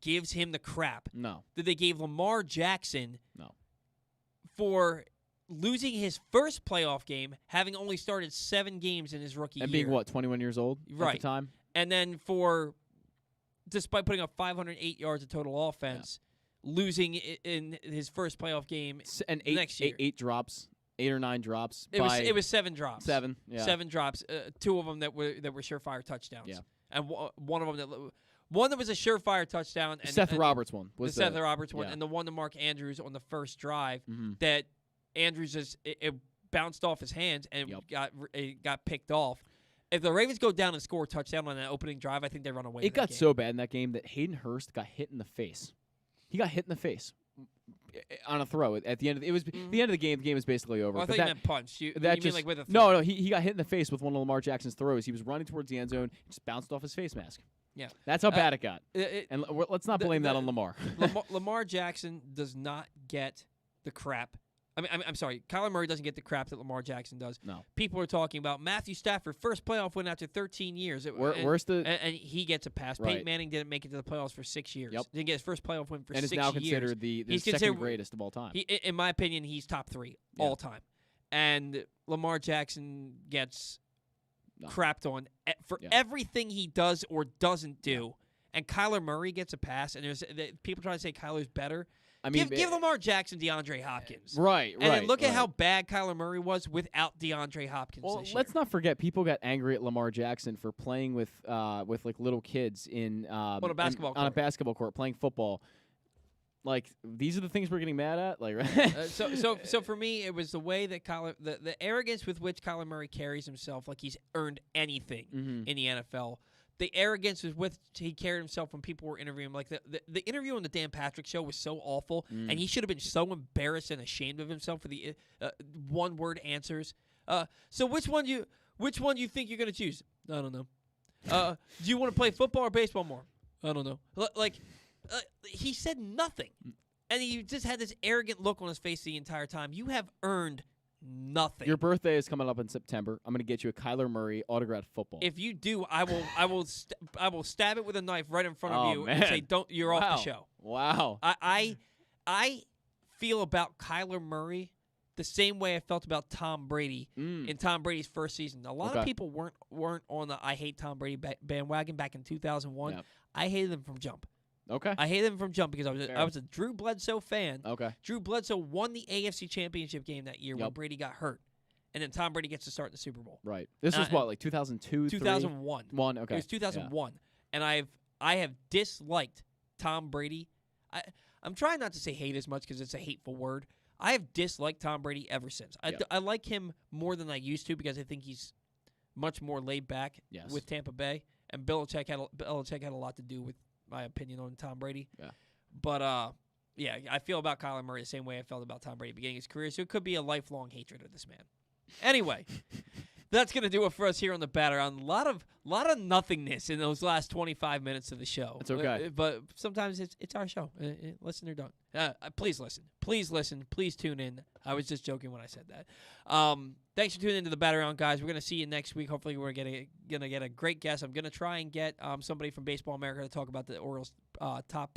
gives him the crap that they gave Lamar Jackson for losing his first playoff game, having only started 7 games in his rookie year. And being, 21 years old at the time? And then despite putting up 508 yards of total offense, losing in his first playoff game and next year. 8 drops, 8 or 9 drops. It was 7 drops. 7, yeah. 7 drops. 2 of them that were surefire touchdowns. Yeah. And one of them that was a surefire touchdown. And Seth Roberts one. Seth Roberts one, yeah. and the one to Mark Andrews on the first drive that Andrews it bounced off his hands and got picked off. If the Ravens go down and score a touchdown on that opening drive, I think they run away. It got so bad in that game that Hayden Hurst got hit in the face. He got hit in the face on a throw at the end of the the end of the game. The game was basically over. I thought you meant punch. You mean like with a throw? No, he got hit in the face with one of Lamar Jackson's throws. He was running towards the end zone, just bounced off his face mask. Yeah, that's how bad it got. And let's not blame that on Lamar. Lamar Jackson does not get the crap. I'm sorry. Kyler Murray doesn't get the crap that Lamar Jackson does. No. People are talking about Matthew Stafford, first playoff win after 13 years. And he gets a pass. Right. Peyton Manning didn't make it to the playoffs for 6 years. Yep. Didn't get his first playoff win for 6 years. And is now considered the second greatest of all time. In my opinion, he's top 3 all time. And Lamar Jackson gets crapped on for everything he does or doesn't do. And Kyler Murray gets a pass. And there's people try to say Kyler's better. I mean, give Lamar Jackson DeAndre Hopkins. Right. And then look at how bad Kyler Murray was without DeAndre Hopkins. Well, this let's year. not forget people got angry at Lamar Jackson for playing with like little kids in on a basketball court playing football. Like, these are the things we're getting mad at. Like, so for me, it was the way that the arrogance with which Kyler Murray carries himself, like he's earned anything in the NFL. The arrogance with which he carried himself when people were interviewing him. Like the interview on the Dan Patrick Show was so awful, and he should have been so embarrassed and ashamed of himself for the one-word answers. So which one do you think you're going to choose? I don't know. Do you want to play football or baseball more? I don't know. He said nothing. And he just had this arrogant look on his face the entire time. You have earned nothing. Your birthday is coming up in September. I'm going to get you a Kyler Murray autographed football. If you do, I will stab it with a knife right in front of you man. and say, "Don't, you're off the show." Wow. I feel about Kyler Murray the same way I felt about Tom Brady in Tom Brady's first season. A lot of people weren't on the I hate Tom Brady bandwagon back in 2001. Yep. I hated him from jump. Okay. I hated him from jump because I was a Drew Bledsoe fan. Okay. Drew Bledsoe won the AFC Championship game that year when Yep. Brady got hurt. And then Tom Brady gets to start in the Super Bowl. Right. This was what, like 2002, 2001. 1, okay. It was 2001. And I have disliked Tom Brady. I'm trying not to say hate as much because it's a hateful word. I have disliked Tom Brady ever since. I like him more than I used to because I think he's much more laid back with Tampa Bay. And Belichick had a lot to do with my opinion on Tom Brady. Yeah. But, I feel about Kyler Murray the same way I felt about Tom Brady beginning his career. So it could be a lifelong hatred of this man. Anyway, that's going to do it for us here on the Batter On. A lot of nothingness in those last 25 minutes of the show. It's okay. But sometimes it's our show. Listen or don't. Please listen. Please listen. Please tune in. I was just joking when I said that. Thanks for tuning into the Batter On, guys. We're going to see you next week. Hopefully we're going to get a great guest. I'm going to try and get somebody from Baseball America to talk about the Orioles top